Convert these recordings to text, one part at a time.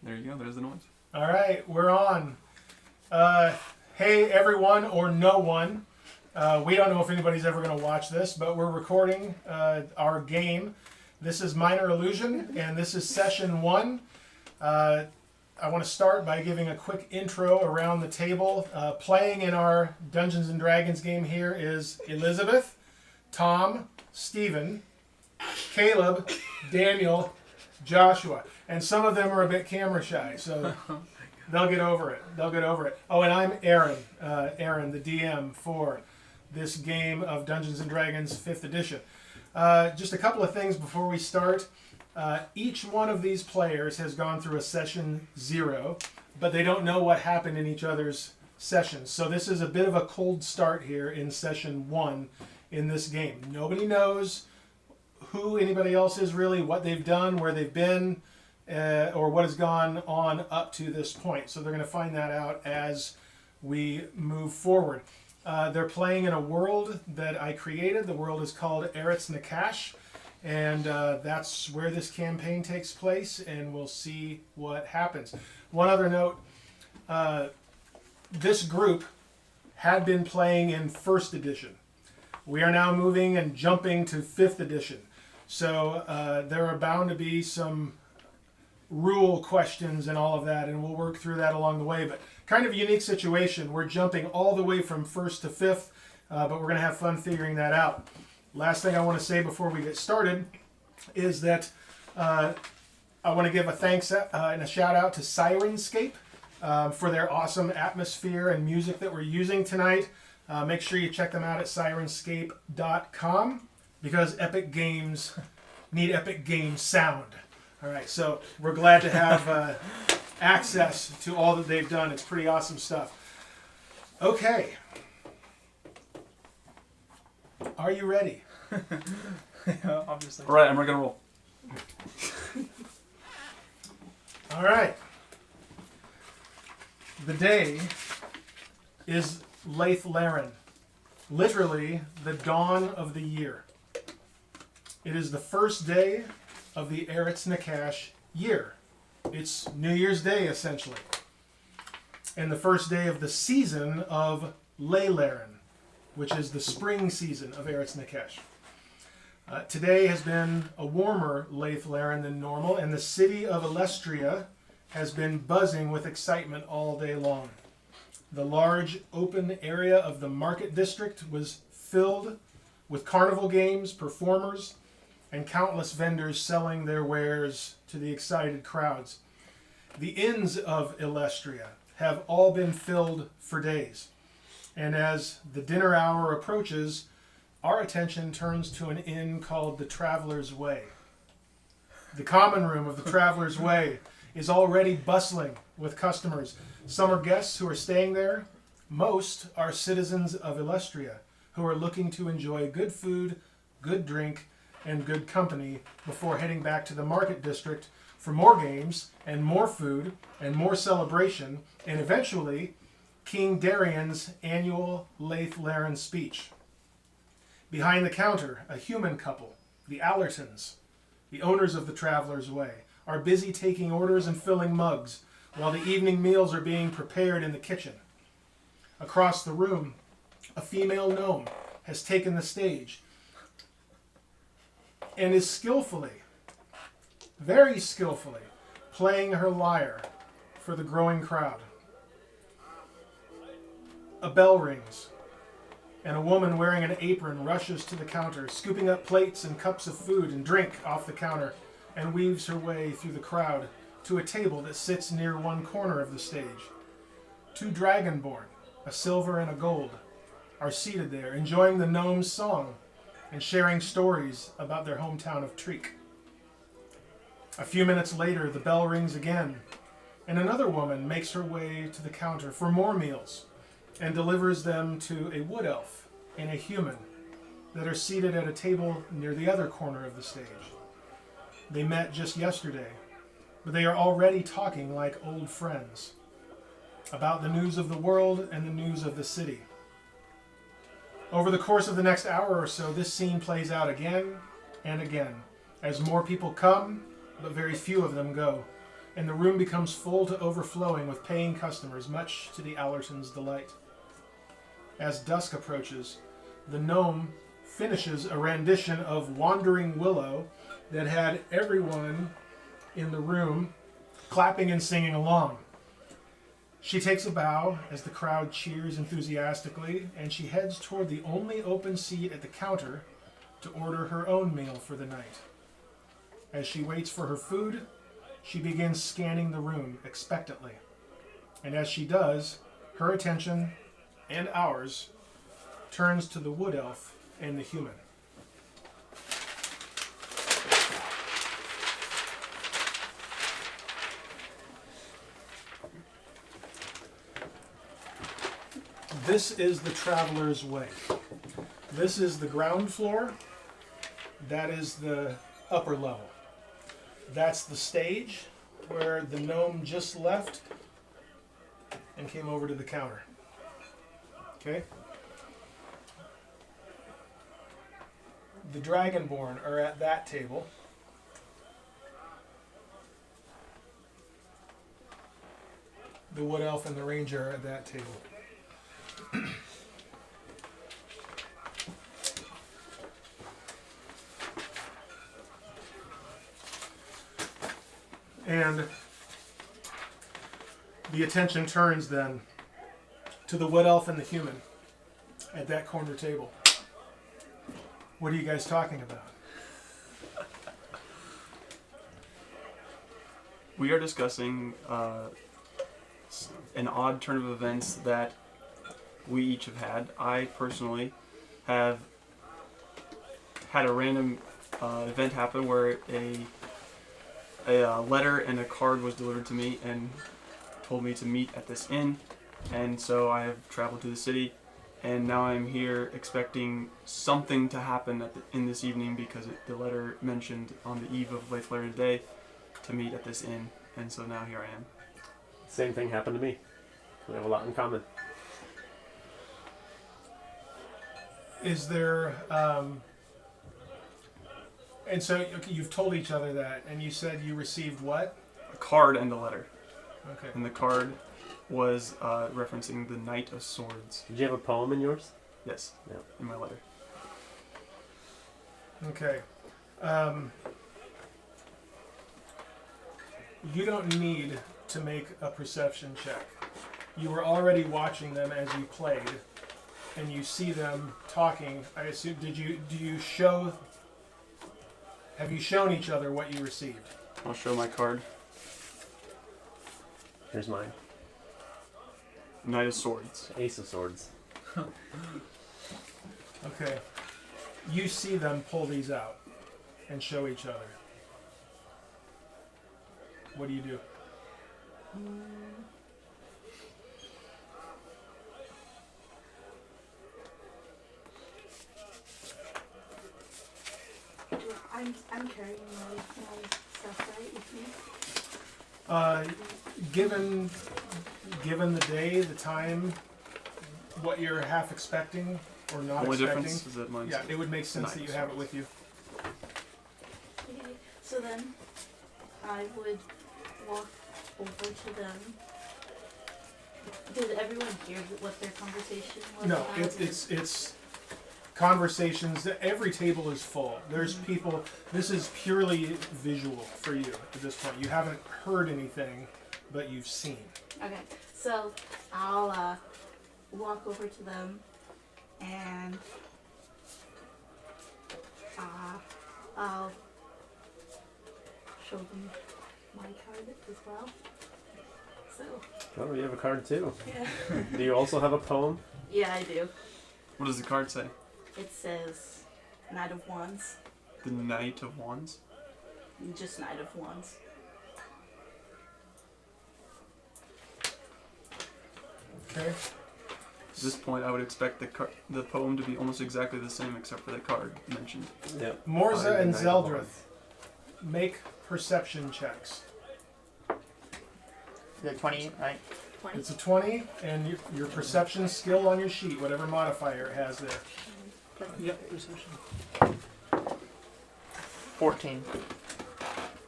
There you go. There's the noise. All right, we're on. Hey, everyone or no one. We don't know if anybody's ever going to watch this, but we're recording our game. This is Minor Illusion, and this is session 1. I want to start by giving a quick intro around the table. Playing in our Dungeons & Dragons game here is Elizabeth, Tom, Stephen, Caleb, Daniel, Joshua. And some of them are a bit camera shy, so they'll get over it. Oh, and I'm Aaron, the DM for this game of Dungeons & Dragons 5th edition. Just a couple of things before we start. Each one of these players has gone through a session 0, but they don't know what happened in each other's sessions. So this is a bit of a cold start here in session 1 in this game. Nobody knows who anybody else is really, what they've done, where they've been, or what has gone on up to this point. So they're going to find that out as we move forward. They're playing in a world that I created. The world is called Elestria, and that's where this campaign takes place, and we'll see what happens. One other note, this group had been playing in 1st edition. We are now moving and jumping to 5th edition. So there are bound to be some rule questions and all of that, and we'll work through that along the way. But kind of a unique situation. We're jumping all the way from 1st to 5th, but we're going to have fun figuring that out. Last thing I want to say before we get started is that I want to give a thanks and a shout out to Syrinscape for their awesome atmosphere and music that we're using tonight. Make sure you check them out at Syrinscape.com because epic games need epic game sound. All right, so we're glad to have access to all that they've done. It's pretty awesome stuff. Okay. Are you ready? Yeah, obviously. All right, and we're going to roll. All right. The day is Laèthlaèrin, literally the dawn of the year. It is the first day of the Elestria year. It's New Year's Day, essentially. And the first day of the season of Laèthlaèrin, which is the spring season of Elestria. Today has been a warmer Laèthlaèrin than normal, and the city of Elestria has been buzzing with excitement all day long. The large open area of the market district was filled with carnival games, performers, and countless vendors selling their wares to the excited crowds. The inns of Elestria have all been filled for days, and as the dinner hour approaches, our attention turns to an inn called the Traveller's Way. The common room of the Traveller's Way is already bustling with customers. Some are guests who are staying there. Most are citizens of Elestria who are looking to enjoy good food, good drink, and good company before heading back to the market district for more games and more food and more celebration, and eventually King Darian's annual Laèthlaèrin speech. Behind the counter, a human couple, the Allertons, the owners of the Traveller's Way, are busy taking orders and filling mugs while the evening meals are being prepared in the kitchen. Across the room, a female gnome has taken the stage and is skillfully, very skillfully, playing her lyre for the growing crowd. A bell rings, and a woman wearing an apron rushes to the counter, scooping up plates and cups of food and drink off the counter, and weaves her way through the crowd to a table that sits near one corner of the stage. 2 Dragonborn, a silver and a gold, are seated there, enjoying the gnome's song and sharing stories about their hometown of Treek. A few minutes later, the bell rings again, and another woman makes her way to the counter for more meals and delivers them to a wood elf and a human that are seated at a table near the other corner of the stage. They met just yesterday, but they are already talking like old friends about the news of the world and the news of the city. Over the course of the next hour or so, this scene plays out again and again, as more people come, but very few of them go. and the room becomes full to overflowing with paying customers, much to the Allerton's delight. As dusk approaches, the gnome finishes a rendition of Wandering Willow that had everyone in the room clapping and singing along. She takes a bow as the crowd cheers enthusiastically, and she heads toward the only open seat at the counter to order her own meal for the night. As she waits for her food, she begins scanning the room expectantly. And as she does, her attention, and ours, turns to the wood elf and the human. This is the traveler's way. This is the ground floor. That is the upper level. That's the stage where the gnome just left and came over to the counter. Okay? The Dragonborn are at that table. The wood elf and the ranger are at that table. And the attention turns then to the wood elf and the human at that corner table. What are you guys talking about? We are discussing an odd turn of events that we each have had. I personally have had a random event happen where a letter and a card was delivered to me and told me to meet at this inn, and so I have traveled to the city, and now I'm here expecting something to happen in this evening because the letter mentioned on the eve of Laèthlaèrin Day to meet at this inn, and so now here I am. Same thing happened to me. We have a lot in common. Is there, and so okay, you've told each other that, and you said you received what? A card and a letter. Okay. And the card was referencing the Knight of Swords. Did you have a poem in yours? Yes, Yeah. in my letter. Okay. You don't need to make a perception check. You were already watching them as you played, and you see them talking. I assume. Have you shown each other what you received? I'll show my card. Here's mine. Knight of Swords. Ace of Swords. Okay. You see them pull these out and show each other. What do you do? I'm carrying my stuff right with me. Given the day, the time, what you're half expecting or not Only expecting. difference is that mine's Yeah, it would make sense that you have it with you. Okay, so then I would walk over to them. Did everyone hear what their conversation was No, about? it's conversations. Every table is full. There's people. This is purely visual for you at this point. You haven't heard anything, but you've seen. Okay, so I'll walk over to them and I'll show them my card as well. So, Oh, you have a card too. yeah. Do you also have a poem? Yeah, I do. What does the card say? It says Knight of Wands. The Knight of Wands? Just Knight of Wands. Okay. At this point, I would expect the poem to be almost exactly the same except for the card mentioned. Yep. Morzza Find and the Knight of Zeldreth, Wands. make perception checks. The 20, right? 20. It's a 20, and your perception skill on your sheet, whatever modifier it has there. Yep, perception. 14.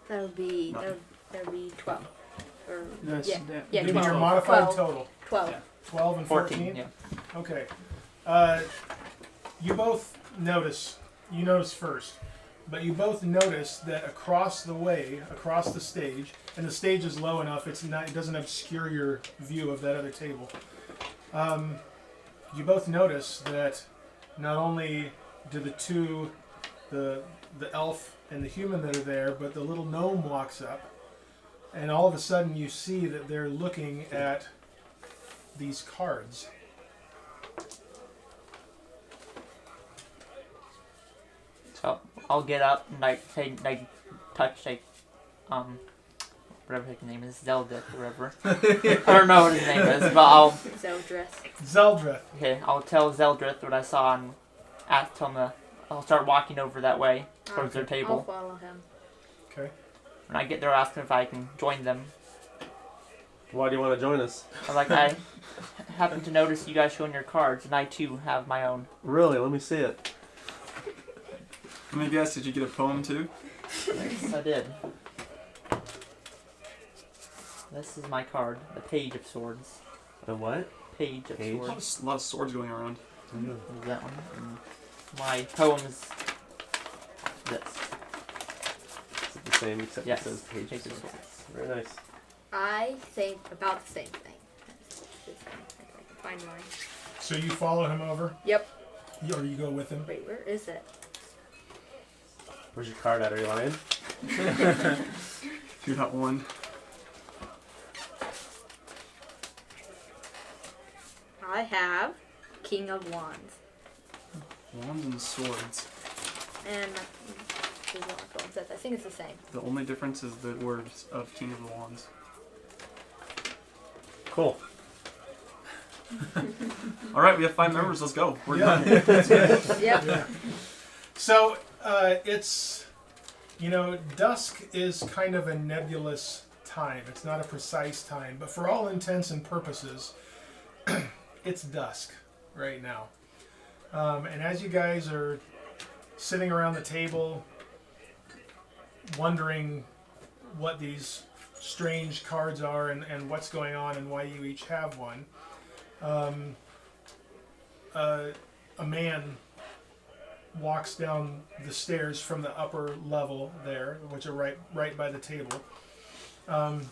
That'll be That would be 12. Or, That's yeah, that- yeah, Give me your 12. modified 12. total. 12. Yeah. 12 and 14. 14? Yeah. Okay. You both notice, you notice first, but you both notice that across the way, across the stage, and the stage is low enough, it doesn't obscure your view of that other table. You both notice that not only do the elf and the human that are there, but the little gnome walks up, and all of a sudden you see that they're looking at these cards. So I'll get up and touch whatever his name is, Zeldreth or whatever. I don't know what his name is, but Zeldreth. I'll tell Zeldreth what I saw and I'll start walking over that way towards their I'll table. follow him. Okay. When I get there, I'll ask them if I can join them. Why do you want to join us? I happen to notice you guys showing your cards, and I too have my own. Really? Let me see it. Let me guess, did you get a poem too? Yes, I did. This is my card, the Page of Swords. A what? Page of Page? Swords. A lot of swords going around. Is that one? And my poem is this. It's the same except Yes, it says Page Page of of Swords. Swords. Very nice. I think about the same thing. If I can find mine. So you follow him over? Yep. Or you go with him? Wait, where is it? Where's your card at? Are you lying? You're not one. I have King of Wands. Wands and swords. And there's a lot of bones. I think it's the same. The only difference is the words of King of the Wands. Cool. All right, we have 5 members. Let's go. We're done. Yep. Yeah. So it's, dusk is kind of a nebulous time. It's not a precise time, but for all intents and purposes, it's dusk right now. And as you guys are sitting around the table, wondering what these strange cards are and what's going on and why you each have one, a man walks down the stairs from the upper level there, which are right by the table.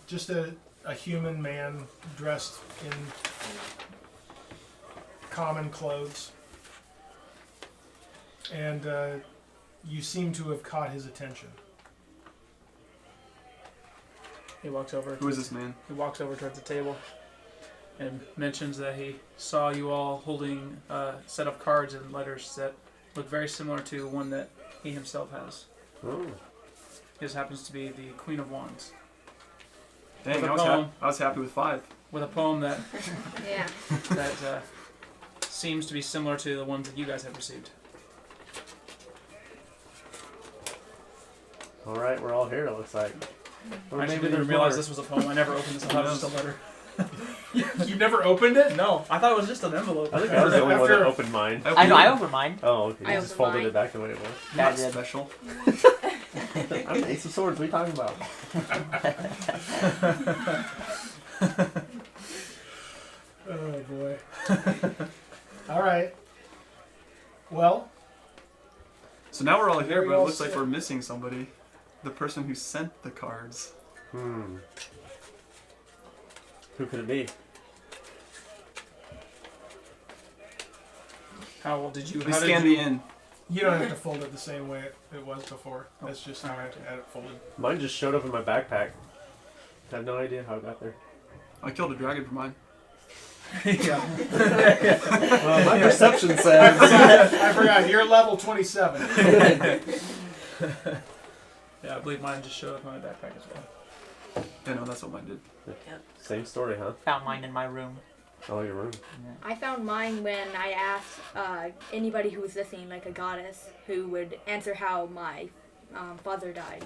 Just a human man dressed in common clothes. And you seem to have caught his attention. He walks over. Who is this man? He walks over towards the table and mentions that he saw you all holding a set of cards and letters that look very similar to one that he himself has. Oh. His happens to be the Queen of Wands. Dang, With a I poem. was happy with 5. With a poem that Yeah. seems to be similar to the ones that you guys have received. All right, we're all here. It looks like. Or I actually maybe didn't there's realize more. this was a poem. I never opened this. I thought it was just a letter. You never opened it? No, I thought it was just an envelope. I think I was the only one that After- opened mine. I know, I opened mine. Oh, okay. I You just opened folded mine. it back the way it was. Yeah, I Not did. special. I'm the Ace of Swords. What are you talking about? Oh boy. All right. Well, So now we're all here, There we but it all looks like sit. we're missing somebody. The person who sent the cards. Who could it be? How well did you? We How did scanned you? the inn. you don't have to fold it the same way it was before. That's just how I had it folded. Mine just showed up in my backpack. I have no idea how it got there. I killed a dragon for mine. Yeah. Well, my perception says. I forgot. You're level 27. Yeah, I believe mine just showed up in my backpack as well. Yeah, no, that's what mine did. Same story, huh? Found mine in my room. Oh, your room. I found mine when I asked anybody who was listening, like a goddess, who would answer how my father died.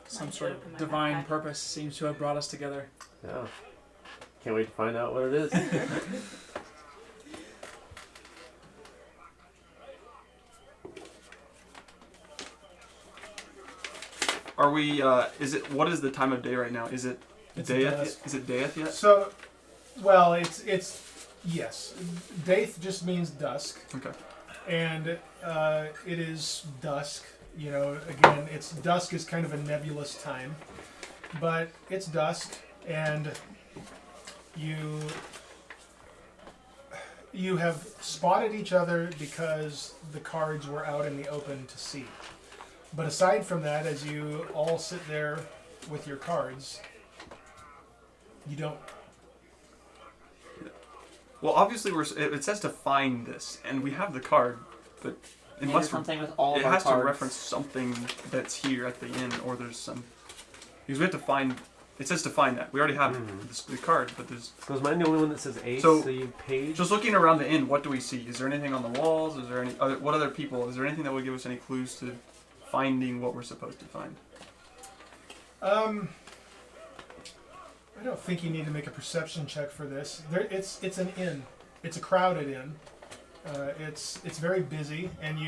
Some sort of divine purpose seems to have brought us together. Yeah. Can't wait to find out what it is. Are we? Is it? What is the time of day right now? Is it It's Daèth? dusk. Is it Daèth yet? So, well, it's yes. Daèth just means dusk, Okay. and it is dusk. You know, again, it's dusk is kind of a nebulous time, but it's dusk, and you have spotted each other because the cards were out in the open to see. But aside from that, as you all sit there with your cards, you don't. Well, obviously, it says to find this, and we have the card, but it Maybe must. something with all It of our has cards. to reference something that's here at the inn, or there's some. Because we have to find. It says to find that. We already have the card, but there's. So is mine the only one that says ace? So- You page. Just looking around the inn, what do we see? Is there anything on the walls? Is there any other? What other people? Is there anything that would give us any clues to finding what we're supposed to find? I don't think you need to make a perception check for this. It's an inn. It's a crowded inn. It's very busy, and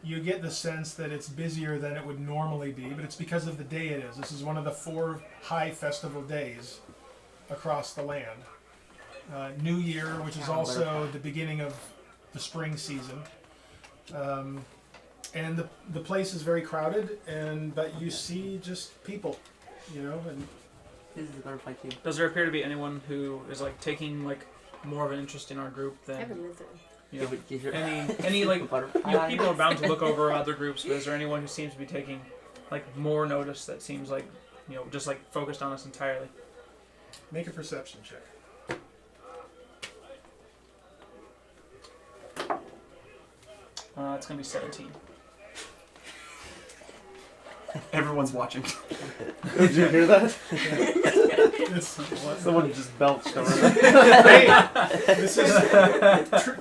you get the sense that it's busier than it would normally be, but it's because of the day it is. This is one of the 4 high festival days across the land. New Year, which is also the beginning of the spring season. And the place is very crowded, but you see just people, you know, and This is a butterfly too. Does there appear to be anyone who is like taking like more of an interest in our group I have a than lizard. you know, Is there any like butterfly? you know, people are bound to look over other groups, but is there anyone who seems to be taking like more notice that seems like you know just like focused on us entirely? make a perception check. It's gonna be 17. Everyone's watching. Did you hear that? It's, Someone just belched over. hey, this is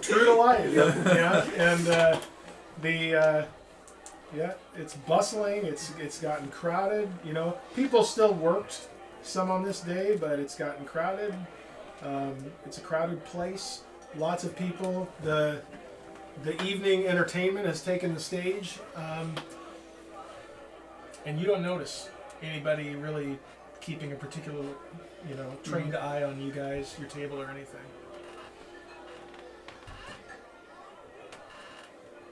true to life. Yeah, and it's bustling. It's gotten crowded. You know, people still worked some on this day, but it's gotten crowded. It's a crowded place. Lots of people. The evening entertainment has taken the stage, and you don't notice anybody really keeping a particular, you know, trained eye on you guys, your table, or anything.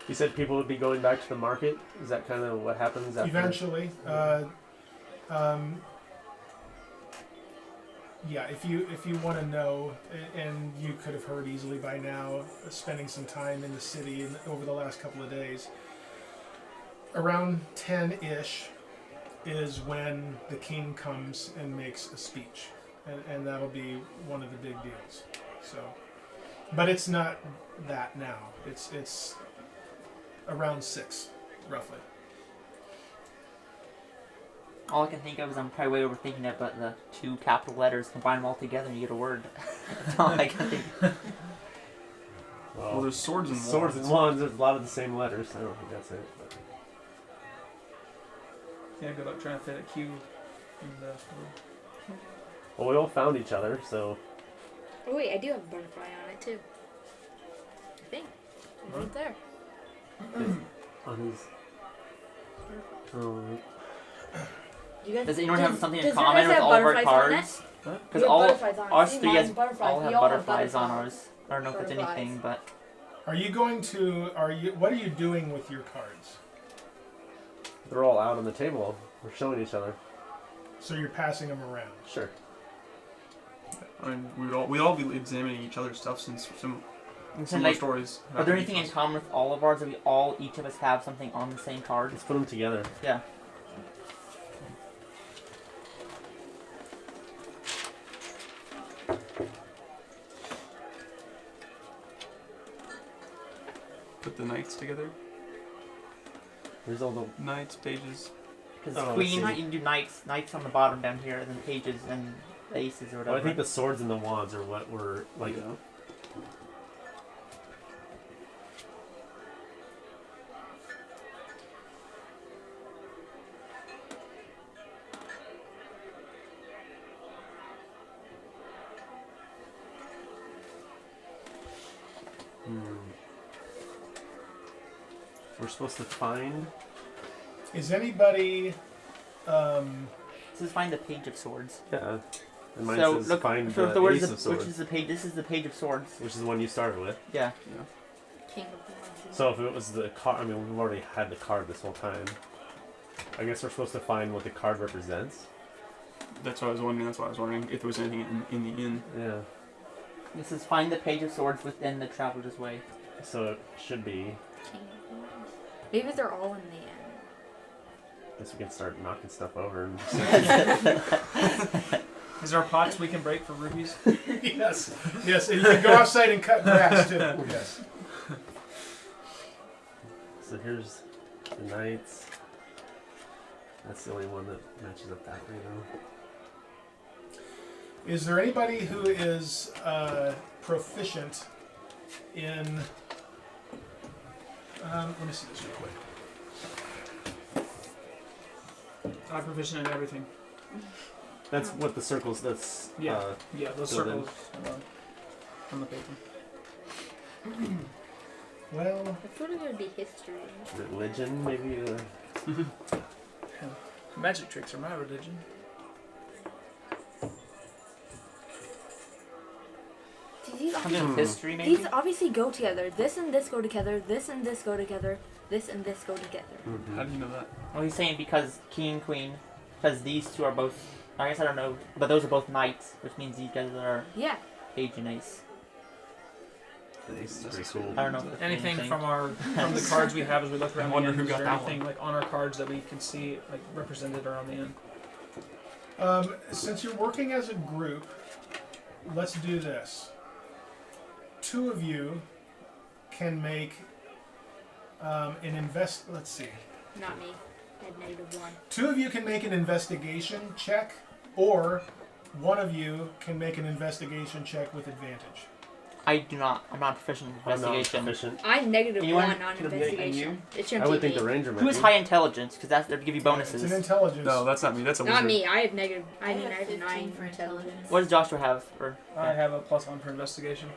You said people would be going back to the market. Is that kind of what happens after? Eventually, yeah. If you want to know, and you could have heard easily by now, spending some time in the city over the last couple of days. Around 10-ish is when the king comes and makes a speech, and that'll be one of the big deals. So, but it's not that now. It's around 6, roughly. All I can think of is I'm probably way overthinking it, but the 2 capital letters, combine them all together and you get a word. That's all I can think of. Well, there's swords and wands. Swords and wands. There's a lot of the same letters. I don't think that's it. But. Yeah, good luck trying to fit a Q in the. Well, we all found each other, so. Oh wait, I do have a butterfly on it too. I think. Right there. On his. You guys, Does anyone have something in does your common guys with have all of our butterflies on it? cards? What? Because You have all butterflies on it. us See, 3 mine's has butterflies. all have We all have butterflies on butterflies. ours. I don't know if it's Butterflies. anything, but Are you going to? What are you doing with your cards? They're all out on the table. We're showing each other. So you're passing them around. Sure. I mean, we'd all be examining each other's stuff since some and similar like, stories. are there anything in common with all of ours that each of us have something on the same card? Let's put them together. Yeah. Put the knights together. Here's all the. Knights, pages. Because Oh, queens, let's see. you can do knights on the bottom down here, and then pages and aces or whatever. Well, I think the swords and the wands are what we're like. Yeah. We're supposed to find. Is anybody This is find the page of swords. Yeah. And mine So says look, find so the where's ace the, of swords, which is the page? This is the page of swords. which is the one you started with. Yeah. King of Wands. So if it was the card, I mean, we've already had the card this whole time. I guess we're supposed to find what the card represents. That's what I was wondering. That's why I was wondering if there was anything in the inn. Yeah. This is find the page of swords within the Traveler's Way. So it should be. King of Wands. Maybe they're all in the end. Guess we can start knocking stuff over. And Is there pots we can break for rubies? Yes. Yes, and you can go outside and cut grass too. Yes. so here's the knights. That's the only one that matches up that way, though. Is there anybody who is proficient in... let me see this real quick. I'm proficient in everything. That's what the circles. That's Yeah. Yeah, those So then- circles on the paper. Well, I thought it would be history. religion, maybe. Magic tricks are my religion. These Something with history, maybe. These obviously go together. This and this go together. This and this go together. This and this go together. How do you know that? Well, he's saying because king and queen, because these two are both. I guess I don't know, but those are both knights, which means these guys are Yeah. page and ace. Ace is pretty cool. I don't know. If that's Anything anything. from the cards we have as we look around. I wonder the who end, got is there that anything like on our cards that we can see like represented around the end? since you're working as a group, let's do this. Two of you can make Let's see. Not me. I had -1. Two of you can make an investigation check, or one of you can make an investigation check with advantage. I do not. I'm not proficient in I'm not investigation. proficient. I'm Anyone? -1 on Could it be investigation. It shouldn't I would be think me. the ranger might Who is be. high intelligence? Because that's to give you It's an bonuses. intelligence. No, that's not me. That's a wizard. Not me. I have negative. I have mean, I have 15 9 for intelligence. What does Joshua have? Or I have a +1 for investigation.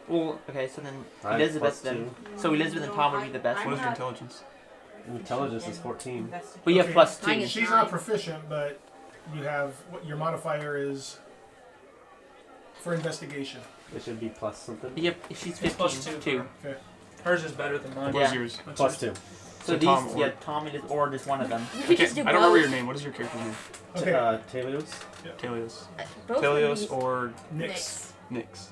well, okay, so then I have Elizabeth +2. then. So Elizabeth and Tom would be the best. What is your intelligence? Intelligence is 14. Well, you have Okay. +2. Mine is- She's not proficient, but you have what your modifier is for investigation. It should be plus something. Yeah, she's 15 +2. too. Okay. Hers is better than mine. What is Yeah. yours? What's Plus yours? 2. So So these, Tom or- yeah, Tom is, or just one of them. We I, could just do I don't remember both. your name. What is your character's name? Okay. Taèlios. Taèlios. Both of Taèlios these- or Nyx. Nyx?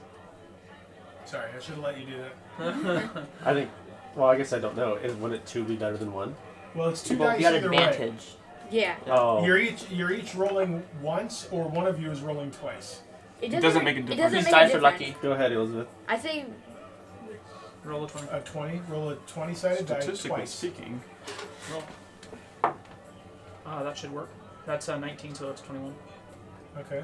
Sorry, I should have let you do that. I think. Well, I guess I don't know. Wouldn't 2 be better than 1? Well, it's two Well, dice you got either way. advantage. Yeah. Oh. You're each rolling once, or one of you is rolling twice. It doesn't make a It difference. doesn't These make a dice are difference. lucky. Go ahead, Elizabeth. I say Roll a 20. A 20. Roll a 20-sided die Statistically twice. speaking, Roll. That should work. That's 19, so that's 21. Okay.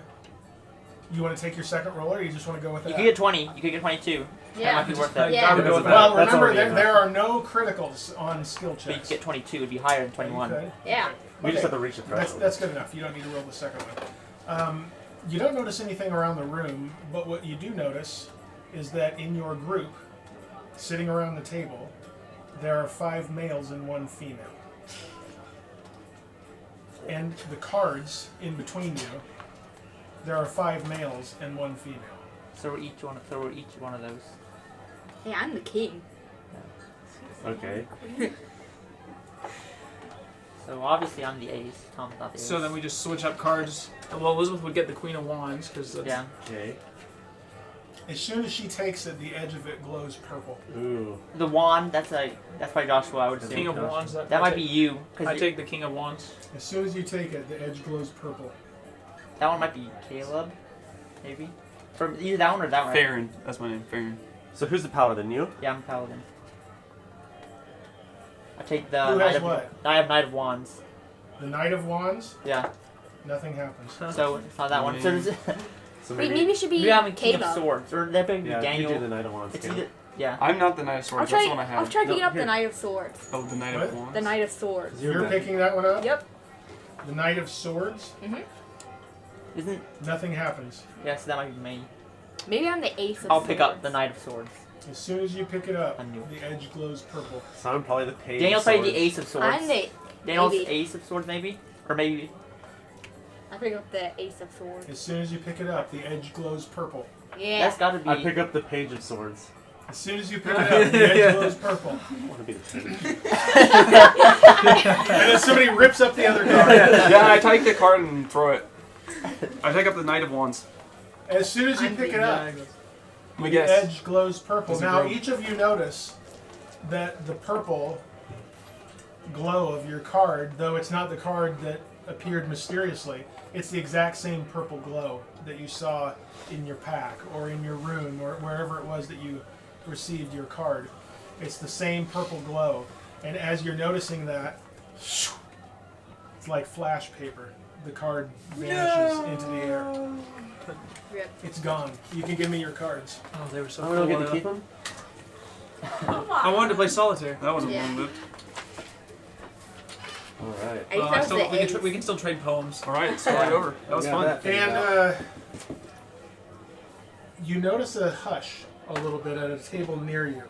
You want to take your second roll, or you just want to go with that? You could get 20. You could get 22. That yeah. might be worth I it. Yeah. gotta go with that. Well, That's remember already that enough. there are no criticals on skill But you checks. could get 22. It'd be higher than 21. Okay. Yeah. We just Okay. have to reach the threshold. That's good enough. You don't need to roll the second one. You don't notice anything around the room, but what you do notice is that in your group, sitting around the table, there are 5 males and 1 female. And the cards in between you, there are 5 males and 1 female. So we're each one. So we're each one of those. Hey, I'm the king. Okay. So obviously I'm the ace. Tom's not the ace. So then we just switch up cards. Well, Elizabeth would get the Queen of Wands because yeah. Okay. As soon as she takes it, the edge of it glows purple. Ooh. The wand. That's probably Joshua. I would The say. King of Gosh. Wands. That might be you. I Cause take the King of Wands. As soon as you take it, the edge glows purple. that one might be Caleb. Maybe. From either that one or that one. Right? Farryn. That's my name. Farryn. So who's the paladin? You? Yeah, I'm Paladin. I take the Who Knight has of what? I have Knight of Wands. The Knight of Wands, Yeah. nothing happens. So it's not that one. So does So Wait, maybe it should be we have a King of Caleb. Swords, or that might be Yeah, Daniel. you do the Knight of Wands. It's Caleb. either yeah. I'm not the Knight of Swords. I'll That's the try. one I I'll have. try picking No, up here. the Knight of Swords. Oh, the Knight What? of Wands. The Knight of Swords. You're You're back. picking that one up? Yep. The Knight of Swords, Isn't nothing happens. yeah? So that might be me. Maybe I'm the Ace of I'll Swords. pick up the Knight of Swords. As soon as you pick it up, I knew it. the edge glows purple. So I'm probably the page. Daniel's of probably the swords. Ace of Swords. I'm the Daniel's maybe. Ace of Swords, maybe, or maybe I pick up the Ace of Swords. As soon as you pick it up, the edge glows purple. Yeah. That's gotta be. I pick up the Page of Swords. As soon as you pick it up, the edge glows purple. I want to be the page. And then somebody rips up the other card. Yeah, I take the card and throw it. I take up the Knight of Wands. As soon as you pick it up, Let me the guess. edge glows purple. Does it Now, grow? each of you notice that the purple glow of your card, though it's not the card that appeared mysteriously, it's the exact same purple glow that you saw in your pack or in your room or wherever it was that you received your card. It's the same purple glow. And as you're noticing that, it's like flash paper. The card vanishes into the air. Rip. It's gone. You can give me your cards. Oh, they were so I cool. don't get to while keep they them. I wanted to play solitaire. That wasn't Yeah. long lived. All right. I Well, used to have the Ace. we can still trade poems. Alright, it's already over. That was Yeah, fun. that- And you notice a hush a little bit at a table near you.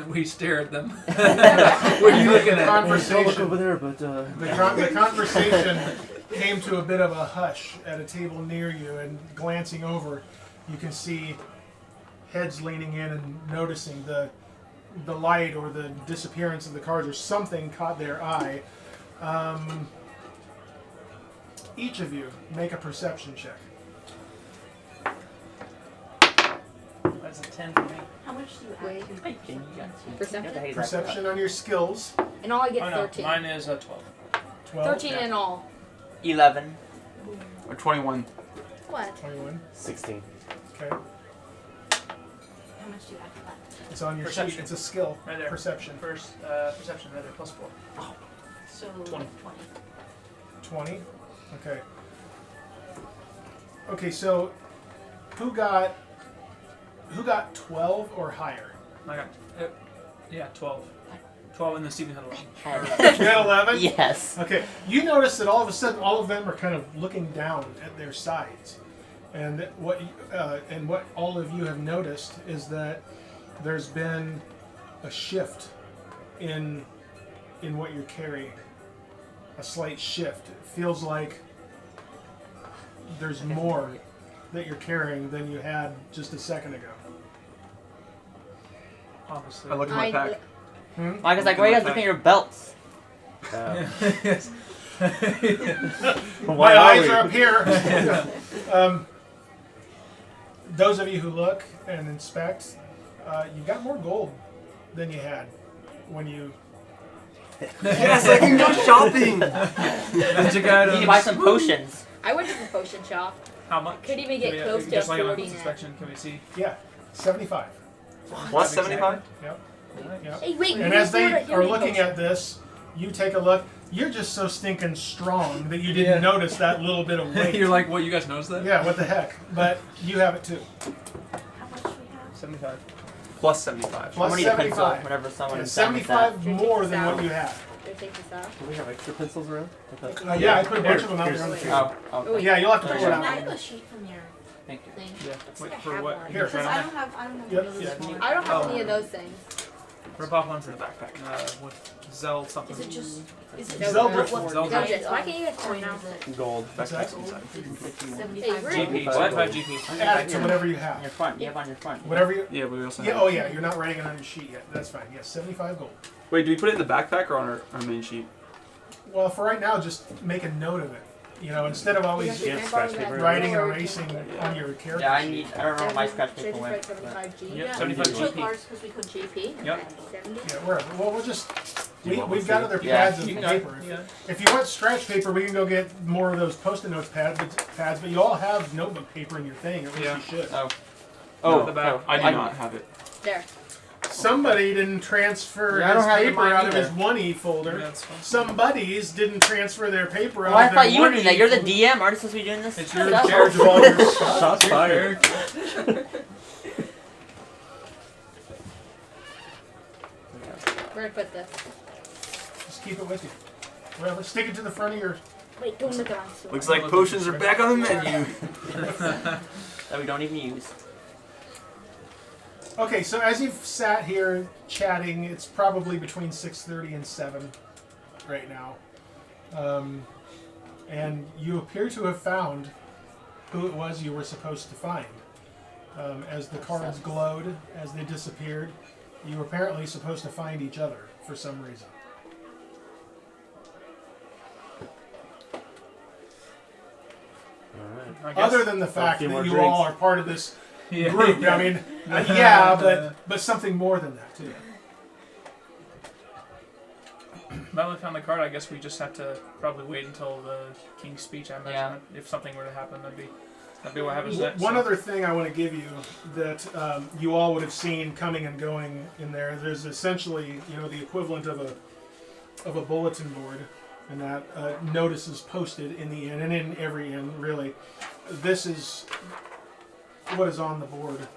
We stare at them. What are you looking at? Don't look Conversation. over there, but The conversation came to a bit of a hush at a table near you, and glancing over, you can see heads leaning in and noticing the light or the disappearance of the cards or something caught their eye. Each of you make a perception check. That's a 10 for me. How much do you Wait. add to Hey, Jen, you got some- Perception? you got the hay Perception on your skills. And all I get Oh no, 13. mine is 12. 12. 13 in all. 11. Or 21. What? 21. 16. Okay. how much do you add to that? It's on your sheet. Perception. It's a skill. Right there. Perception. First perception, right there, plus 4. So 20. 20. Okay. Okay, so who got 12 or higher? I got, yeah, 12. 12 in the Stephen Huddle. You had 11? Yes. Okay, you notice that all of a sudden all of them are kind of looking down at their sides. And what all of you have noticed is that there's been a shift in what you're carrying. A slight shift. It feels like there's more that you're carrying than you had just a second ago. Obviously. I look at my pack. Mike is like, why are you guys looking at your belts? Yes. Why My are eyes we? are up here. Those of you who look and inspect, you got more gold than you had when you. Yes, I can go shopping! Magic You items. need to buy some potions. I went to the potion shop. How much? Could even get Can we, close to just like on 40 this net. inspection, can we see? Yeah, 75. What, 75? Yep. Yep. Hey, wait. And as they are looking at this, you take a look. You're just so stinking strong that you didn't Yeah. notice that little bit of weight. You're like, what, you guys noticed that? Yeah, what the heck? But you have it too. How much do we have? 75. Plus 75. Plus I'm gonna need a pencil 75. whenever someone And is done with that. 75 more than what you have. Should I take this out? Do we have extra pencils around? Yeah, I put a bunch of them out there on the table. Oh, Oh, Yeah, you'll have to Oh, pull yeah. it Can I out. have a sheet from your thank you. thing? Yeah. Wait, I for have what? one. Here. Because I Right don't have Yep. one of Yeah, those can you- more. I don't have Oh. any of those things. Rip off one for the backpack. What? Zeld something. Is it just? Is it Zeldreth. what- Zeldreth. Judges, why can't you guys point out? Gold. Backpack's inside. Hey, 75 we're- GP. Five 75 gold. GP. Add it to whatever you On have. your front. You have on your front. Whatever you. Yeah, but we also Yeah, have... oh yeah, you're not writing it on your sheet yet. That's fine. Yes, 75 gold. Wait, do we put it in the backpack or on our main sheet? Well, for right now, just make a note of it. You know, instead of always Yeah, scratch paper. writing and erasing on your character Yeah, I sheet. need. I don't know my scratch Should I paper just went. write 75G? Yep, Yeah. 75 Two GP. cards because we could GP? Yep. Okay, 70. Yeah, wherever. Well, we'll just. Do you want We've one got too? other Yeah, pads You and can paper. yeah. If you want scratch paper, we can go get more of those post-it notes pads, but you all have notebook paper in your thing. At least Yeah. you should. Oh. Oh, the back. I do not have it. There. Somebody didn't transfer Yeah, I don't his have it in paper mine out of either. his 1E folder. That's fine. Some buddies didn't transfer their paper out Well, I of their thought you were doing that. You're the folder. DM. Aren't you supposed to be doing this? It's You're your in charge of all your stuff. Shots fired. Where I put this? Just keep it with you. Whatever. Stick it to the front of your. Wait, don't look at my sword. Looks like potions are back on the menu. That we don't even use. Okay, so as you've sat here chatting, it's probably between 6:30 and 7 right now. and you appear to have found who it was you were supposed to find. As the cards glowed, as they disappeared, you were apparently supposed to find each other for some reason. All right. I guess. Other than the fact few that more you drinks. all are part of this Yeah. group. I mean, yeah, but something more than that too. Now that we found the card, I guess we just have to probably wait until the king's speech. I imagine Yeah. if something were to happen, that'd be what happens next. One so. other thing I want to give you that you all would have seen coming and going in there. There's essentially, the equivalent of a bulletin board, and that notice is posted in the inn and in every inn. Really, this is what is on the board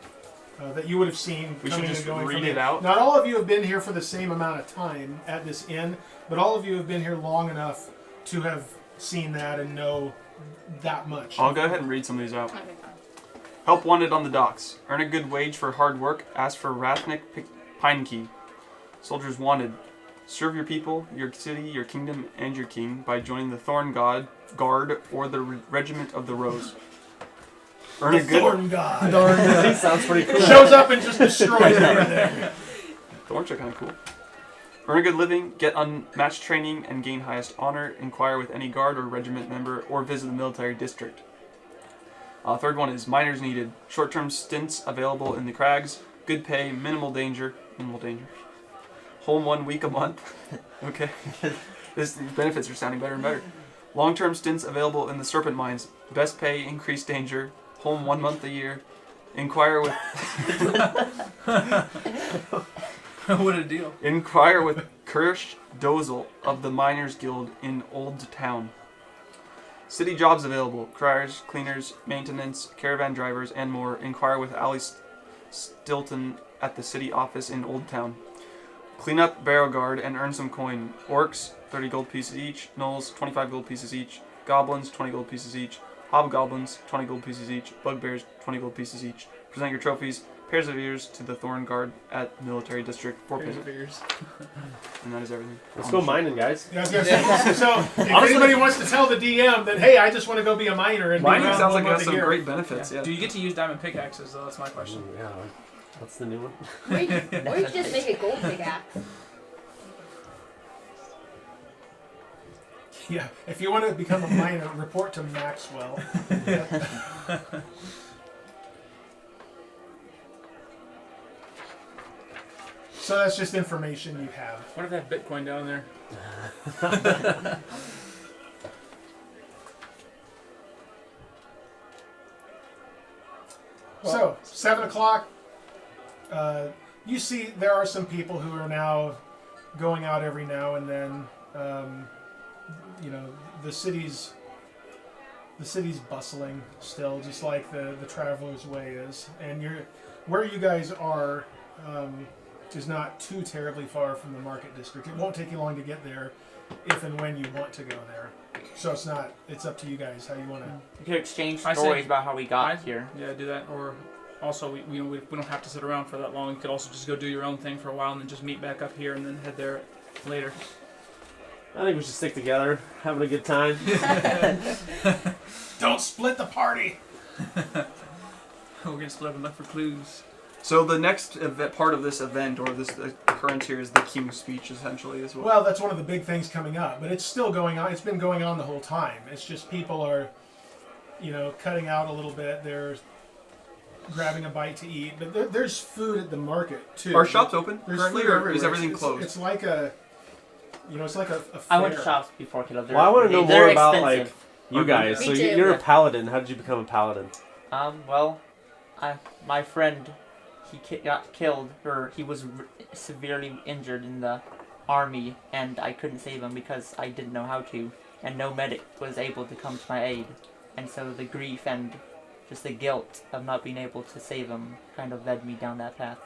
that you would have seen We should coming just and going. read from the it inn. out. Not all of you have been here for the same amount of time at this inn, but all of you have been here long enough to have seen that and know that much. I'll go ahead and read some of these out. Okay, fine. Help wanted on the docks. Earn a good wage for hard work. Ask for Rathnick Pine Key. Soldiers wanted. Serve your people, your city, your kingdom, and your king by joining the Thorn Guard or the Regiment of the Rose. Earn The a good Thorn God He sounds pretty cool. shows up and just destroys everything. Thorns are kind of cool. Earn a good living, get unmatched training, and gain highest honor. Inquire with any guard or regiment member, or visit the military district. Third one is miners needed. Short-term stints available in the crags. Good pay, minimal danger. Home 1 week a month. Okay. These benefits are sounding better and better. Long-term stints available in the serpent mines. Best pay, increased danger. Home 1 month a year. Inquire with What a deal. Inquire with Kirsch Dozel of the Miners Guild in Old Town. City jobs available. Criers, cleaners, maintenance, caravan drivers, and more. Inquire with Ali Stilton at the city office in Old Town. Clean up Berogard and earn some coin. Orcs, 30 gold pieces each. Gnolls, 25 gold pieces each. Goblins, 20 gold pieces each. Hobgoblins, 20 gold pieces each. Bugbears, 20 gold pieces each. Present your trophies. Pairs of ears to the Thorn Guard at Military District. 4 Here's payment. the beers. And that is everything. Let's go mining, guys. Yeah, I was gonna say, so if anybody wants to tell the DM that, hey, I just want to go be a miner and be Mining around sounds 1 like it month has a some year. great benefits, yeah. Do you get to use diamond pickaxes, though? That's my question. Ooh, yeah. What's the new one? Or you could just make a gold pickaxe. Yeah, if you want to become a miner, report to Maxwell. So that's just information you have. What if that Bitcoin down there? So, 7 o'clock, you see there are some people who are now going out every now and then. The city's bustling still, just like the Traveler's Way is. And where you guys are is not too terribly far from the market district. It won't take you long to get there if and when you want to go there. So it's up to you guys how you want to. We could exchange I say- stories about how we got here. Yeah, do that. Or also, we don't have to sit around for that long. You could also just go do your own thing for a while and then just meet back up here and then head there later. I think we should stick together, having a good time. Don't split the party! We're going to split up and look for clues. So the next part of this event, or this occurrence here, is the king's speech, essentially, as well. Well, that's one of the big things coming up, but it's still going on. It's been going on the whole time. It's just people are, cutting out a little bit. They're grabbing a bite to eat, but there's food at the market too. Are shops open There's currently, food or everywhere. is everything It's- closed? It's like a, it's like a fair. I went to shops before, kiddo. Well, I want to know They're more about expensive. you guys. Me So too. you're a paladin. How did you become a paladin? Well, my friend, got killed, or he was severely injured in the army, and I couldn't save him because I didn't know how to, and no medic was able to come to my aid, and so the grief and just the guilt of not being able to save him kind of led me down that path.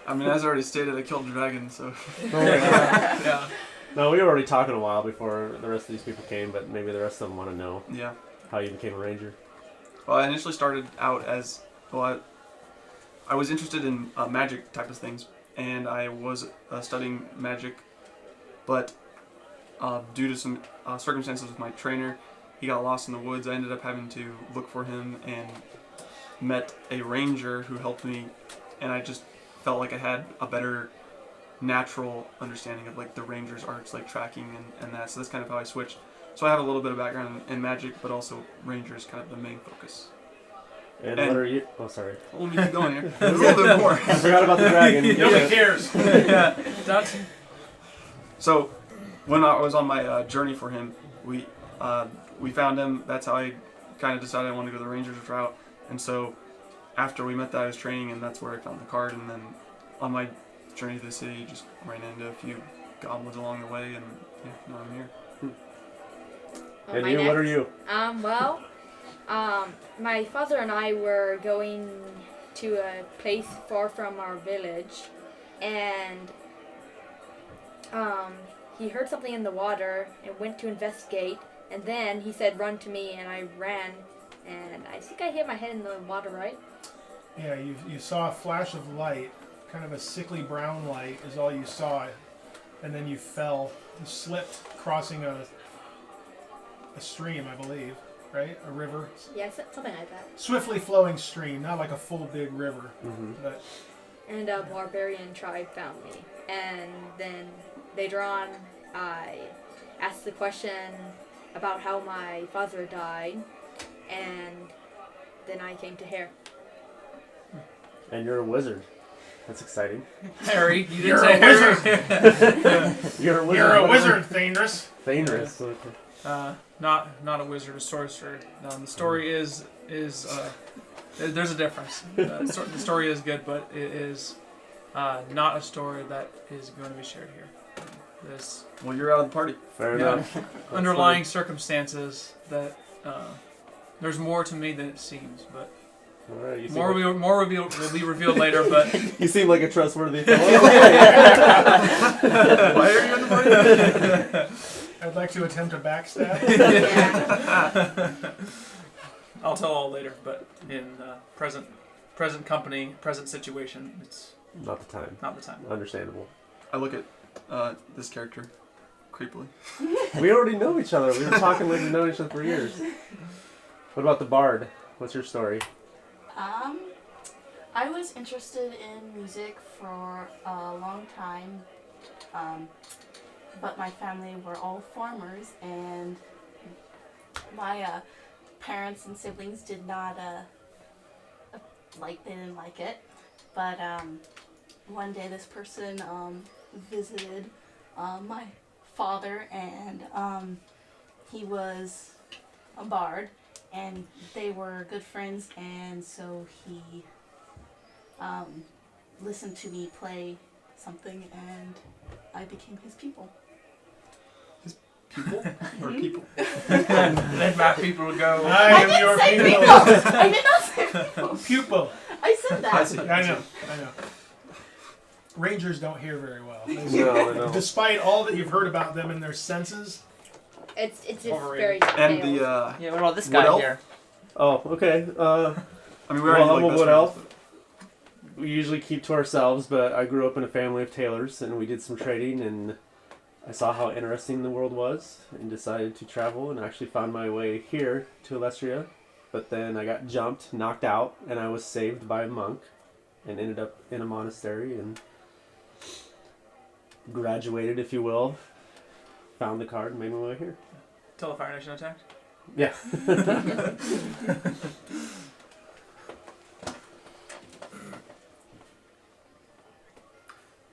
I mean, as already stated, I killed a dragon, so... Yeah. No, we were already talking a while before the rest of these people came, but maybe the rest of them want to know Yeah. how you became a ranger. Well, I initially started out as... Well, I was interested in magic type of things, and I was studying magic, but due to some circumstances with my trainer, he got lost in the woods. I ended up having to look for him and met a ranger who helped me, and I just felt like I had a better natural understanding of like the ranger's arts, like tracking and that. So that's kind of how I switched. So I have a little bit of background in magic, but also ranger is kind of the main focus. And what are you? Oh, sorry. Let me keep going here. There's a little bit more. I forgot about the dragon. Nobody cares. Yeah, that's So, when I was on my journey for him, we found him. That's how I kind of decided I wanted to go the Rangers route. And so, after we met that, I was training, and that's where I found the card. And then, on my journey to the city, just ran into a few goblins along the way, and yeah, now I'm here. Well, And my you? What are next- you? My father and I were going to a place far from our village, and he heard something in the water and went to investigate, and then he said, "Run to me," and I ran, and I think I hit my head in the water, right? Yeah, you saw a flash of light, kind of a sickly brown light is all you saw, and then you fell. You slipped crossing a stream, I believe, right? A river. Yeah, something like that. Swiftly flowing stream, not like a full big river. Mm-hmm. But And a barbarian tribe found me. And then later on, I asked the question about how my father died, and then I came to here. And you're a wizard. That's exciting. Harry. You didn't You're say a Harry. You're a wizard. you're a wizard, Thaèndrys. Thaèndrys. Not a wizard, a sorcerer. The story is there's a difference. The story is good, but it is not a story that is going to be shared here. There's Well, you're out of the party. Fair Yeah. enough. underlying circumstances that there's more to me than it seems, but All right, you seem more like, will be revealed later. But you seem like a trustworthy fellow. Why are you in the party? I'd like to attempt a backstab. I'll tell all later. But in present company, present situation, it's Not the time. not the time. Understandable. I look at this character creepily. We already know each other. We were talking like we've known each other for years. What about the bard? What's your story? I was interested in music for a long time, but my family were all farmers, and my parents and siblings did not they didn't like it. But one day this person visited my father, and he was a bard, and they were good friends, and so he listened to me play something, and I became his pupil. People or people? Then my people would go. I am your say pupil. people! I did not say people! Pupil. I said that. I see. I know. Rangers don't hear very well. No, no. Despite all that you've heard about them and their senses, It's just Overrated. very And detailed. the Yeah, what about this Wood guy elf? here? Oh, okay. I mean, we Well, already I'm a best wood friends, elf. We usually keep to ourselves, but I grew up in a family of tailors, and we did some trading, and I saw how interesting the world was, and decided to travel, and actually found my way here to Elestria. But then I got jumped, knocked out, and I was saved by a monk, and ended up in a monastery, and graduated, if you will. Found the card and made my way here. Till the Fire Nation attacked. Yeah.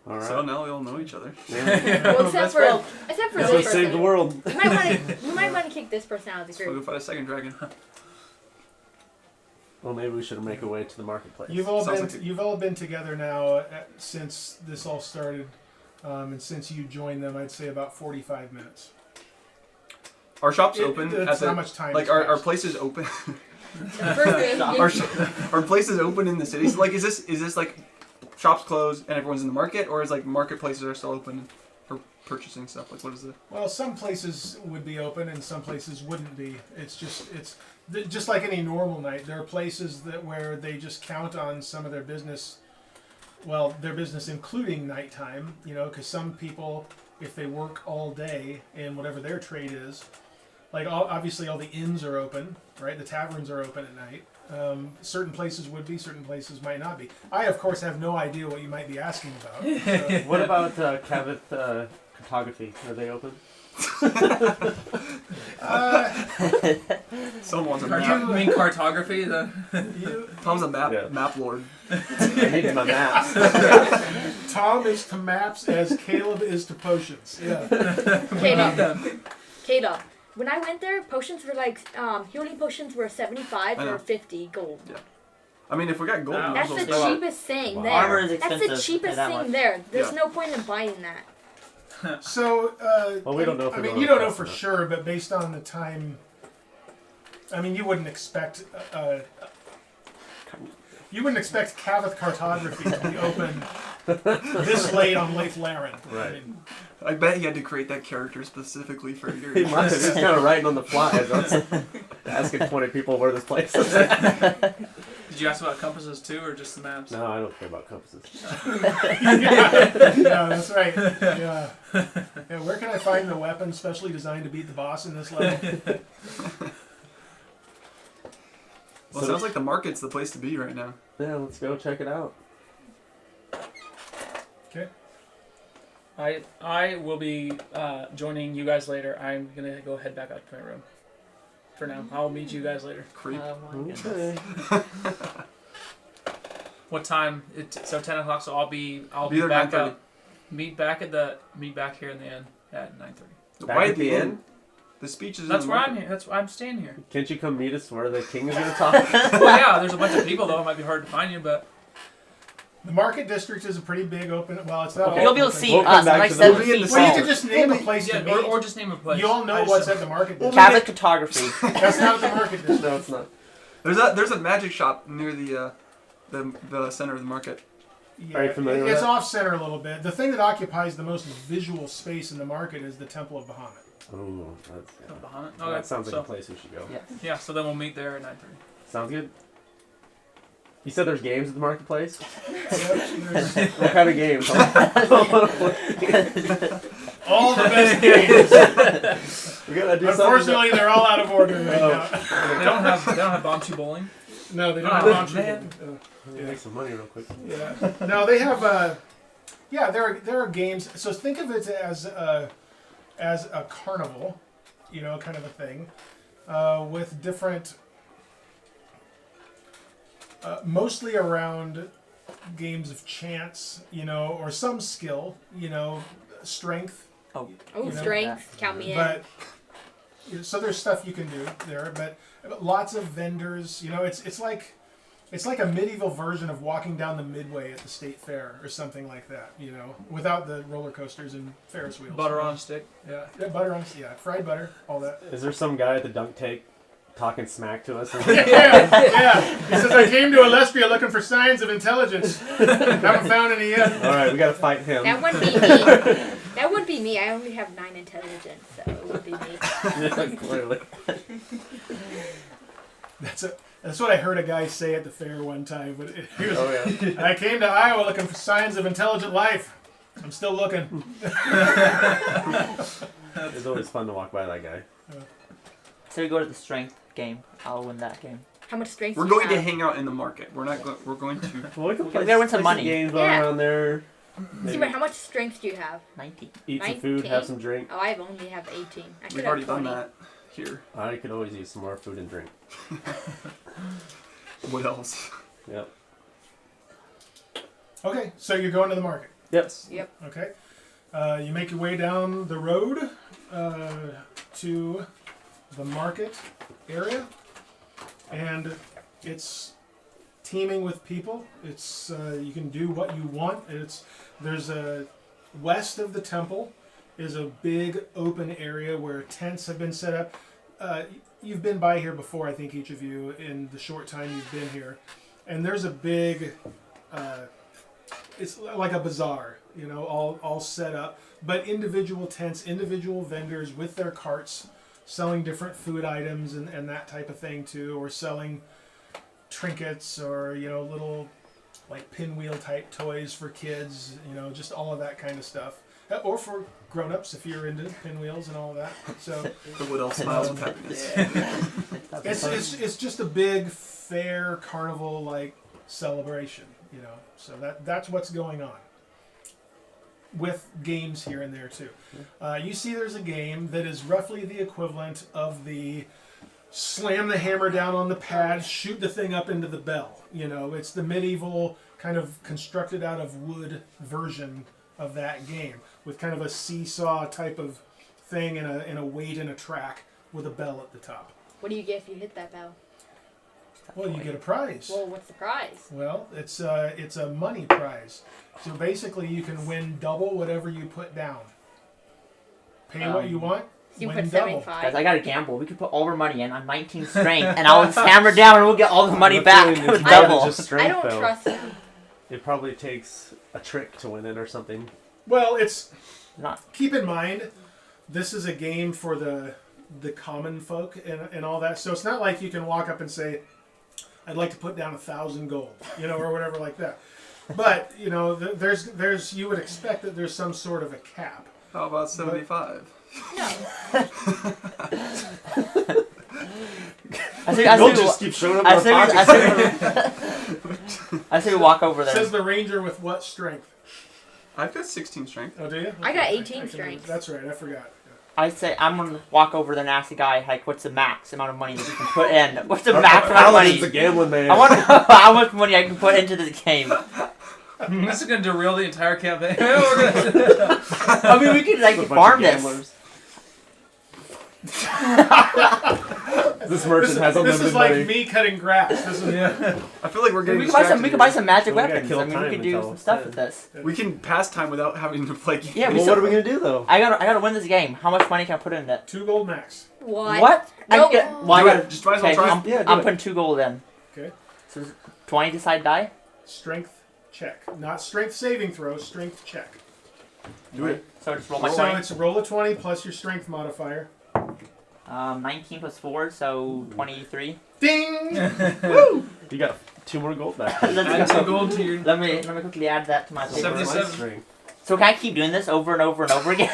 All right. So now we all know each other. Yeah. Well, except Best for friend. except for Let's this go save the person. world. You might want to kick this person out of the We'll go group. fight a second dragon. Well, maybe we should make our way to the marketplace. you've all Sounds been like you've all been together now since this all started, and since you joined them, I'd say about 45 minutes. Our shop's open. That's at the, how much time. like has our passed. place is open. The first our place is open in the city. So, like, is this like shops closed and everyone's in the market, or is like marketplaces are still open for purchasing stuff? Like, what is the? Well, some places would be open and some places wouldn't be. It's just like any normal night. There are places where they just count on some of their business. Well, their business including nighttime, because some people, if they work all day in whatever their trade is. Like, obviously all the inns are open, right? The taverns are open at night. Certain places would be, certain places might not be. I, of course, have no idea what you might be asking about. So. What about Kavith cartography? Are they open? Someone wants a You map. mean cartography? Tom's a map Yeah. map lord. I need my maps. Tom is to maps as Caleb is to potions. Yeah. Caleb, when I went there, potions were like, healing potions were 75 I know. or 50 gold. I mean, if we got gold, Wow. we might That's as the well cheapest thing Wow. there. Armor is That's expensive. the cheapest that thing much. there. There's Yeah. no point in buying that. So, Well, we don't know if I we're mean, going you to don't know test for it. sure, but based on the time, I mean, you wouldn't expect Kavith cartography to be open this late on Laèthlaèrin. Right. I mean, I bet he had to create that character specifically for your. He must have. He's kind of writing on the fly. Asking 20 people where this place is. Did you ask about compasses too, or just the maps? No, I don't care about compasses. yeah, that's right. Yeah. Yeah. Where can I find the weapon specially designed to beat the boss in this level? Well, it sounds like the market's the place to be right now. Yeah, let's go check it out. Okay. I will be joining you guys later. I'm gonna go head back up to my room. For now, I'll meet you guys later. Creep. Oh my goodness. Okay. What time? So 10 o'clock. So I'll be Be there back 9:30. up. Meet back here in the inn at 9:30. Back Why at the end? The speech is. That's in the where market. I'm here. That's why I'm staying here. Can't you come meet us where the king is going to talk? Well, yeah, there's a bunch of people though. It might be hard to find you, but The market district is a pretty big open. Well, it's not. Okay. all You'll be able to open. see We'll come us. back I'm like to the- 7 We'll be in feet the Well, you tall. could just name a place to yeah, meet. or just name a place. You all know I what's just- at the market Well, district. Kavith cartography. That's not the market district. No, it's not. There's a magic shop near the center of the market. Yeah, Are you familiar with it's that? off center a little bit. The thing that occupies the most visual space in the market is the Temple of Bahamut. Oh, that's, Oh, Bahamut? that Okay, sounds like so, a place we should go. Yeah. Yeah, so then we'll meet there at 9:30. Sounds good. You said there's games at the marketplace? Yep, there's What kind of games? all the best games. We gotta do Unfortunately, they're all out of order right Oh. now. They don't have Bombchu bowling. No, they don't Oh, have launch. man. something. Make some money real quick. Yeah. No, they have. Yeah, there are games. So think of it as a carnival, kind of a thing, with different, mostly around games of chance, or some skill, strength. Oh, You know, strength. Count me in. But so there's stuff you can do there, but lots of vendors. It's like a medieval version of walking down the Midway at the state fair or something like that. Without the roller coasters and Ferris wheels. Butter on a stick. Yeah, butter on. Yeah, fried butter, all that. Is there some guy at the dunk tank talking smack to us? Yeah. He says, I came to Elestria looking for signs of intelligence. Haven't found any yet. All right, we gotta fight him. That wouldn't be me. That would be me. I only have 9 intelligence, so it would be me. Clearly. That's what I heard a guy say at the fair one time. But he was, Oh yeah. I came to Iowa looking for signs of intelligent life. I'm still looking. It's always fun to walk by that guy. So we go to the strength game. I'll win that game. How much strength We're do you going to have? hang out in the market. We're not. We're going to. Well, we can play, gotta win some play money. games Yeah. around there. See, but how much strength do you have? 19. Eat some food, 19? have some drink. Oh, I only have 18. I should We've have already 20. done that here. I could always use some more food and drink. What else? Yep. Okay, so you're going to the market. Yes. Yep. Okay. You make your way down the road to the market area, and it's teeming with people. It's you can do what you want. There's a west of the temple is a big open area where tents have been set up. You've been by here before, I think, each of you, in the short time you've been here, and there's a big. It's like a bazaar, all set up, but individual tents, individual vendors with their carts selling different food items and that type of thing too, or selling trinkets or, little like pinwheel type toys for kids, just all of that kind of stuff. Or for grown-ups if you're into pinwheels and all that. So The wood elf smiles with happiness. it's just a big fair carnival like celebration, So that's what's going on. With games here and there too. You see there's a game that is roughly the equivalent of the slam the hammer down on the pad, shoot the thing up into the bell. It's the medieval kind of constructed out of wood version of that game with kind of a seesaw type of thing and a weight and a track with a bell at the top. What do you get if you hit that bell? Well, you get a prize. Well, what's the prize? Well, it's a money prize. So basically, you can win double whatever you put down. Pay what you want. You win put double. 75. Guys, I gotta gamble. We could put all our money in on 19 strength, and I'll just hammer down, and we'll get all the money back with double. Just strength, I don't though. trust you. It probably takes a trick to win it or something. Well, it's Not. keep in mind, this is a game for the common folk and all that. So it's not like you can walk up and say, "I'd like to put down 1,000 gold," or whatever like that. But there's you would expect that there's some sort of a cap. How about 75? No. You'll just keep showing up in our pockets. I say we walk over there. Says the ranger with what strength? I've got 16 strength. Oh, do you? I got Okay. 18 strength. That's right. I forgot. I say I'm gonna walk over the nasty guy. Like, what's the max amount of money that you can put in? What's the max amount of money? It's a gambling man. I want to know how much money I can put into this game. This is gonna derail the entire campaign. I I mean, we could like A bunch farm of this. gamblers. This merchant has This unlimited is like money. me cutting grass. This is I feel like we're getting We could buy some. We could buy some magic Well, we gotta weapons. kill I mean, we time could do until some stuff 10. with this. We can pass time without having to play games. Yeah, Well, what are we gonna do though? I gotta win this game. How much money can I put in it? 2 gold max. What? What? Nope. I get. Well, I Do it. gotta. Just might as well Okay, try. I'm, Yeah, do I'm it. putting 2 gold in. Okay. So 20 decide die. Strength check, not strength saving throw. Strength check. Do it. So just roll my So 20. it's roll a 20 plus your strength modifier. 19 plus 4, so 23. Ding! You got 2 more gold back. Add 2 gold to your. Let me quickly add that to my paper. 77. Strength. So can I keep doing this over and over and over again?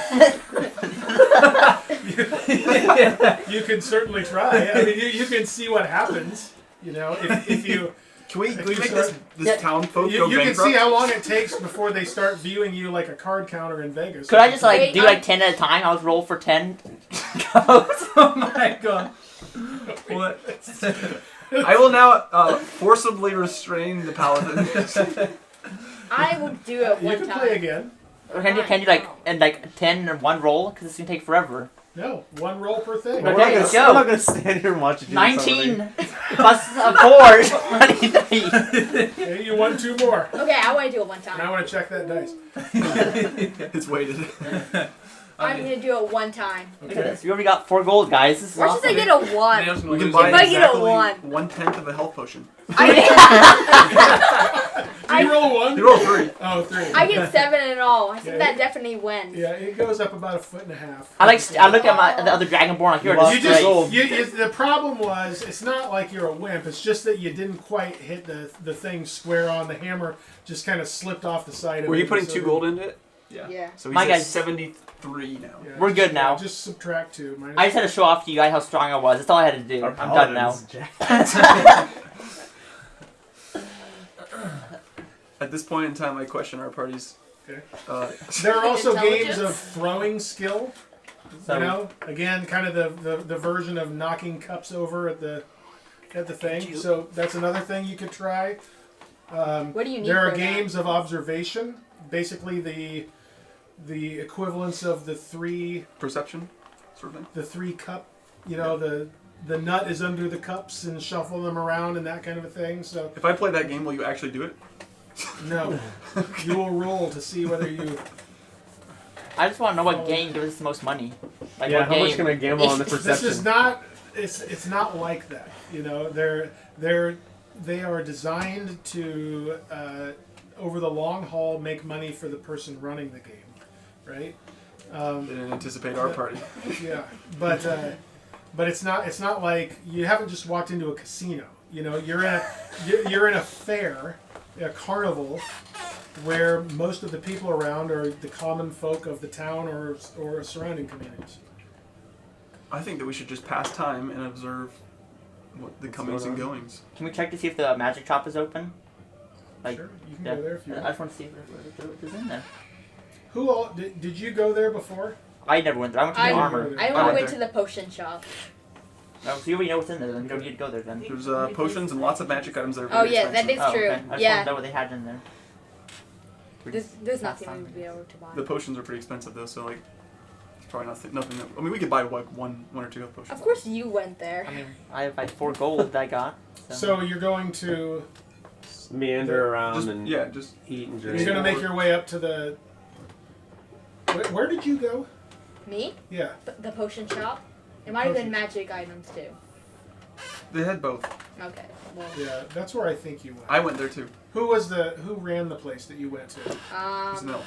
You can certainly try. I mean, you can see what happens. If you Can we If make you this Yeah. town folk you go can bankrupt? see how long it takes before they start viewing you like a card counter in Vegas. Could I just like Wait, do like 10 at a time? I was roll for 10 goes. Oh my god. What? I will now forcibly restrain the paladin. I will do it You one can time. play again. Or can you like and like 10 in one roll? Because it's gonna take forever. No, 1 roll per thing. Okay, We're not let's gonna, go. I'm not gonna stand here and watch you do this 19 plus 4, 23. Okay, you won 2 more. Okay, I want to do it one And I time. want to check that dice. It's weighted. I'm going to do it one time. Look at this. We already got 4 gold, guys. This is Or should I awesome. get a 1? Nails gonna We can lose buy If I get a exactly 1. 1/10 of a health potion. Did you roll 1? You roll 3. Oh, 3. I get 7 in all. I think Yeah, that you- definitely wins. Yeah, it goes up about 1.5 feet. I look at the other Dragonborn like you're You lost You just just, gold. the problem was, it's not like you're a wimp. It's just that you didn't quite hit the thing square on. The hammer just kind of slipped off the side of it. Were you putting So 2 gold into it? Yeah. So he's My at guy's- 73 now. yeah, We're just- good now. Just subtract 2. Minus I just had to show off to you guys how strong I was. That's all I had to do. Our I'm done now. paladin's jacked. At this point in time, I question our party's. Okay. There are also games Intelligence? of throwing skill. So, Again, kind of the version of knocking cups over at the thing. So that's another thing you could try. What do you need There are for that? games of observation. Basically, the equivalence of the 3 perception, sort of thing. 3 cup. The nut is under the cups and shuffle them around and that kind of a thing. So If I play that game, will you actually do it? no, you will roll to see whether you. I just want to know what game gives us the most money. Like Yeah, what how game? much can I gamble on the This perception? is not. It's not like that. They are designed to over the long haul make money for the person running the game, right? Didn't anticipate our party. Yeah, but it's not like you haven't just walked into a casino. You're in a fair, a carnival, where most of the people around are the common folk of the town or surrounding communities. I think that we should just pass time and observe what the What's comings and going on? goings. Can we check to see if the magic shop is open? Like, Sure, you can yeah. go there if you I want. just want to see if it's in there. Who all did you go there before? I never went there. I went to the I- armor. I went only went there. to the potion shop. Oh, so you already know what's in there, then you don't need to go there then. There's potions and lots of magic items that are Oh very yeah, that expensive. is true. Okay. I just want Yeah, to know what they had in there. there's nothing we would be able to buy. The potions are pretty expensive though, so like, it's probably nothing that, I mean, we could buy like one or two of potions. Of course, you went there. I mean, I have like 4 gold that I got. So you're going to Meander around Just, and yeah, just eat and you're drink. going to make your way up to the. Where did you go? Me? Yeah. The potion shop? It might have been magic items too. they had both. Okay. Well, Yeah, that's where I think you went. I went there too. Who ran the place that you went to? It was an elf.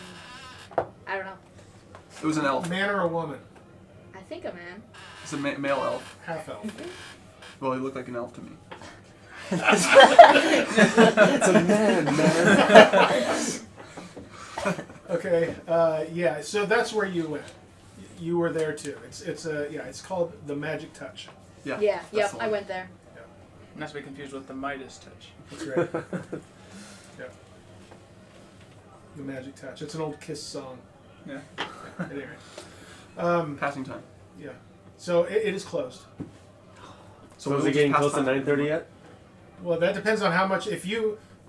I don't know. It was an elf. Man or a woman? I think a man. It's a male elf. Half elf. Well, he looked like an elf to me. It's a man. Okay. Yeah. So that's where you went. You were there too. It's called the Magic Touch. Yeah. Yeah. that's Yep. the I one. went there. Not to be confused with the Midas touch. That's right. Yeah. The Magic Touch. It's an old Kiss song. Yeah. Anyway. Passing time. Yeah. So it is closed. So is we'll it getting just pass close to time. 9:30 yet? Well, that depends on how much.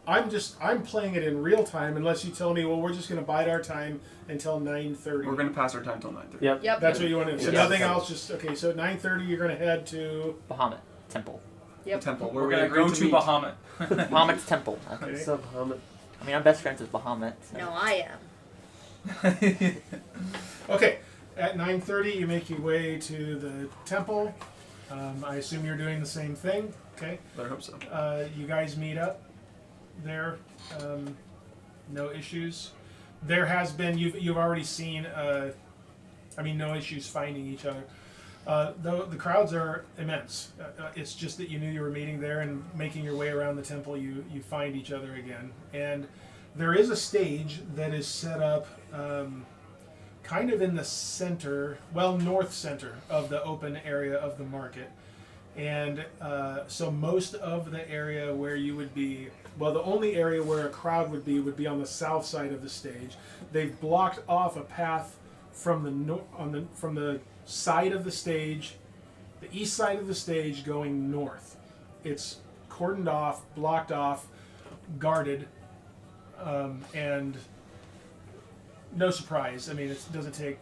I'm playing it in real time. Unless you tell me, well, we're just going to bide our time until 9:30. We're gonna pass our time till 9:30. Yep. Yep. That's what you want to do. So Yeah. nothing else. Just okay. So at 9:30, you're going to head to. Bahamut Temple. Yep. The temple where We're we gonna agreed go to meet. Bahamut. Bahamut's Temple. Okay. What's up, Hamid? I mean, I'm best friends with Bahamut. So. No, I am. Okay. At 9:30, you make your way to the temple. I assume you're doing the same thing. Okay. Better hope so. You guys meet up there. No issues. There has been you've already seen. No issues finding each other. Though the crowds are immense. It's just that you knew you were meeting there and making your way around the temple. You find each other again, and there is a stage that is set up. Kind of in the center, north center of the open area of the market. And so most of the area where you would be, the only area where a crowd would be on the south side of the stage. They've blocked off a path from from the side of the stage, the east side of the stage going north. It's cordoned off, blocked off, guarded, and no surprise. I mean, it doesn't take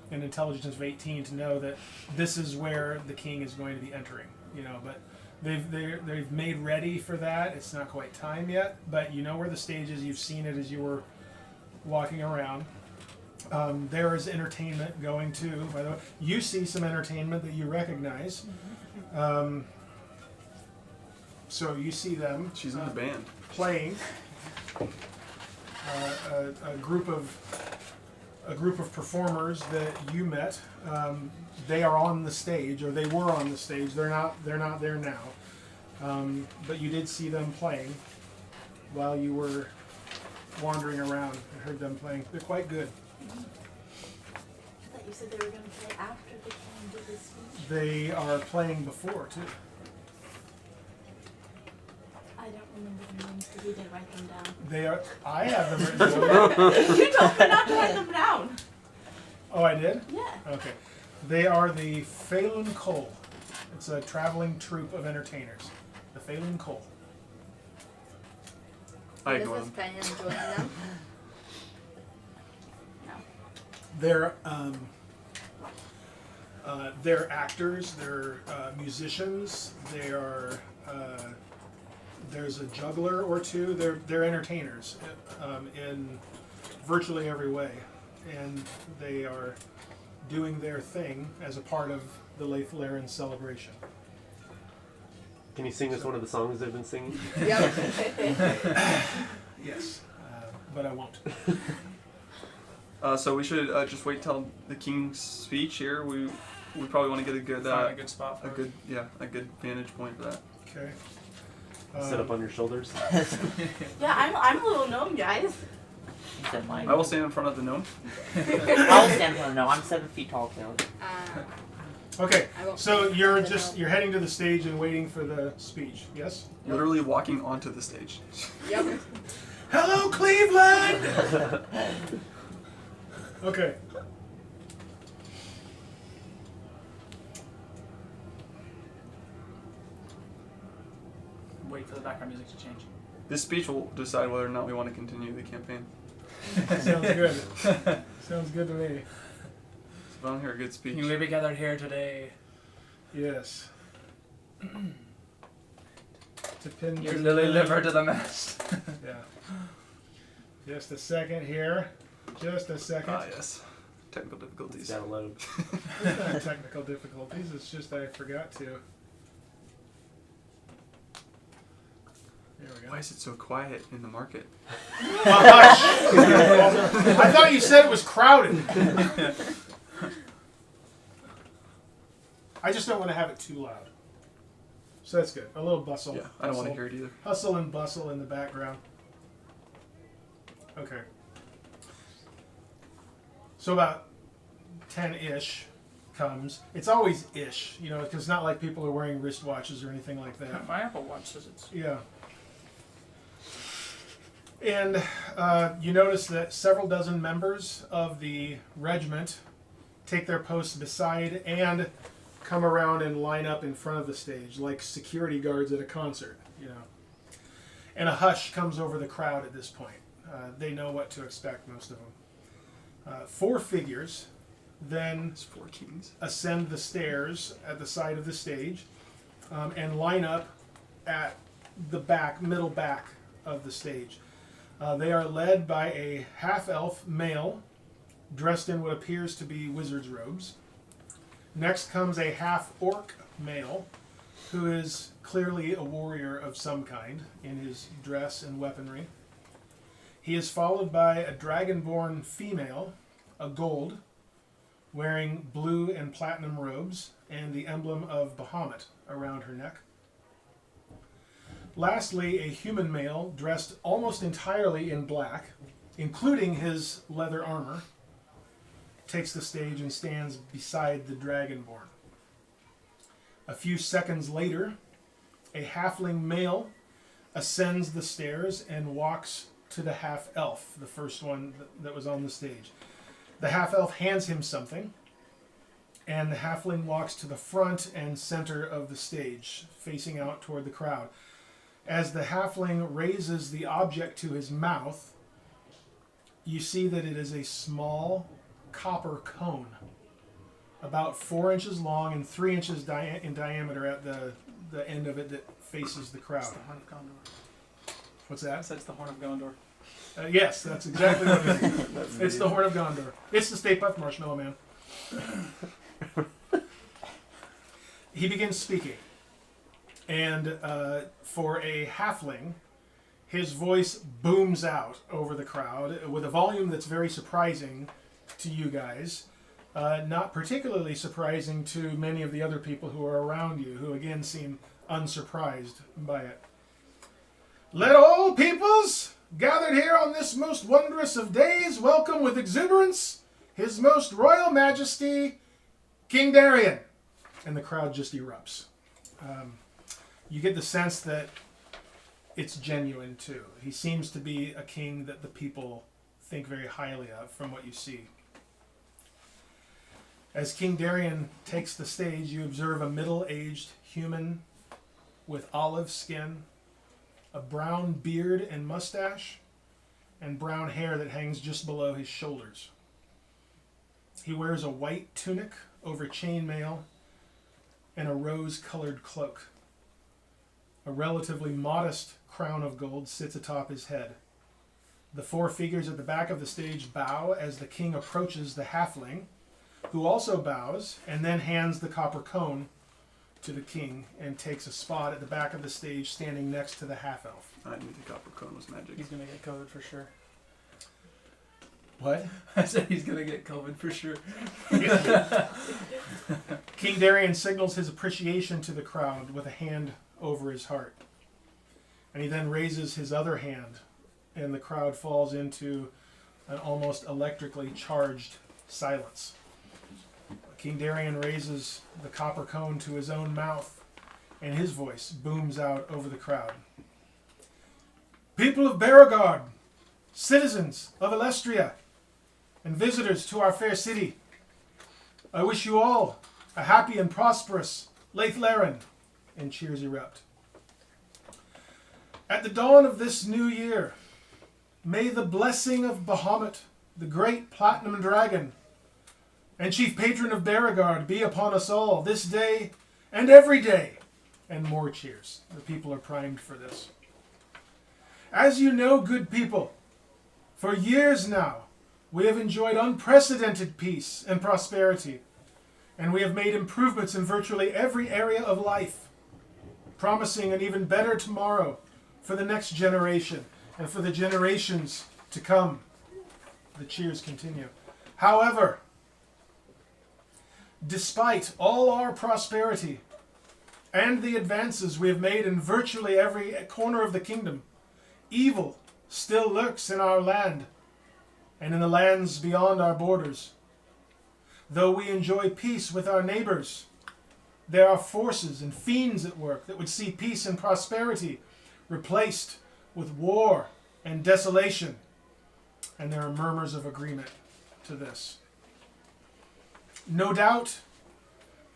an intelligence of 18 to know that this is where the king is going to be entering. But they've made ready for that. It's not quite time yet, but you know where the stage is. You've seen it as you were walking around. There is entertainment going too. By the way, you see some entertainment that you recognize. So you see them. She's in the band. Playing. A group of performers that you met. They are on the stage, or they were on the stage. They're not there now. But you did see them playing while you were wandering around. I heard them playing. They're quite good. I thought you said they were going to play after the king did his speech. They are playing before too. I don't remember the names because we didn't write them down. They are. I have them written down. You told me not to write them down. Oh, I did? Yeah. Okay. They are the Phelan Cole. It's a traveling troupe of entertainers. The Phelan Cole. I ignore This was them. Penny enjoying them. They're actors. They're musicians. They are. There's a juggler or two. They're entertainers in virtually every way, and they are doing their thing as a part of the Laèthlaèrin celebration. Can you sing us one of the songs they've been singing? Yep. Yes, but I won't. So we should just wait till the king's speech here. We probably want to get a good Find a good spot for a good vantage point for that. Okay. Sit up on your shoulders. Yeah, I'm a little gnome, guys. He said mine. I will stand in front of the gnome. I'll stand for no. I'm 7 feet tall, Caleb. Okay, I won't so stand you're for the just gnome. you're heading to the stage and waiting for the speech. Yes. Literally walking onto the stage. Yep. Hello, Cleveland. Okay. Wait for the background music to change. This speech will decide whether or not we want to continue the campaign. Sounds good. Sounds good to me. If I don't hear a good speech. You may be gathered here today. Yes. To pin Your to lily the- liver to the mast. Yeah. Just a second here. Just a second. Ah, yes. Technical difficulties. Gotta load. It's not technical difficulties. It's just I forgot to. There we go. Why is it so quiet in the market? Hush! I thought you said it was crowded. I just don't want to have it too loud. So that's good. A little bustle. Yeah, I don't want to hear it either. Hustle and bustle in the background. Okay. So about 10-ish comes. It's always ish, you know, because it's not like people are wearing wristwatches or anything like that. My Apple Watch says it's. Yeah. And you notice that several dozen members of the regiment take their posts beside and come around and line up in front of the stage like security guards at a concert, you know. And a hush comes over the crowd at this point. They know what to expect, most of them. 4 figures then It's 4 kings. ascend the stairs at the side of the stage and line up at the back, middle back of the stage. They are led by a half-elf male dressed in what appears to be wizard's robes. Next comes a half-orc male who is clearly a warrior of some kind in his dress and weaponry. He is followed by a dragonborn female, a gold, wearing blue and platinum robes and the emblem of Bahamut around her neck. Lastly, a human male dressed almost entirely in black, including his leather armor, takes the stage and stands beside the Dragonborn. A few seconds later, a halfling male ascends the stairs and walks to the half-elf, the first one that was on the stage. The half-elf hands him something, and the halfling walks to the front and center of the stage, facing out toward the crowd. As the halfling raises the object to his mouth, you see that it is a small copper cone, about 4 inches long and 3 inches in diameter at the end of it that faces the crowd. It's the Horn of Gondor. What's that? That's the Horn of Gondor. Yes, that's exactly what it is. It's the Horn of Gondor. It's the Stay Puft Marshmallow Man. He begins speaking. And for a halfling, his voice booms out over the crowd with a volume that's very surprising to you guys. Not particularly surprising to many of the other people who are around you, who again seem unsurprised by it. Let all peoples gathered here on this most wondrous of days welcome with exuberance His Most Royal Majesty, King Darian. And the crowd just erupts. You get the sense that it's genuine too. He seems to be a king that the people think very highly of from what you see. As King Darian takes the stage, you observe a middle-aged human with olive skin, a brown beard and mustache, and brown hair that hangs just below his shoulders. He wears a white tunic over chainmail and a rose-colored cloak. A relatively modest crown of gold sits atop his head. The 4 figures at the back of the stage bow as the king approaches the halfling, who also bows and then hands the copper cone to the king and takes a spot at the back of the stage standing next to the half-elf. I knew the copper cone was magic. He's gonna get COVID for sure. What? I said he's gonna get COVID for sure. King Darian signals his appreciation to the crowd with a hand over his heart. And he then raises his other hand, and the crowd falls into an almost electrically charged silence. King Darian raises the copper cone to his own mouth, and his voice booms out over the crowd. People of Berogard, citizens of Elestria, and visitors to our fair city, I wish you all a happy and prosperous Laèthlaèrin, and cheers erupt. At the dawn of this new year, may the blessing of Bahamut, the great platinum dragon, and chief patron of Berogard, be upon us all this day and every day. And more cheers. The people are primed for this. As you know, good people, for years now, we have enjoyed unprecedented peace and prosperity, and we have made improvements in virtually every area of life, promising an even better tomorrow for the next generation and for the generations to come. The cheers continue. However, despite all our prosperity and the advances we have made in virtually every corner of the kingdom, evil still lurks in our land and in the lands beyond our borders. Though we enjoy peace with our neighbors, there are forces and fiends at work that would see peace and prosperity replaced with war and desolation. And there are murmurs of agreement to this. No doubt,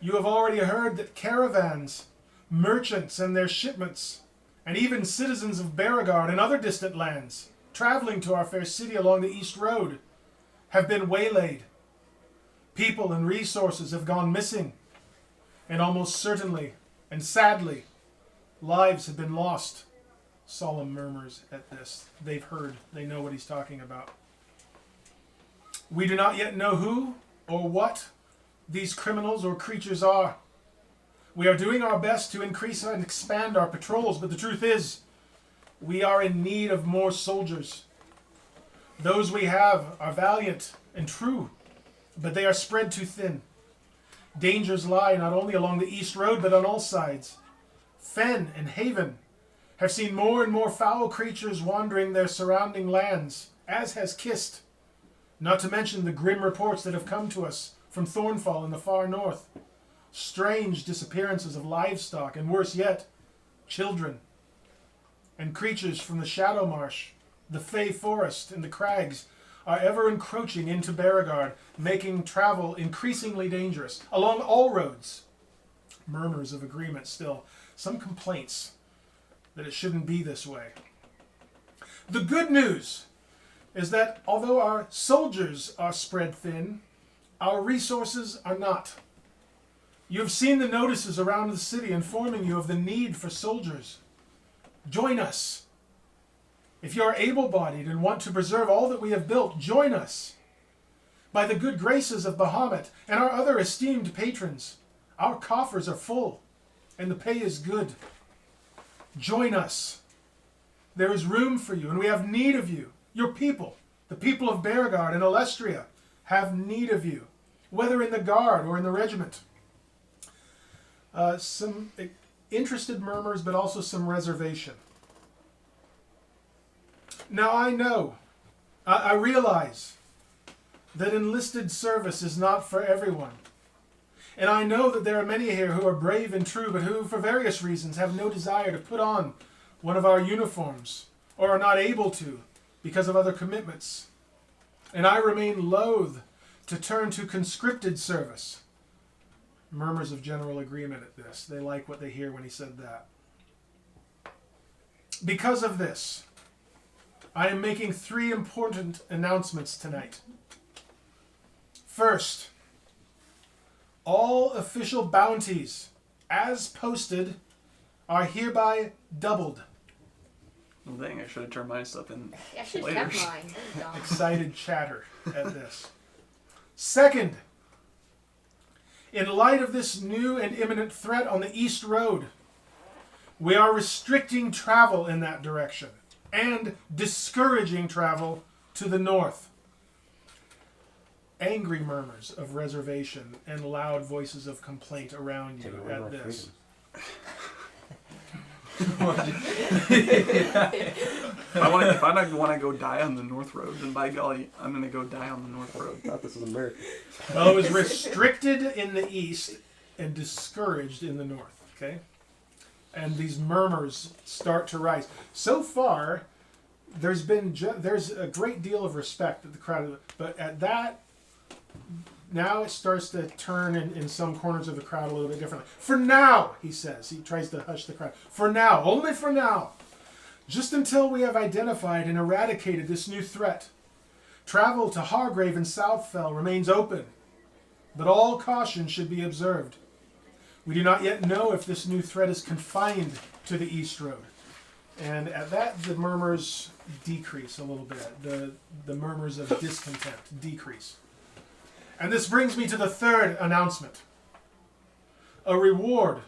you have already heard that caravans, merchants and their shipments, and even citizens of Berogard and other distant lands, traveling to our fair city along the East Road, have been waylaid. People and resources have gone missing, and almost certainly, and sadly, lives have been lost. Solemn murmurs at this. They've heard. They know what he's talking about. We do not yet know who or what these criminals or creatures are. We are doing our best to increase and expand our patrols, but the truth is, we are in need of more soldiers. Those we have are valiant and true, but they are spread too thin. Dangers lie not only along the East Road, but on all sides. Fen and Haven have seen more and more foul creatures wandering their surrounding lands, as has Kist, not to mention the grim reports that have come to us from Thornfall in the far north. Strange disappearances of livestock, and worse yet, children. And creatures from the Shadow Marsh, the Fey Forest, and the Crags are ever encroaching into Berogard, making travel increasingly dangerous along all roads. Murmurs of agreement still. Some complaints that it shouldn't be this way. The good news is that although our soldiers are spread thin, our resources are not. You have seen the notices around the city informing you of the need for soldiers. Join us. If you are able-bodied and want to preserve all that we have built, join us. By the good graces of Bahamut and our other esteemed patrons, our coffers are full, and the pay is good. Join us. There is room for you, and we have need of you. Your people, the people of Berogard and Elestria, have need of you, whether in the guard or in the regiment. Some interested murmurs, but also some reservation. Now I realize that enlisted service is not for everyone. And I know that there are many here who are brave and true, but who, for various reasons, have no desire to put on one of our uniforms, or are not able to because of other commitments. And I remain loath to turn to conscripted service. Murmurs of general agreement at this. They like what they hear when he said that. Because of this, I am making 3 important announcements tonight. First, all official bounties, as posted, are hereby doubled. Well, dang, I should have turned my stuff in I should have later. kept mine. Dumb. Excited chatter at this. Second, in light of this new and imminent threat on the East Road, we are restricting travel in that direction and discouraging travel to the north. Angry murmurs of reservation and loud voices of complaint around you Taking away at our this. If I want to go die on the North Road, then by golly, I'm going to go die on the North Road. I thought this was America. Well, it was restricted in the east and discouraged in the north. Okay, and these murmurs start to rise. So far, there's a great deal of respect at the crowd, but at that, now it starts to turn in some corners of the crowd a little bit differently. For now, he says. He tries to hush the crowd. For now, only for now. Just until we have identified and eradicated this new threat. Travel to Hargrave and Southfell remains open, but all caution should be observed. We do not yet know if this new threat is confined to the East Road. And at that, the murmurs decrease a little bit. The murmurs of discontent decrease. And this brings me to the third announcement. A reward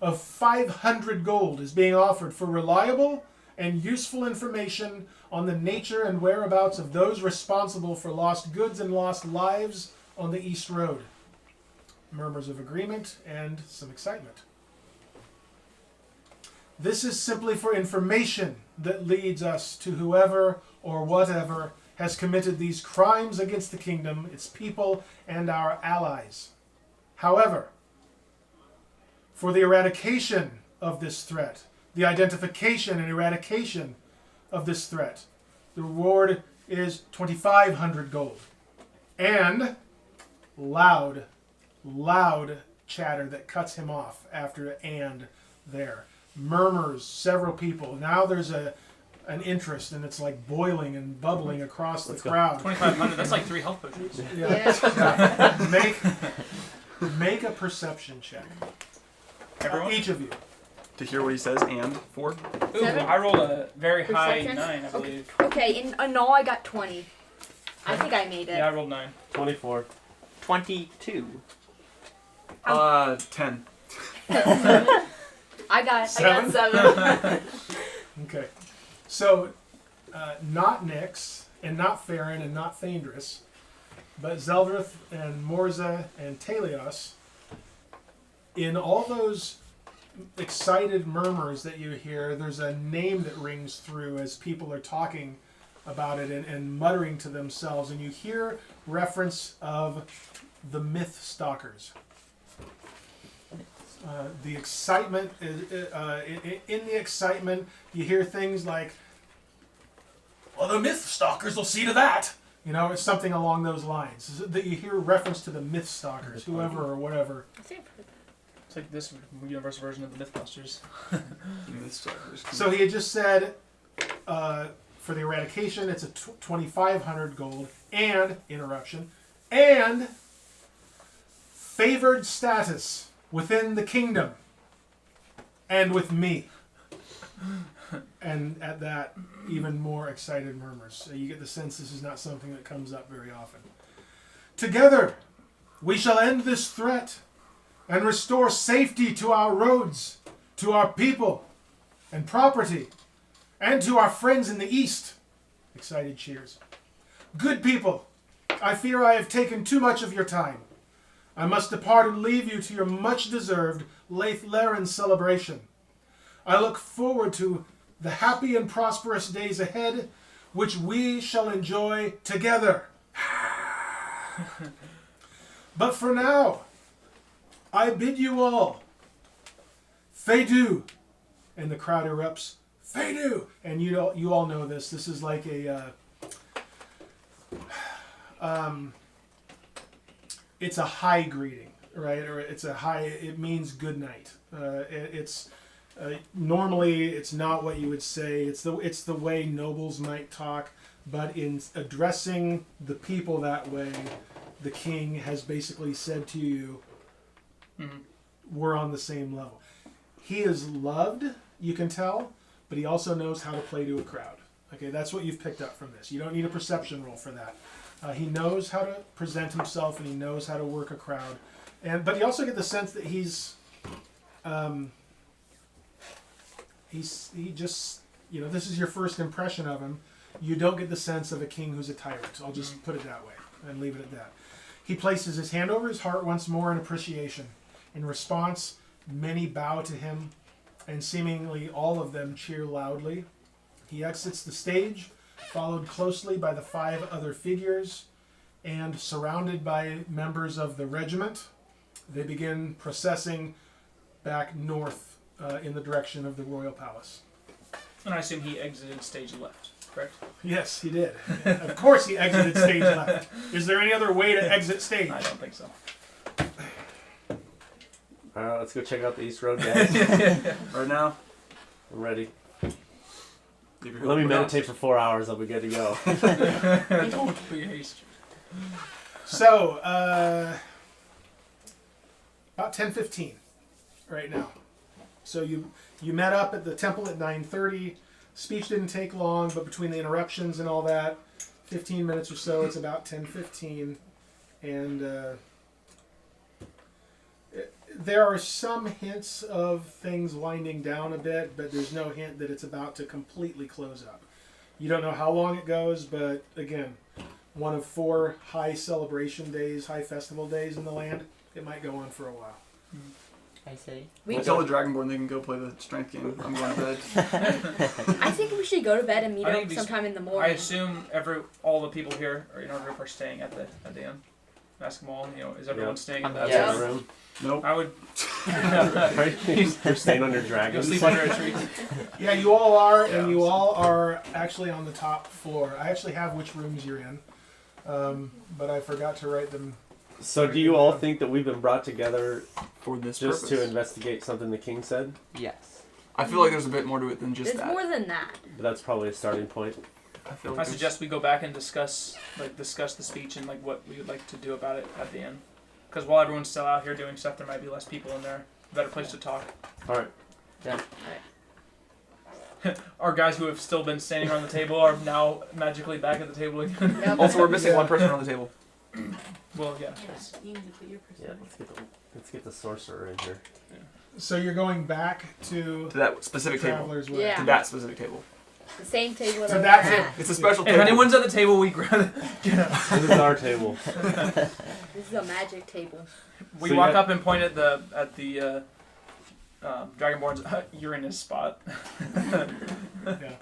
of 500 gold is being offered for reliable and useful information on the nature and whereabouts of those responsible for lost goods and lost lives on the East Road. Murmurs of agreement and some excitement. This is simply for information that leads us to whoever or whatever has committed these crimes against the kingdom, its people, and our allies. However, for the eradication of this threat, the identification and eradication of this threat, the reward is 2,500 gold. And loud chatter that cuts him off after "and" there. Murmurs, several people. Now there's an interest, and it's like boiling and bubbling across the crowd. 2,500. That's like 3 health potions. Yeah. Make a perception check. Everyone? Each of you. To hear what he says, and for? Ooh, 7? I rolled a very high Perception? 9, I believe. Okay, in all I got 20. I think I made it. Yeah, I rolled 9. 24. 22. 10. I got 7? 7. Okay. So, not Nyx, and not Farryn, and not Thaèndrys, but Zeldreth and Morzza and Taèlios, in all those excited murmurs that you hear, there's a name that rings through as people are talking about it and muttering to themselves, and you hear reference of the myth stalkers. The excitement is in the excitement. You hear things like, "Well, the myth stalkers will see to that." You know, it's something along those lines. That you hear reference to the myth stalkers, whoever or whatever. It's like this universe version of the Mythbusters. So he had just said, for the eradication, it's a 2,500 gold and interruption and favored status within the kingdom and with me. And at that, even more excited murmurs. So you get the sense this is not something that comes up very often. Together, we shall end this threat and restore safety to our roads, to our people and property, and to our friends in the east. Excited cheers. Good people, I fear I have taken too much of your time. I must depart and leave you to your much-deserved Laèthlaèrin celebration. I look forward to the happy and prosperous days ahead, which we shall enjoy together. But for now, I bid you all, Feidu. And the crowd erupts, Feidu. And you all know this. This is like a... it's a high greeting, right? Or it's a high... It means good night. Normally, it's not what you would say. It's the way nobles might talk, but in addressing the people that way, the king has basically said to you, we're on the same level. He is loved, you can tell, but he also knows how to play to a crowd. Okay, that's what you've picked up from this. You don't need a perception roll for that. He knows how to present himself, and he knows how to work a crowd. But you also get the sense that he just, this is your first impression of him. You don't get the sense of a king who's a tyrant. I'll just put it that way and leave it at that. He places his hand over his heart once more in appreciation. In response, many bow to him and seemingly all of them cheer loudly. He exits the stage, followed closely by the 5 other figures, and surrounded by members of the regiment. They begin processing back north in the direction of the royal palace. And I assume he exited stage left, correct? Yes, he did. Of course he exited stage left. Is there any other way to exit stage? I don't think so. Alright, let's go check out the East Road, guys. Right now, I'm ready. leave your Let me hook meditate for 4 hours, I'll be good to go. Don't be hasty. So, about 10:15 right now. So you met up at the temple at 9:30. Speech didn't take long, but between the interruptions and all that, 15 minutes or so, it's about 10:15. And there are some hints of things winding down a bit, but there's no hint that it's about to completely close up. You don't know how long it goes, but again, one of 4 high celebration days, high festival days in the land. It might go on for a while. I see. We I tell the Dragonborn they can go play the strength game. I'm going to bed. I think we should go to bed and meet I up think these- sometime in the I morning. assume all the people here in our group are staying at the inn. Ask them all. Is everyone Yeah. staying in Yeah. the That's in the room. Nope. I would You're staying under go dragons. sleep under a tree. Yeah, you all are, and Yeah. you all are actually on the top floor. I actually have which rooms you're in, but I forgot to write them. So do you all think that we've been brought together For this just purpose. to investigate something the king said? Yes. I feel like there's a bit more to it than just There's that. more than that. But that's probably a starting point. I feel like I there's- suggest we go back and discuss the speech and what we would like to do about it at the end. Because while everyone's still out here doing stuff, there might be less people in there. Better place to talk. Alright. Our guys who have still been standing around the table are now magically back at the table again. Yep. Also, we're missing Yeah. one person on the table. Well, yeah. Yes, you need to put your Yeah, perspective. let's get the sorcerer in here. So you're going back to To that specific table. Traveler's Way. Yeah. To that specific table. The same table So that that's we're it. at. It's a special If table. anyone's at the table, we grab it. This is our table. This is a magic table. We So you walk got- up and point at the Dragonborn's Uranus spot. Yeah.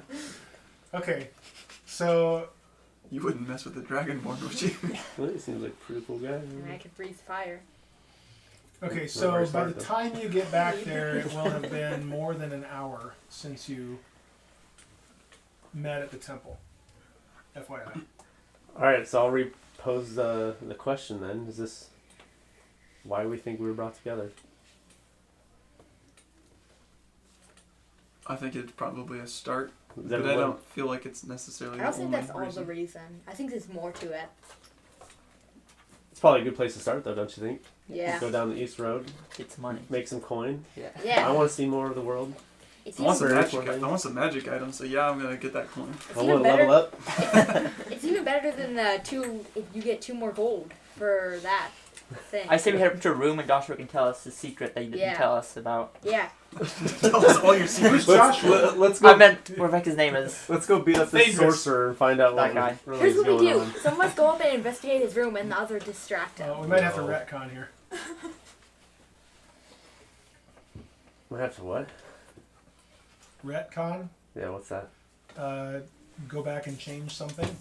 Okay. So You wouldn't mess with the Dragonborn, would you? Well, he seems like a pretty cool guy. And I can freeze fire. okay. Not So very by smart, the though. time you get back there, it will have been more than an hour since you met at the temple. FYI. Alright, so I'll repose the question then. Is this why we think we were brought together? I think it's probably a start, Is but I everyone, don't feel like it's necessarily I don't the think only that's all reason. the reason. I think there's more to it. it's probably a good place to start though, don't you think? Yeah. Go down the East Road, It's money. make some coin. Yeah. I Yeah. want to see more of the world. It's I want, even, some Very magic, important. I want some magic items, so yeah, I'm gonna get that coin. it's I even want to level better. up. It's even better than the 2. If you get 2 more gold for that thing. I say we head up to a room and Joshua can tell us the secret that you didn't Yeah. tell us about. Yeah. Tell us all your secrets. Let's go. I meant whatever the heck his name is. Let's go beat up the Thaèndrys. sorcerer and find out That what guy. really Here's is what we going do. on. Some of us go up and investigate his room, and the other distract him. We might have to No. retcon here. We have to what? Retcon. Yeah, what's that? Go back and change something.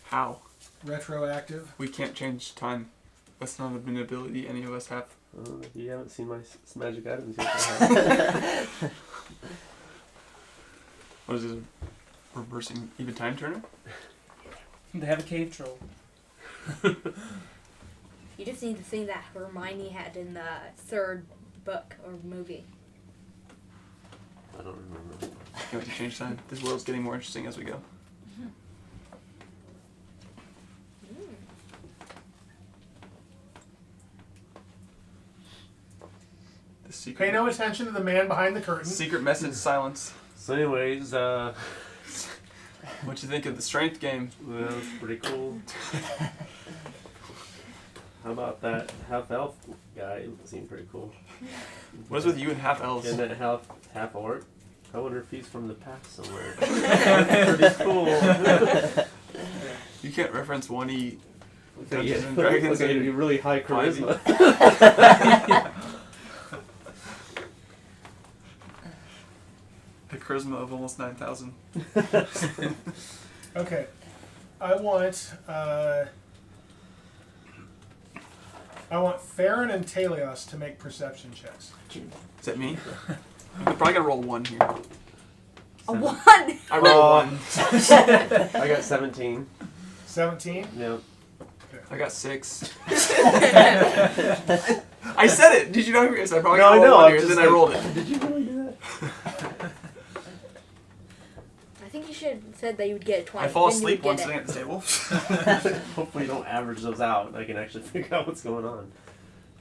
How? Retroactive. We can't change time. That's not an ability any of us have. You haven't seen my magic items yet. What is it? Reversing even time turner? They have a cave troll. You just need to see that Hermione had in the 3rd book or movie. I don't remember. Can't wait to change time. This world's getting more interesting as we go. The secret, Pay no attention to the man behind the curtain. secret message silence. So, anyways, What you think of the strength game? well, it's pretty cool. How about that half elf guy? It seemed pretty cool. What is with you and half elves? And that half orc. I wonder if he's from the past somewhere. Pretty cool. You can't reference one E. Look at Dungeons you. and Dragons Look at and you, really high charisma. charisma of almost 9,000. Okay. I want Farryn and Taèlios to make perception checks. Is that me? I'm probably gonna roll 1 here. A 1! I rolled 1. I got 17. 17? Yep. I got 6. I said it. Did you not hear me? I probably No, I rolled know. 1 I'm here, just then I like, rolled it. Did you really do that? I think you should have said that you would get a 20. I fall then you asleep would once get sitting at the table. Hopefully you don't average those out. I can actually figure out what's going on.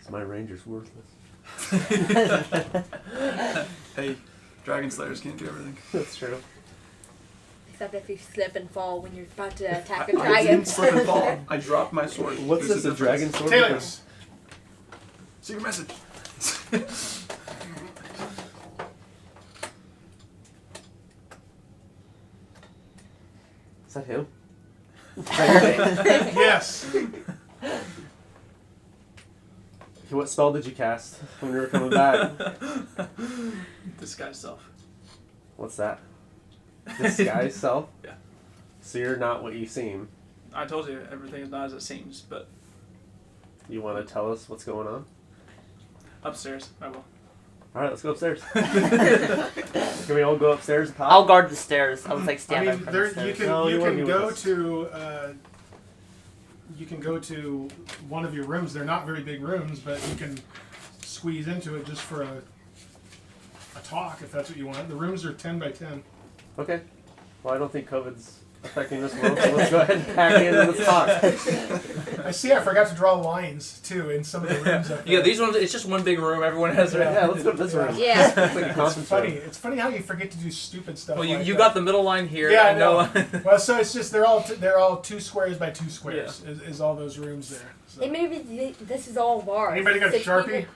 So my ranger's worthless. Hey, Dragon Slayers can't do everything. That's true. Except if you slip and fall when you're about to attack a I dragon. didn't slip and fall. I dropped my sword. What's There's this, a difference. dragon sword? Taèlios. Secret message. Is that him? Yes. What spell did you cast when you were coming back? Disguise self. What's that? Disguise self? Yeah. So you're not what you seem. I told you everything is not as it seems, but You want to tell us what's going on? upstairs I will. Alright, let's go upstairs. Can we all go upstairs and talk? I'll guard the stairs. I was like I stand mean, up front there, of the you stairs. can No, you you wanna can be with go us. to you can go to one of your rooms. They're not very big rooms, but you can squeeze into it just for a talk if that's what you want. The rooms are 10 by 10. Okay. Well, I don't think COVID's affecting this world, so let's go ahead and pack in and let's talk. I see. I forgot to draw lines too in some of the rooms. Up there. Yeah, these ones. It's just one big room. Everyone has their. Yeah, let's go to this room. Yeah. It's like a It's conference funny. room. It's funny how you forget to do stupid stuff. Well, you, like you that. got the middle line here. Yeah, I and know. no. Well, so it's just they're all 2 squares by 2 squares. Is all those rooms there? So. And maybe this is all bars. Anybody got a 6 Sharpie?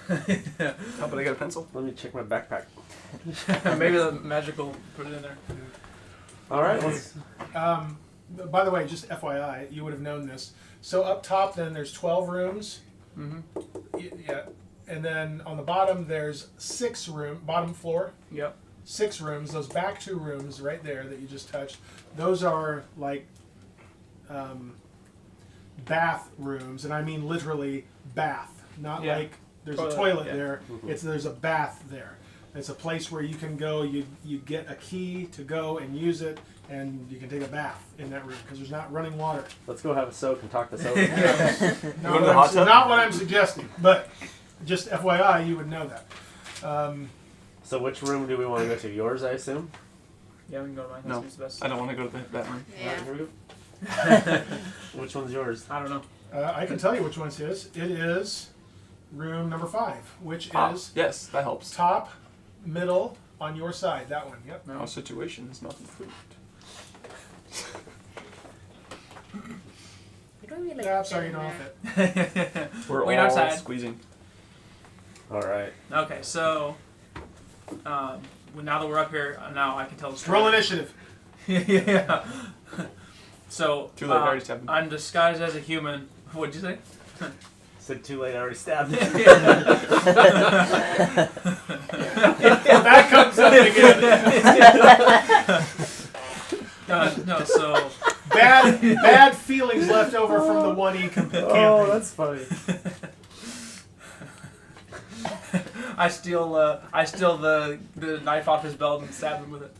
people. How about I got a pencil? Let me check my backpack. Maybe the magical put it in there. Alright, let's... By the way, just FYI, you would have known this. So up top, then there's 12 rooms. Mm-hmm. Yeah, and then on the bottom there's 6 bottom floor. Yep. 6 rooms. Those back 2 rooms right there that you just touched, those are like bath rooms, and I mean literally bath, not Yeah. like there's Toilet, a toilet yeah. there. There's a bath there. It's a place where you can go. You get a key to go and use it, and you can take a bath in that room because there's not running water. Let's go have a soak and talk this over. Not, go to what the I'm, hot tub? not what I'm suggesting, but just FYI, you would know that. So which room do we want to go to? Yours, I assume? Yeah, we can go to mine. That No. seems the best. I don't want to go to that room. Yeah. Alright, here we go. Which one's yours? I don't know. I can tell you which one's his. It is room number 5, which is Yes, that helps. top, middle, on your side. That one. Yep. Our situation is not improved. You don't really like Yeah, I'm sorry, you fit don't in have there. it. We're Wait all outside. squeezing. Alright. Okay, so well, now that we're up here, now I can tell the story. Roll initiative. Yeah. So Too late, I already stabbed him. I'm disguised as a human. What'd you say? Said too late, I already stabbed it. That comes up again. No, so Bad feelings left over from the 1E campaign. Oh, that's funny. I steal the knife off his belt and stab him with it.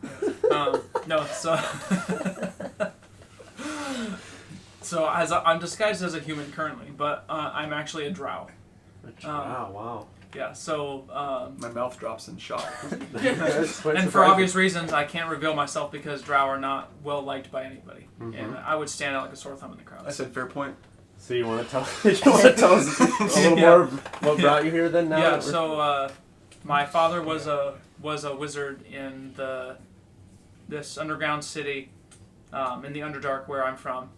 No, so I'm disguised as a human currently, but I'm actually a drow. Wow. Yeah, so My mouth drops in shock. That's quite and for surprising. obvious reasons, I can't reveal myself because drow are not well liked by anybody, and I would stand out like a sore thumb in the crowd. I said fair point. So you want to tell us a little Yeah. more what brought you here then? Now Yeah, that we're- so my father was a wizard in this underground city in the Underdark where I'm from,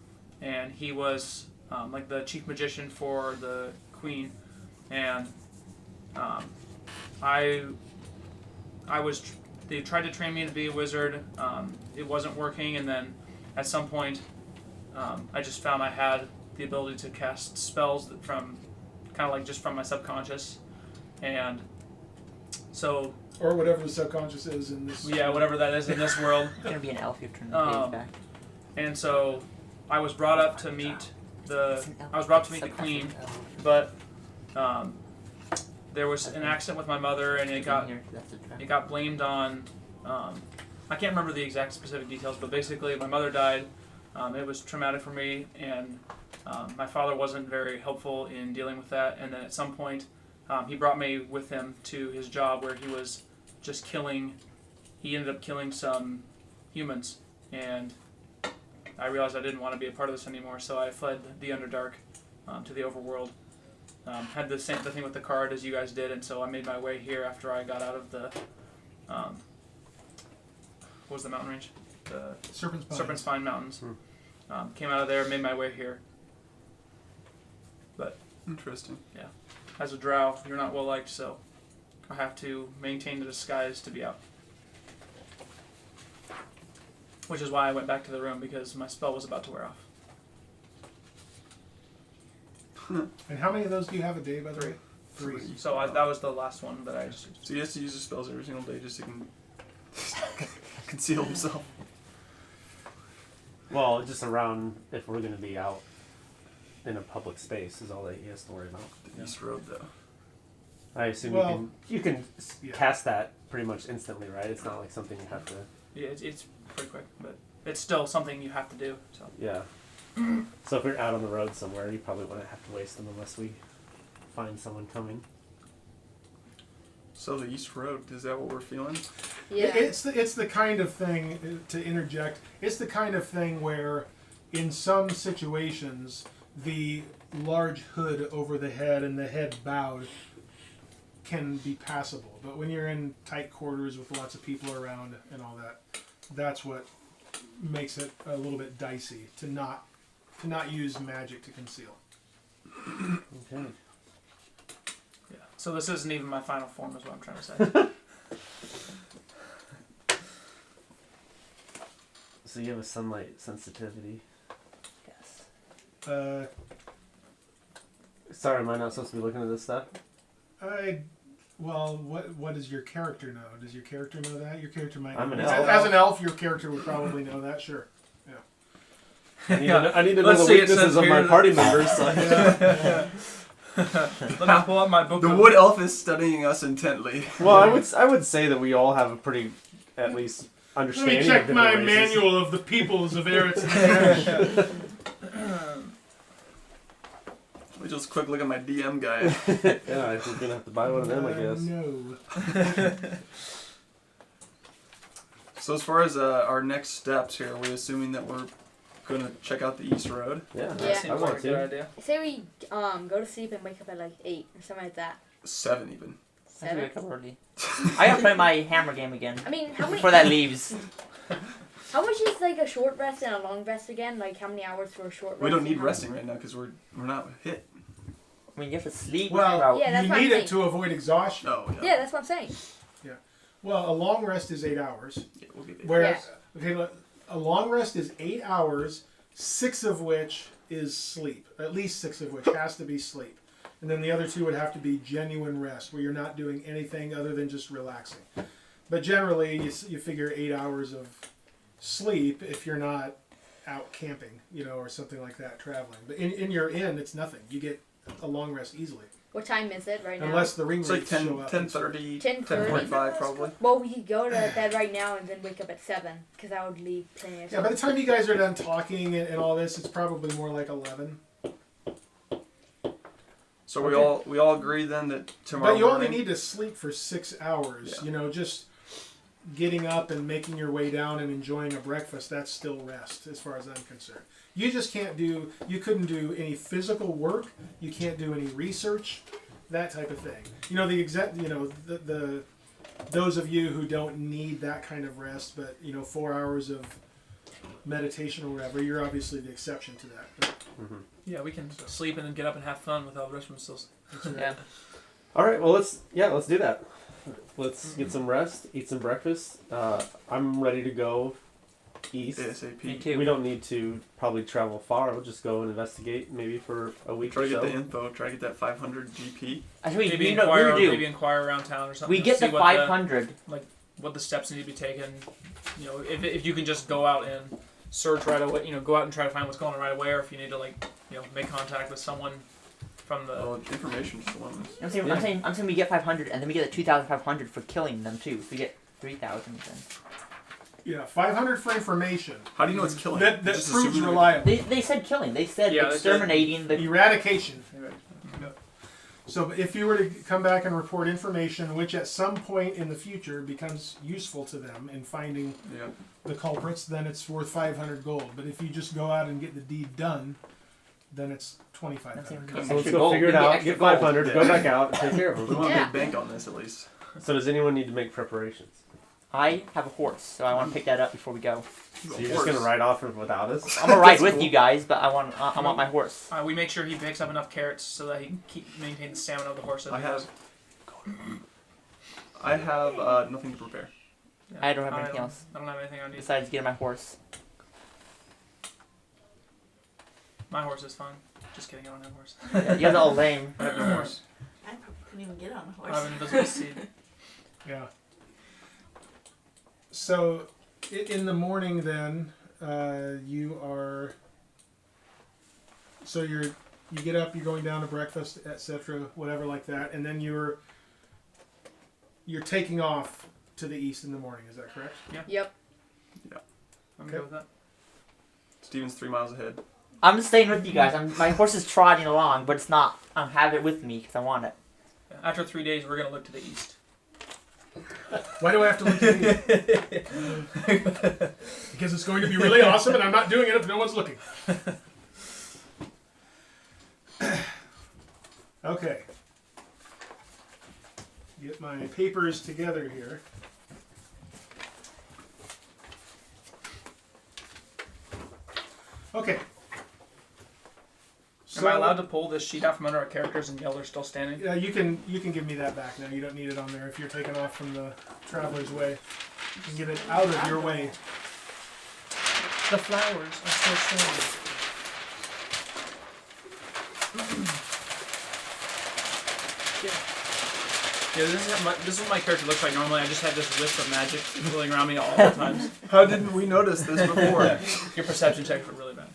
and he was like the chief magician for the queen, and they tried to train me to be a wizard. It wasn't working, and then at some point I just found I had the ability to cast spells from kind of like just from my subconscious, and So Or whatever the subconscious is in this. yeah, whatever that is in this world. It's gonna be an elf. You have to turn the page back. And so I was brought up to meet the It's an elf. I was brought to meet the Subconscious queen, elf. but there was an accident with my mother, and it got Here, that's a trap. it got blamed on. I can't remember the exact specific details, but basically my mother died. It was traumatic for me, and my father wasn't very helpful in dealing with that. And then at some point, he brought me with him to his job where he was just killing. He ended up killing some humans, and I realized I didn't want to be a part of this anymore. So I fled the Underdark to the Overworld. Had the thing with the card as you guys did, and so I made my way here after I got out of the. What was the mountain range? The Serpent's Spine Mountains. Came out of there, made my way here. But Interesting. as a drow, you're not well liked, so I have to maintain the disguise to be out. Which is why I went back to the room, because my spell was about to wear off. And how many of those do you have a day, by the way? 3. So that was the last one that I just used. So he has to use his spells every single day just to conceal himself. Well, just around if we're going to be out in a public space is all that he has to worry about. The East Road, though. I assume Well, you can yeah. cast that pretty much instantly, right? It's not like something you have to. Yeah, it's pretty quick, but it's still something you have to do. So Yeah. So if we're out on the road somewhere, you probably wouldn't have to waste them unless we find someone coming. So the East Road, is that what we're feeling? Yeah. It's the kind of thing, to interject, it's the kind of thing where in some situations the large hood over the head and the head bowed can be passable. But when you're in tight quarters with lots of people around and all that, that's what makes it a little bit dicey to not use magic to conceal. Okay. yeah. So this isn't even my final form, is what I'm trying to say. So you have a sunlight sensitivity. Yes. Sorry, am I not supposed to be looking at this stuff? Well, what does your character know? Does your character know that? Your character might. I'm an As- elf. As an elf, your character would probably know that. Sure. I need to know Let's the see, it weaknesses says of my here party members. So Let me pull up my book. The of- Wood Elf is studying us intently. well, I would say that we all have a pretty, at least, Let understanding. me check of different my races. manual of the peoples of Eretz. We just quick look at my DM guide. Yeah, I think we're gonna have to buy one of them, I guess. No. So as far as our next steps here, are we assuming that we're going to check out the East Road? Yeah, Yeah. That I seems want like a good to. idea. Say we go to sleep and wake up at like 8 or something like that. 7 even. I have to 7. wake up early. I gotta play my hammer game again I mean, how many? before that leaves. How much is like a short rest and a long rest again? Like how many hours for a short rest? We don't and need how resting right now because we're not hit. I mean, you have to sleep. Well, about- Yeah, that's you what I'm need it saying. to avoid exhaustion. Oh, yeah. Yeah, that's what I'm saying. Well, a long rest is 8 hours. Yeah, we'll get it. Whereas, okay, look, a long rest is 8 hours, 6 of which is sleep. At least 6 of which has to be sleep. And then the other 2 would have to be genuine rest, where you're not doing anything other than just relaxing. But generally, you figure 8 hours of sleep if you're not out camping, or something like that, traveling. But in your inn, it's nothing. You get a long rest easily. What time is it right now? Unless the ring It's like rates 10, show up. 10:30, 10:30. 10:45 probably. Well, we could go to bed right now and then wake up at 7 because I would leave plenty of Yeah, time. by the time you guys are done talking and all this, it's probably more like 11. So Okay. we all agree then that tomorrow But you only morning... need to sleep for 6 hours. Yeah. Just getting up and making your way down and enjoying a breakfast, that's still rest as far as I'm concerned. You just you couldn't do any physical work, you can't do any research, that type of thing. Those of you who don't need that kind of rest, but 4 hours of meditation or whatever, you're obviously the exception to that. But Yeah, we can sleep and then get up and have fun without the rest of them still. that's right. Yeah. All right, well let's do that. Let's get some rest, eat some breakfast. I'm ready to go east. Me ASAP. too. We don't need to probably travel far. We'll just go and investigate maybe for a week Try or to so. get the info. Try to get that 500 GP. I think Maybe we inquire, do. maybe inquire around town or something. We get see the what 500. what the steps need to be taken. You know, if you can just go out and search right away, you know, go out and try to find what's going on right away, or if you need to make contact with someone from the. Well, information is the one. I'm saying we get 500, and then we get the 2,500 for killing them too. If we get 3,000, then Yeah, 500 for information. How do you know it's killing? That Just proves assuming reliable. they said killing. They said Yeah, they said- exterminating the. Eradication. So if you were to come back and report information which at some point in the future becomes useful to them in finding Yeah. the culprits, then it's worth 500 gold. But if you just go out and get the deed done, then it's 2,500. That's So let's extra go gold. figure it We get out. extra Get gold. 500. Yeah. Go back out and take care of We them. want to Yeah. make bank on this at least. So does anyone need to make preparations? I have a horse, so I want to pick that up before we go. So you're just gonna ride off without us? I'm gonna ride That's with cool. you guys, but I want my horse. We make sure he picks up enough carrots so that he can maintain the stamina of the horse. I have nothing to prepare. Yeah, I don't have anything else I don't have anything I need. besides getting my horse. My horse is fine. Just kidding, I don't have a horse. Yeah, you guys are all lame. I have no horse. I probably couldn't even get on a I have horse. an invisible seed. Yeah. So in the morning then, you are... So you get up, you're going down to breakfast, etc., whatever like that, and then you're taking off to the east in the morning, is that correct? Yep. I'm Okay. good with that. Steven's 3 miles ahead. I'm staying with you guys. My horse is trotting along, but it's not. I have it with me because I want it. Yeah. After 3 days, we're gonna look to the east. Why do I have to look at you? Because it's going to be really awesome, and I'm not doing it if no one's looking. Okay. Get my papers together here. Okay. Am I allowed to pull this sheet out from under our characters and yell they're still standing? Yeah, you can give me that back now. You don't need it on there if you're taking off from the traveler's way. You can get it out of your way. The flowers are still standing. Yeah, this is what my character looks like normally. I just have this wisp of magic flowing around me all the times. How didn't we notice this before? Your perception checks were really bad.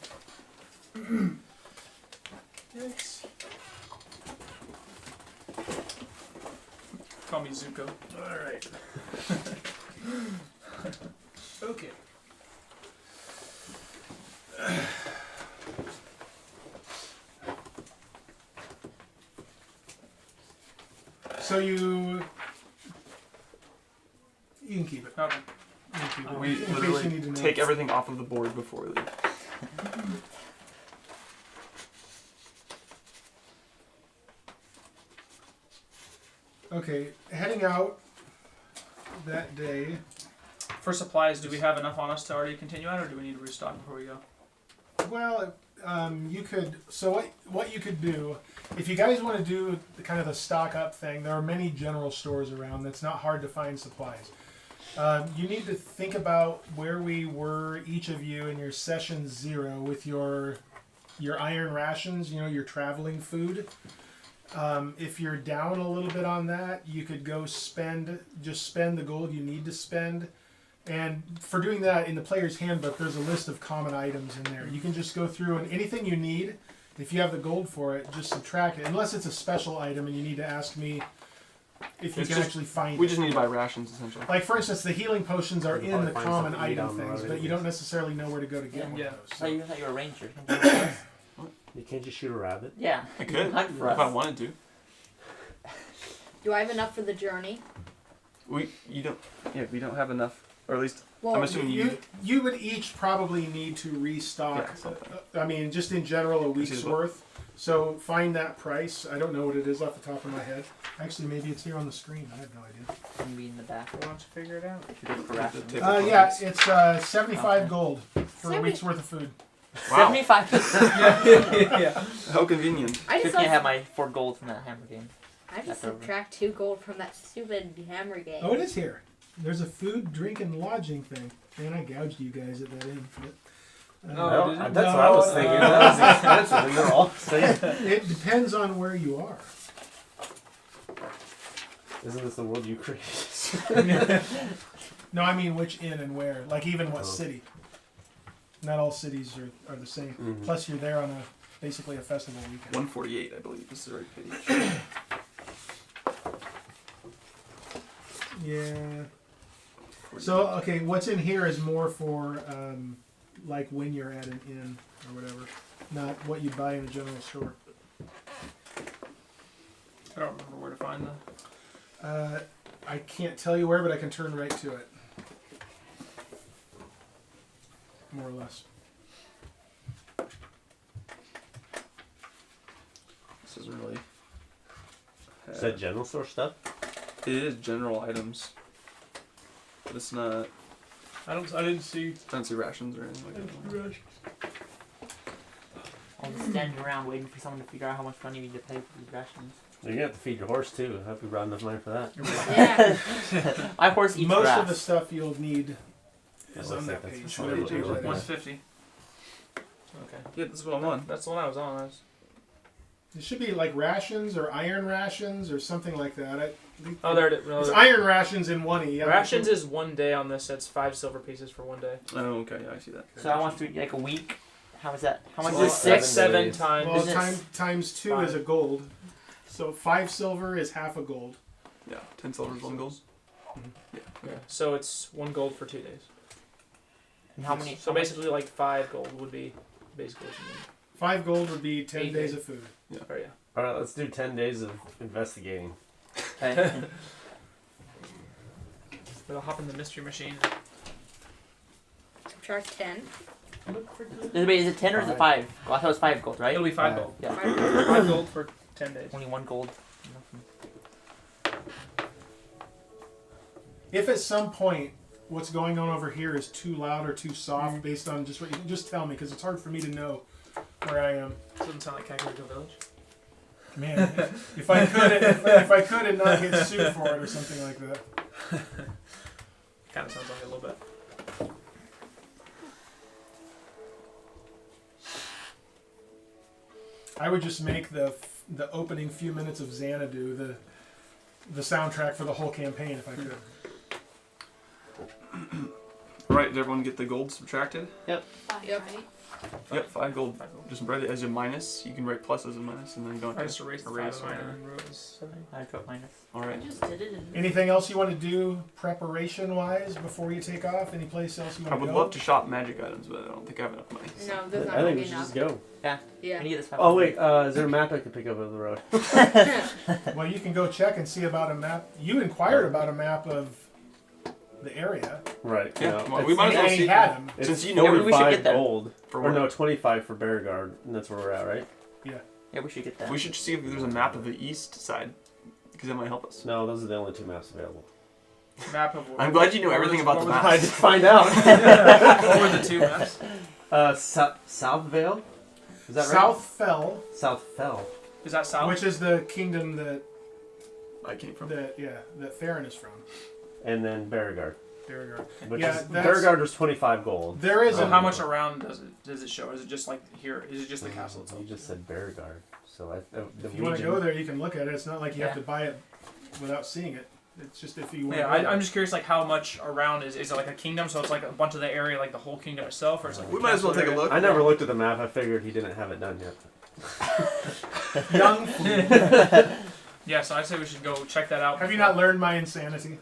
Call me Zuko. Alright. Okay. So you can keep it. Okay. You can keep it. We In case you literally need to know. take everything off of the board before we leave. Okay, heading out that day. For supplies, do we have enough on us to already continue out, or do we need to restock before we go? Well, you could. So what you could do, if you guys want to do the kind of the stock up thing, there are many general stores around. That's not hard to find supplies. You need to think about where we were, each of you, in your session 0 with your iron rations. You know, your traveling food. If you're down a little bit on that, you could go spend the gold you need to spend. And for doing that, in the player's handbook, there's a list of common items in there. You can just go through and anything you need, if you have the gold for it, just subtract it. Unless it's a special item and you need to ask me if you It's can just- actually find We it. just need to buy rations, essentially. Like, for instance, the healing potions are You can in the probably find common something to eat item on the things, road but you don't anyways. necessarily know where to go to get one Yeah. of those. I So. thought you were a ranger. Can you do this? You can't just shoot a rabbit. Yeah. I could, Hunt for if I us. wanted to. Do I have enough for the journey? We don't have enough, or at least Well, I'm assuming You would each probably need to restock. Yeah, something. I mean, just in general, a week's Excuse me. worth. So find that price. I don't know what it is off the top of my head. Actually, maybe it's here on the screen. I have no idea. Can be in the back. Why don't you figure it out? If you look for rations. The tip. Yeah, it's 75 Okay. gold for a week's worth of food. Wow. 75. Yeah. How convenient. I You just can't have sub- my 4 gold from that hammer game. I just That's over. subtract 2 gold from that stupid hammer game. Oh, it is here. There's a food, drink, and lodging thing. Man, I gouged you guys at that inn. But, No, That's what I was thinking. That was expensive, and they're all the same. it depends on where you are. Isn't this the world you created? No, I mean which inn and where. Like even what Oh. city. Not all cities are the same. Mhm. Plus you're there on basically a festival weekend. 148, I believe, is the right page. Yeah. So okay, what's in here is more for like when you're at an inn or whatever, not what you buy in a general store. I don't remember where to find the. I can't tell you where, but I can turn right to it. More or less. This isn't really. Is that general store stuff? It is general items, but it's not I didn't see. fancy rations or anything like that. I'll just stand around waiting for someone to figure out how much money we need to pay for these rations. You're gonna have to feed your horse too. I hope you brought enough money for that. Yeah. My horse eats Most grass. of the stuff you'll need is Oh, on that that's page. what Whatever it page is. that is. 150. Okay. Yeah, that's what I'm on. That's the one I was on. It should be like rations or iron rations or something like that. Oh, there it is. No, It's there- iron rations in one E. Rations is 1 day on this. That's 5 silver pieces for 1 day. Oh, okay, yeah, I see that. So I want to like a week. How is that? How much So is it's it? 6, 7 7 days. times. Well, Business. times 2 5. is a gold. So 5 silver is half a gold. Yeah, 10 silvers, 1 gold. Mhm. Yeah. Yeah. So it's 1 gold for 2 days. And how many? So how much- basically, like 5 gold would be basically what you need. 5 gold would be 10 8 days days. of food. Oh, yeah. All right, let's do 10 days of investigating. Okay. We'll hop in the mystery machine. Subtract 10. Wait, is it 10 or is it 5? Well, I thought it was 5 gold, right? It'll be 5 Five. gold. Yeah. 5 gold for 10 days. Only 1 gold. If at some point what's going on over here is too loud or too soft based on just what you just tell me, because it's hard for me to know where I am. Doesn't sound like Kakariko Village. Man, if I could, if I could and not get sued for it or something like that. Kind of sounds like a little bit. I would just make the opening few minutes of Xanadu the soundtrack for the whole campaign if I could. Right, did everyone get the gold subtracted? 5, Yep. right? Yep, 5 gold. 5 gold. Just write it as a minus. You can write plus as a minus, and then you don't I have just to erased the erase 5 or of mine whatever. and wrote it as 7. I dropped minus. All I right. just did it. Anything else you want to do preparation-wise before you take off? Any place else you I want to would go? love to shop magic items, but I don't think I have enough money. No, there's not I going think to we be should enough. just go. I Yeah. need this 5. Oh wait, is there a map I can pick up over the road? Well, you can go check and see about a map. You inquired about a map of the area. Right. Yeah, no, well, it's- we might as well And he see. had them. It's Since you know Yeah, we should 45 get there. gold. For Or what? no, 25 for Berogard, and that's where we're at, right? Yeah, we should get that. We should see if there's a map of the east side, because that might help us. No, those are the only 2 maps available. Map of what? I'm glad you know everything about the what I maps. just find out. What were the 2 maps? South Vale? Is that South Fell, right? South Fell. Is that south? which is the kingdom that I came from. that Farryn is from. And then Berogard. Berogard. Which Yeah, is, that's- Berogard was 25 gold. There is So a how much around does it show? Is it just like here? Is it just the castle itself? You just said Berogard. So the If you want to region- go there, you can look at it. It's not like you have Yeah. to buy it without seeing it. It's just if you want. Yeah, I'm just curious, like how much around is it like a kingdom? So it's like a bunch of the area, like the whole kingdom itself, or is it like We a might as well castle take a area? look. I never looked at the map. I figured he didn't have it done yet. young. fool. Yeah, so I say we should go check that out. Have you not learned my insanity?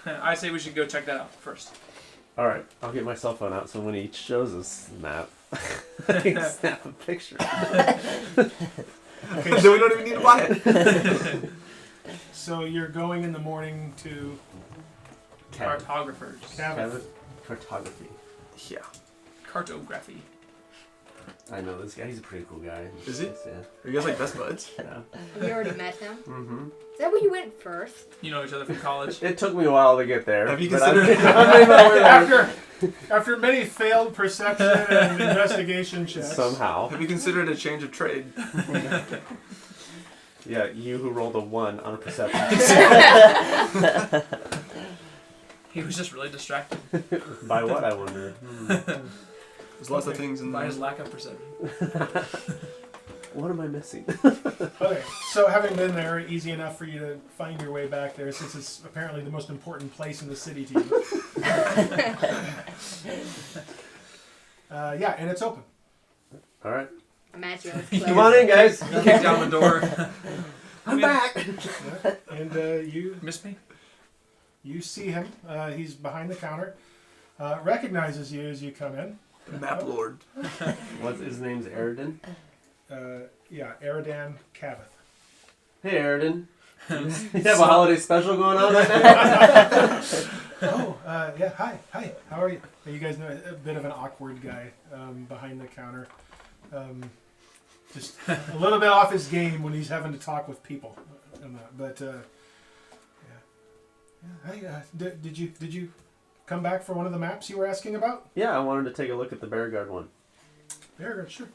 I say we should go check that out first. All right, I'll get my cell phone out so when he shows us the map, I can snap a picture. Okay, Then we don't even need to buy it. so you're going in the morning to Cartographers. Cabot. Cartography. Yeah. Cartography. I know this guy. He's a pretty cool guy. Is he? Yeah. Are you guys like best buds? Yeah. Have you already met him? Mm-hmm. Is that where you went first? You know each other from college. It took me a while to get there. Have you but considered- I made my way there After many failed perception and investigation checks. somehow. Have you considered a change of trade? Yeah, you who rolled a 1 on a perception. He was just really distracted By what, I wonder? There's lots of things in by there. his lack of perception. What am I missing? Okay, so having been there, easy enough for you to find your way back there, since it's apparently the most important place in the city to you. Yeah, and it's open. All right. Imagine it's Come on in, guys. He kicked down the door. I'm back. Yeah. And you Miss me? see him. He's behind the counter. Recognizes you as you come in. Map Lord. What's his name's Eridan? Yeah, Eridan Cavith. Hey, Eridan. You have a holiday special going on right now? Oh, yeah, hi, how are you? You guys know a bit of an awkward guy behind the counter. Just a little bit off his game when he's having to talk with people. But, yeah. Hey, did you come back for one of the maps you were asking about? Yeah, I wanted to take a look at the Berogard one. Berogard, sure.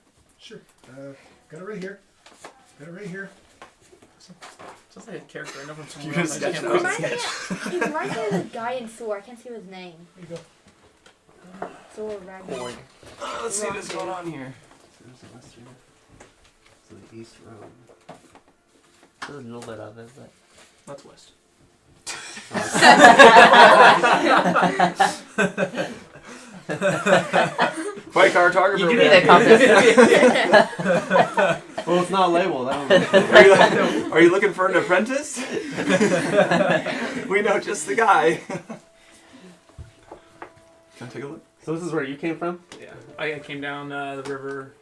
Got it right here. Sounds like a character I know from You somewhere can else. I sketch can't it He out. remember. reminds me of the guy in Thor. I can't see his name. There you go. Thor Ragnarok. Let's see what's going on here. There's Elestria. So the East Road. There's a little bit of it, but That's west. Quite cartographer. you do man. need that compass. Well, it's not labeled. I don't Are you looking for an apprentice? We know just the guy. Can I take a look? So this is where you came from? Yeah. I came down the river,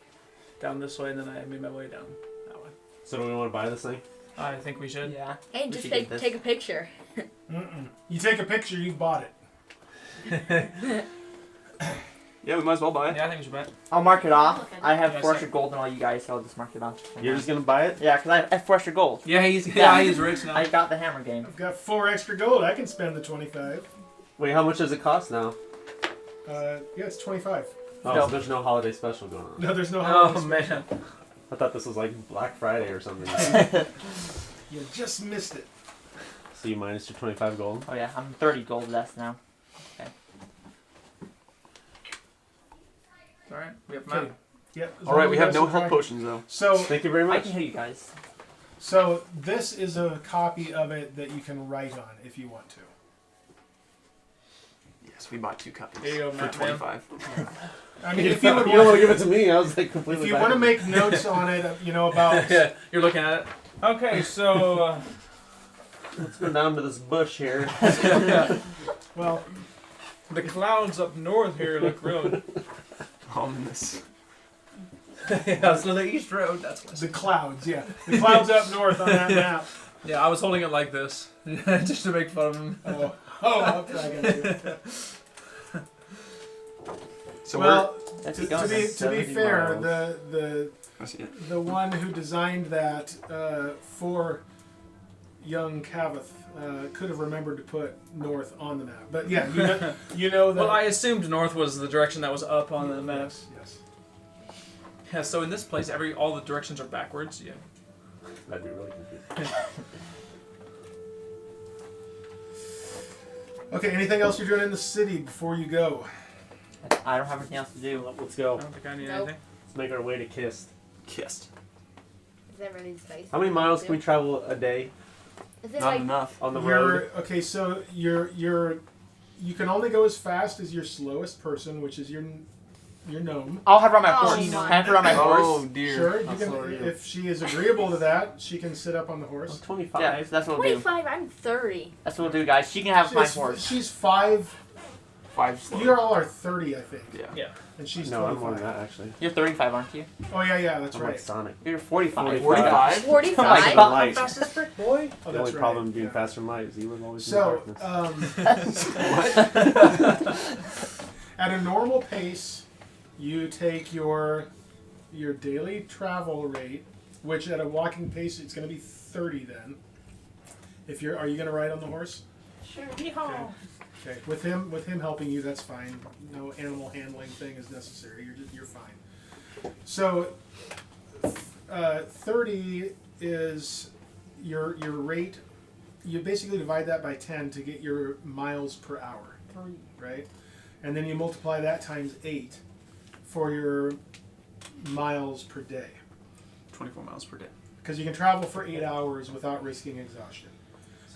down this way, and then I made my way down that way. So do we want to buy this thing? I think we should. Yeah. Hey, We just should get this. take a picture. You take a picture, you've bought it. Yeah, we might as well buy it. Yeah, I think we should bet. I'll mark it off. Okay. I have Yeah, 400 gold on all you guys, so I'll just mark it off. You're just going to buy it? Yeah, because I have 400 gold. Yeah, he's Yeah. he's rich now. I got the hammer game. I've got 4 extra gold. I can spend the 25. Wait, how much does it cost now? Yeah, it's 25. Oh, No. so there's no holiday special going on. No, there's no Oh holiday man. I thought this was like Black Friday or something. You just missed it. So you minus your 25 gold? Oh yeah, I'm 30 gold less now. All right, we have Okay. map. Yep. as All right, long we as have you no guys health are- potions though. So, Thank you very I much. can hear you guys. so this is a copy of it that you can write on if you want to. Yes, we bought 2 copies There you go, for Matt, man. 25. I mean, You if you would don't want to want, give it to me. I was like completely. if you want to back. make notes on it, about Yeah, you're looking at it. Okay, so Let's go down to this bush here. well, the clouds up north here look real. Ominous. Yeah, so the east road. That's west. the clouds, yeah, the clouds up north on that map. Yeah, I was holding it like this just to make fun of him. Oh, okay, I got you. So Well, That's to, going to be on to be 70 fair, miles. I see it. the one who designed that for young Cavith could have remembered to put north on the map. But yeah, you know that. Well, I assumed north was the direction that was up on the map. Yes. Yeah, so in this place, all the directions are backwards. Yeah. That'd be really confusing. Okay. Anything else you're doing in the city before you go? I don't have anything else to do. Let's I go. don't think I need Nope. anything. Let's make our way to Kist. Kissed. Is that really space? How many miles can we travel a day Is it Not like enough. on the road? Okay, so you can only go as fast as your slowest person, which is your gnome. I'll have her on my Oh, horse. my. Can I have her on my Oh horse? dear. Sure, you How can. slow are you? If she is agreeable to that, she can sit up on the Oh, horse. 25. Yeah, that's what we'll do. 25? I'm 30. That's what we'll do, guys. She can have my horse. She's 5. 5 slow. You all are 30, I think, Yeah. Yeah. and she's No, I'm more 25. than that actually. You're 35, aren't you? Oh yeah, that's I'm like right. Sonic. You're 45. 45? 45? Faster than light. Fastest brick boy. Oh, The that's only right. problem being yeah. faster than light is you live always in So, darkness. at a normal pace, you take your daily travel rate, which at a walking pace it's going to be 30 then. Are you going to ride on the horse? Sure. Okay. With him helping you, that's fine. No animal handling thing is necessary. You're fine. So, 30 is your rate you basically divide that by 10 to get your miles per hour, right? And then you multiply that times 8 for your miles per day. 24 miles per day. Because you can travel for 8 hours without risking exhaustion.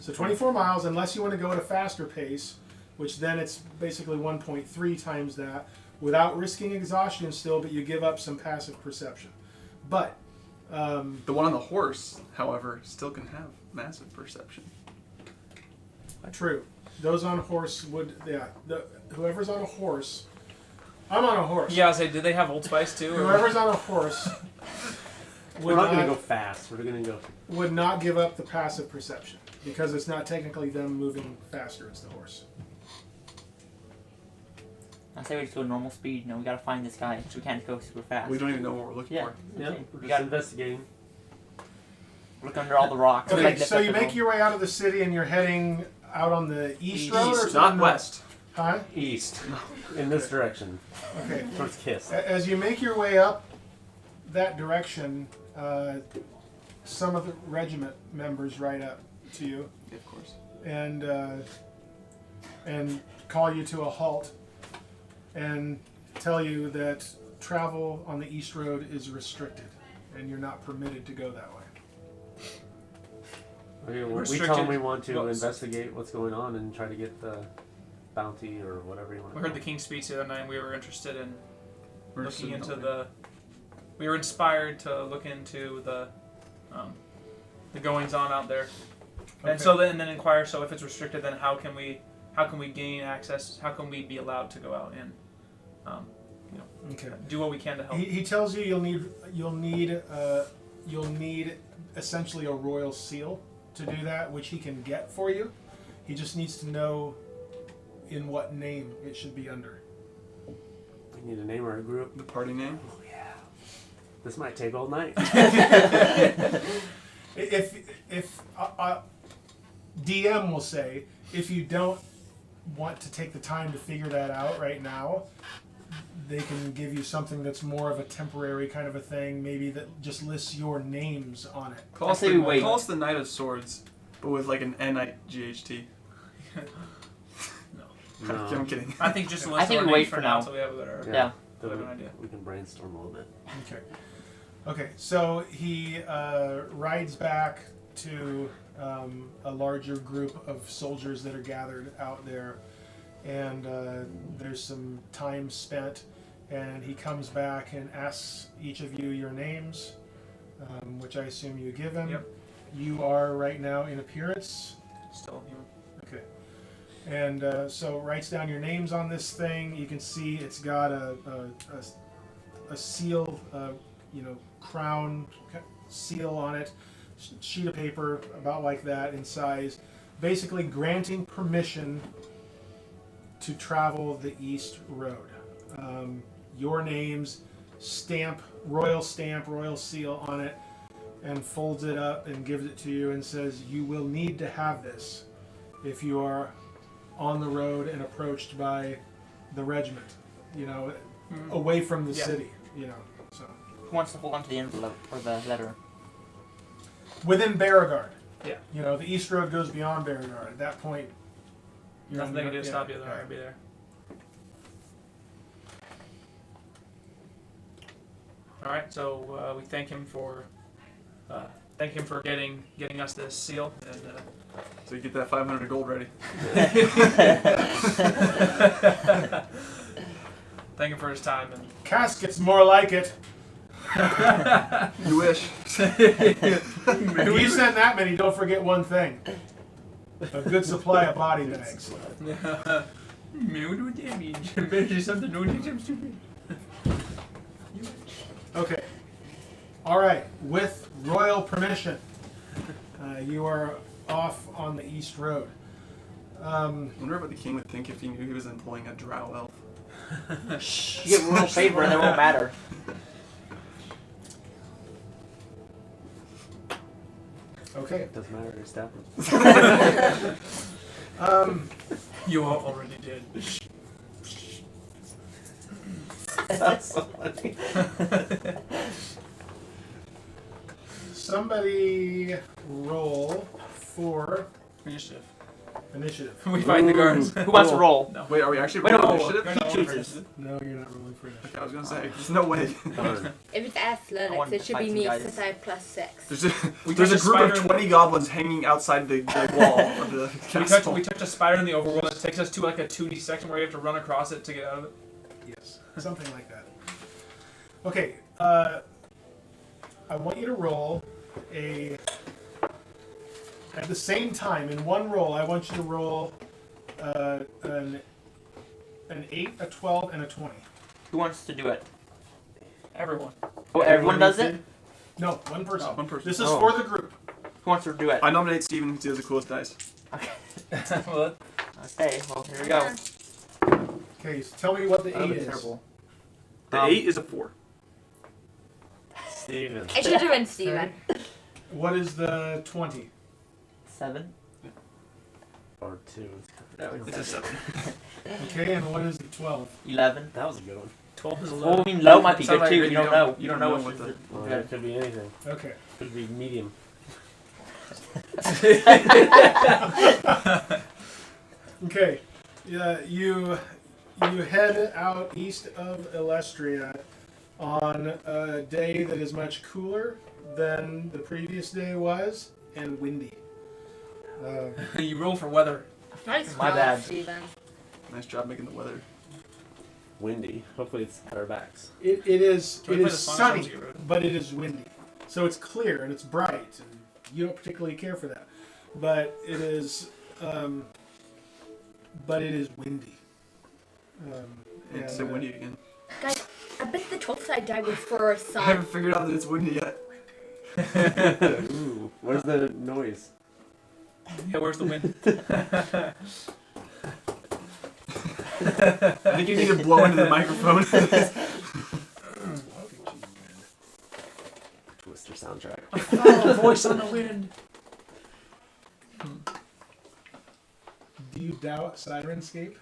So 24 miles, unless you want to go at a faster pace, which then it's basically 1.3 times that, without risking exhaustion still, but you give up some passive perception. But the one on the horse, however, still can have massive perception. True. Those on horse would, yeah. Whoever's on a horse, I'm on a horse. Yeah, I was say, did they have Old Spice too? Or? Whoever's on a horse We're not going to go fast. We're going to go. would not give up the passive perception because it's not technically them moving faster. It's the horse. I say we just go normal speed. We gotta find this guy, so we can't go super fast. We don't even know what we're looking Yeah. for. Yeah, Okay. we're We just gotta investigating. look under all the rocks. Okay, Like so you that make your way out of the city and you're heading out on the east road, or East, to not the north? west. Huh? East. In this direction. Okay. Towards Kiss. As you make your way up that direction, some of the regiment members ride up to you Yeah, of course. and call you to a halt and tell you that travel on the east road is restricted and you're not permitted to go that way. Okay, well, we Restricted- tell them we want to well, investigate what's going on and try to get the bounty or whatever you want. We heard the King's speech the other night. We were interested in We're looking just into in the. We were inspired to look into the goings on out there, and Okay. so then inquire. So if it's restricted, then how can we gain access? How can we be allowed to go out and Okay. do what we can to help? He tells you you'll need essentially a royal seal to do that, which he can get for you. He just needs to know in what name it should be under. We need a name or a group. The party name? Oh yeah. This might take all night. If DM will say, if you don't want to take the time to figure that out right now, they can give you something that's more of a temporary kind of a thing, maybe that just lists your names on it. Call I us say the, we wait. call us the Knight of Swords, but with like an N-I-G-H-T. No. I'm kidding. I think just I list think our we names wait for for now now. until we have a better. Yeah. Then Good idea. we can brainstorm a little bit. Okay, so he rides back to a larger group of soldiers that are gathered out there, and there's some time spent, and he comes back and asks each of you your names, which I assume you give him. Yep. You are right now in appearance. Still human. Okay. And so writes down your names on this thing. You can see it's got a seal, crown seal on it, sheet of paper about like that in size, basically granting permission to travel the East Road. Your names, royal seal on it, and folds it up and gives it to you and says, you will need to have this if you are on the road and approached by the regiment, away from the city, so. Who wants to hold on to the envelope or the letter? Within Berogard. Yeah. The East Road goes beyond Berogard. At that point, you're Nothing they can do to yeah, stop you. They're yeah. not gonna be there. All right. So we thank him for getting us this seal, and So you get that 500 gold ready. thank him for his time. And Casket's more like it. You wish. If you send that many, don't forget one thing. A good supply of body bags. Okay. Alright. With royal permission, you are off on the East Road. I wonder what the king would think if he knew he was employing a Drow elf. You get royal favor and it won't matter. Okay. It doesn't matter to step. You all already did. That's so funny. Somebody roll for Initiative. Initiative. We fight the guards. Who wants to roll? No. Wait, are we actually Wait, rolling no, initiative? No, He no, chooses. No, you're not rolling for initiative. Okay, I was gonna say, there's no way. If it's I athletics, wanted it to should fight be some me guys. since I have +6. There's a touched group of spider- 20 goblins hanging outside the wall of the castle. We touch a spider in the overworld that takes us to like a 2D section where you have to run across it to get out of it. Yes, something like that. Okay, I want you to roll a. At the same time, in one roll, I want you to roll an 8, a 12, and a 20. Who wants to do it? Everyone. Oh, everyone does it? No, one person. One person. This is Oh. for the group. Who wants to do it? I nominate Steven because he has the coolest dice. Well, Okay, well, here we go. Okay, so tell me what the That'll 8 be is. terrible. The 8 is a 4. Steven. It should have been Steven. What is the 20? 7. Or 2. That was It's a 7. Okay, and what is the 12? 11. That was a good one. 12 is a Well, I low. mean, low might be Sounds good like too. you You don't don't- know. you You don't don't know know what's what the Well, good. it could be anything. Okay. Could be medium. Okay, yeah, you head out east of Elestria on a day that is much cooler than the previous day was, and windy. You roll for weather. Nice My job, bad. Steven. Nice job making the weather. Windy. Hopefully it's at our backs. It is Can we play the sunny, song songs you wrote? but it is windy. So it's clear and it's bright, and you don't particularly care for that. But it is windy. It's and, so windy again. Guys, I bet the 12th side die was for a I sun. haven't figured out that it's windy yet. Ooh, where's the noise? Yeah, where's the wind? I think you need to blow into the microphone. Twister soundtrack. Oh, voice on the wind. Do you doubt Sirenscape?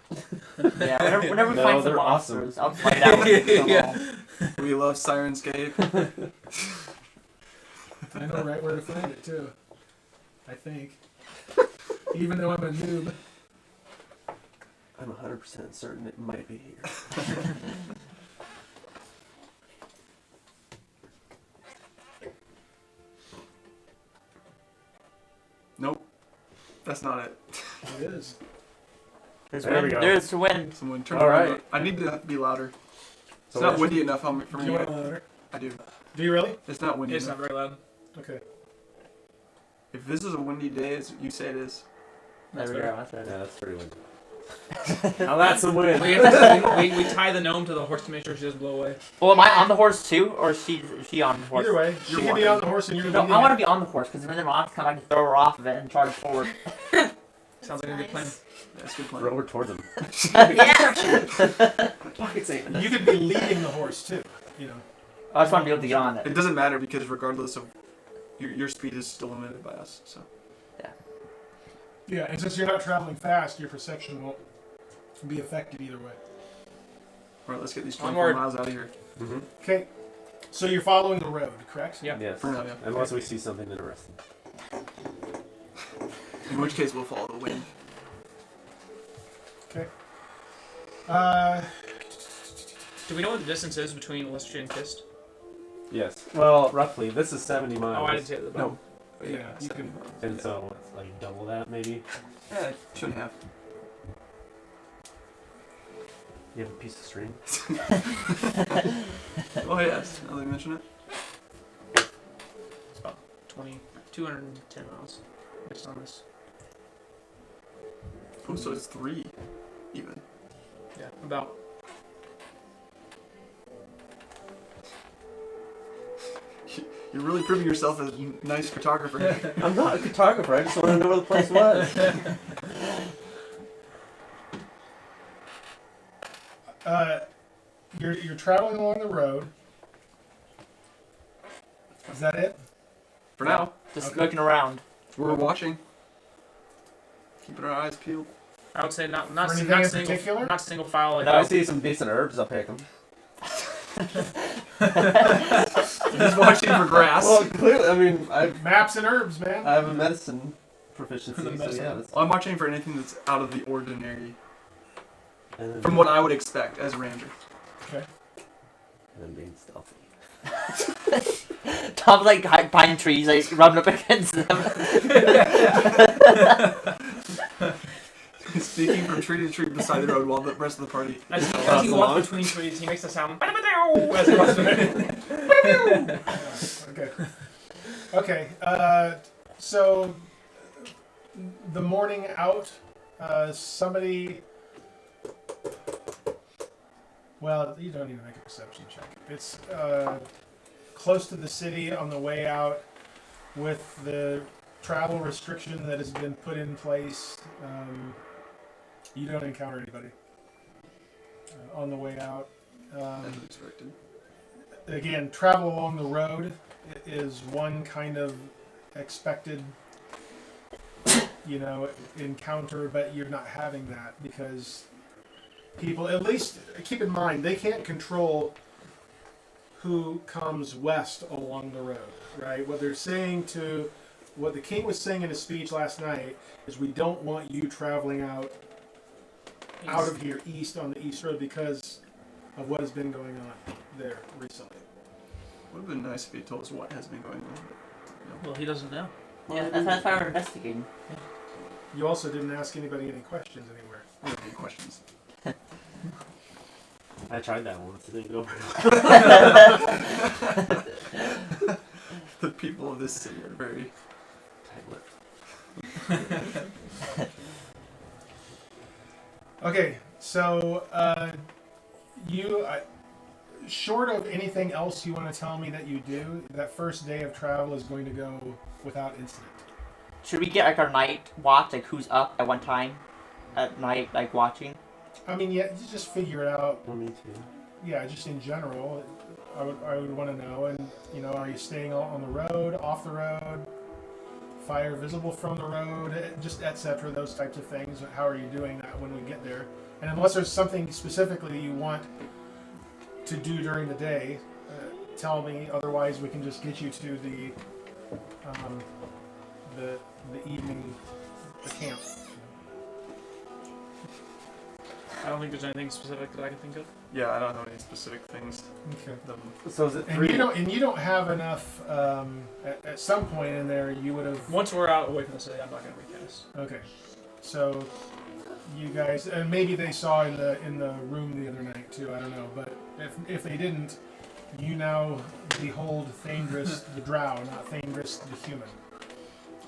Yeah, whenever we No, find some they're awesome. monsters, I'll find out. Yeah. We love Sirenscape. I know right where to find it too. I think. Even though I'm a noob. I'm 100% certain it might be here. Nope. That's not it. It is. There's There we wind. go. There's the wind. Someone turn All it right. on. I need to be louder. It's So not what- windy enough for Do me. you want louder? I do. Do you really? It's not windy It's not enough. very loud. Okay. If this is a windy day, as you say it is. There we better. go. That's right. Yeah, that's pretty windy. Now that's some wind. We tie the gnome to the horse to make sure she doesn't blow away. Well, am I on the horse too, or is she on the horse? Either way, she You're can be walking. on the horse and you're No, leading I want to it. be on the horse because then I'll come back and throw her off of it and charge forward. Sounds like a good plan. That's a good plan. Roll over towards them. Yeah. Pockets ain't. You could be leading the horse too. You know. I just want to be able to get on It it. doesn't matter because regardless of your speed is still limited by us. So Yeah, and since you're not traveling fast, your perception won't be affected either way. all right, let's get these 24 Onward. miles out of here. Mm-hmm. Okay. So you're following the road, correct? Yeah. Yes. For now, yeah. Unless we see something interesting. In which case, we'll follow the wind. Okay. Do we know what the distance is between Elestria and Kist? Yes. Well, roughly. This is 70 miles. Oh, I didn't say it at the bottom. Yeah, you can. And so it's like double that, maybe. Yeah, 2.5. You have a piece of string. Oh yes, now that you mention it. It's about 210 miles based on this. Oh, so it's 3, even. Yeah, about. You're really proving yourself as a nice cartographer. I'm not a cartographer. I just want to know where the place was. You're traveling along the road. Is that it? For now, Just Okay. looking around. we're watching. Keeping our eyes peeled. I would say not For anything in single particular? not single file like If I see some decent herbs, I'll pick them. He's watching for grass. Well, clearly, I mean, I Maps and herbs, man. have a medicine proficiency. The So mess yeah, up. that's, I'm watching for anything that's out of the ordinary and then, from what I would expect as a ranger. Okay. and then being stealthy. Tom's like pine trees, like rubbing up against them. Speaking from tree to tree beside the road while the rest of the party. As Across he the walks lawn. between trees, he makes the sound. As he walks between. Okay. Okay. So the morning out, somebody. Well, you don't even make a perception check. It's close to the city on the way out, with the travel restriction that has been put in place. You don't encounter anybody on the way out. As expected. Again, travel along the road is one kind of expected, encounter, but you're not having that because people, at least keep in mind, they can't control who comes west along the road, right? What they're saying what the king was saying in his speech last night is, we don't want you traveling out of here east on the east road because of what has been going on there recently. Would have been nice if he told us what has been going on. Well, he doesn't know. Yeah, that's why we're investigating. You also didn't ask anybody any questions anywhere. I have any questions. I tried that once. It didn't go very well. The people of this city are very Tight-lipped. Okay, so short of anything else you want to tell me that you do, that first day of travel is going to go without incident. Should we get like our night watch, like who's up at one time at night, like watching? I mean, yeah, you just figure it out. Well, me too. Yeah, just in general, I would want to know. And are you staying on the road, off the road, fire visible from the road, just etc. Those types of things. How are you doing that when we get there? And unless there's something specifically you want to do during the day, tell me. Otherwise, we can just get you to the evening, the camp. I don't think there's anything specific that I can think of. Yeah, I don't know any specific things. Okay. So is it And three? you don't have enough. At some point in there, you would have. Once we're out away from the city, I'm not going to recast. Okay, so you guys, and maybe they saw in the room the other night too. I don't know, but if they didn't, you now behold Thaèndrys the Drow, not Thaèndrys the human.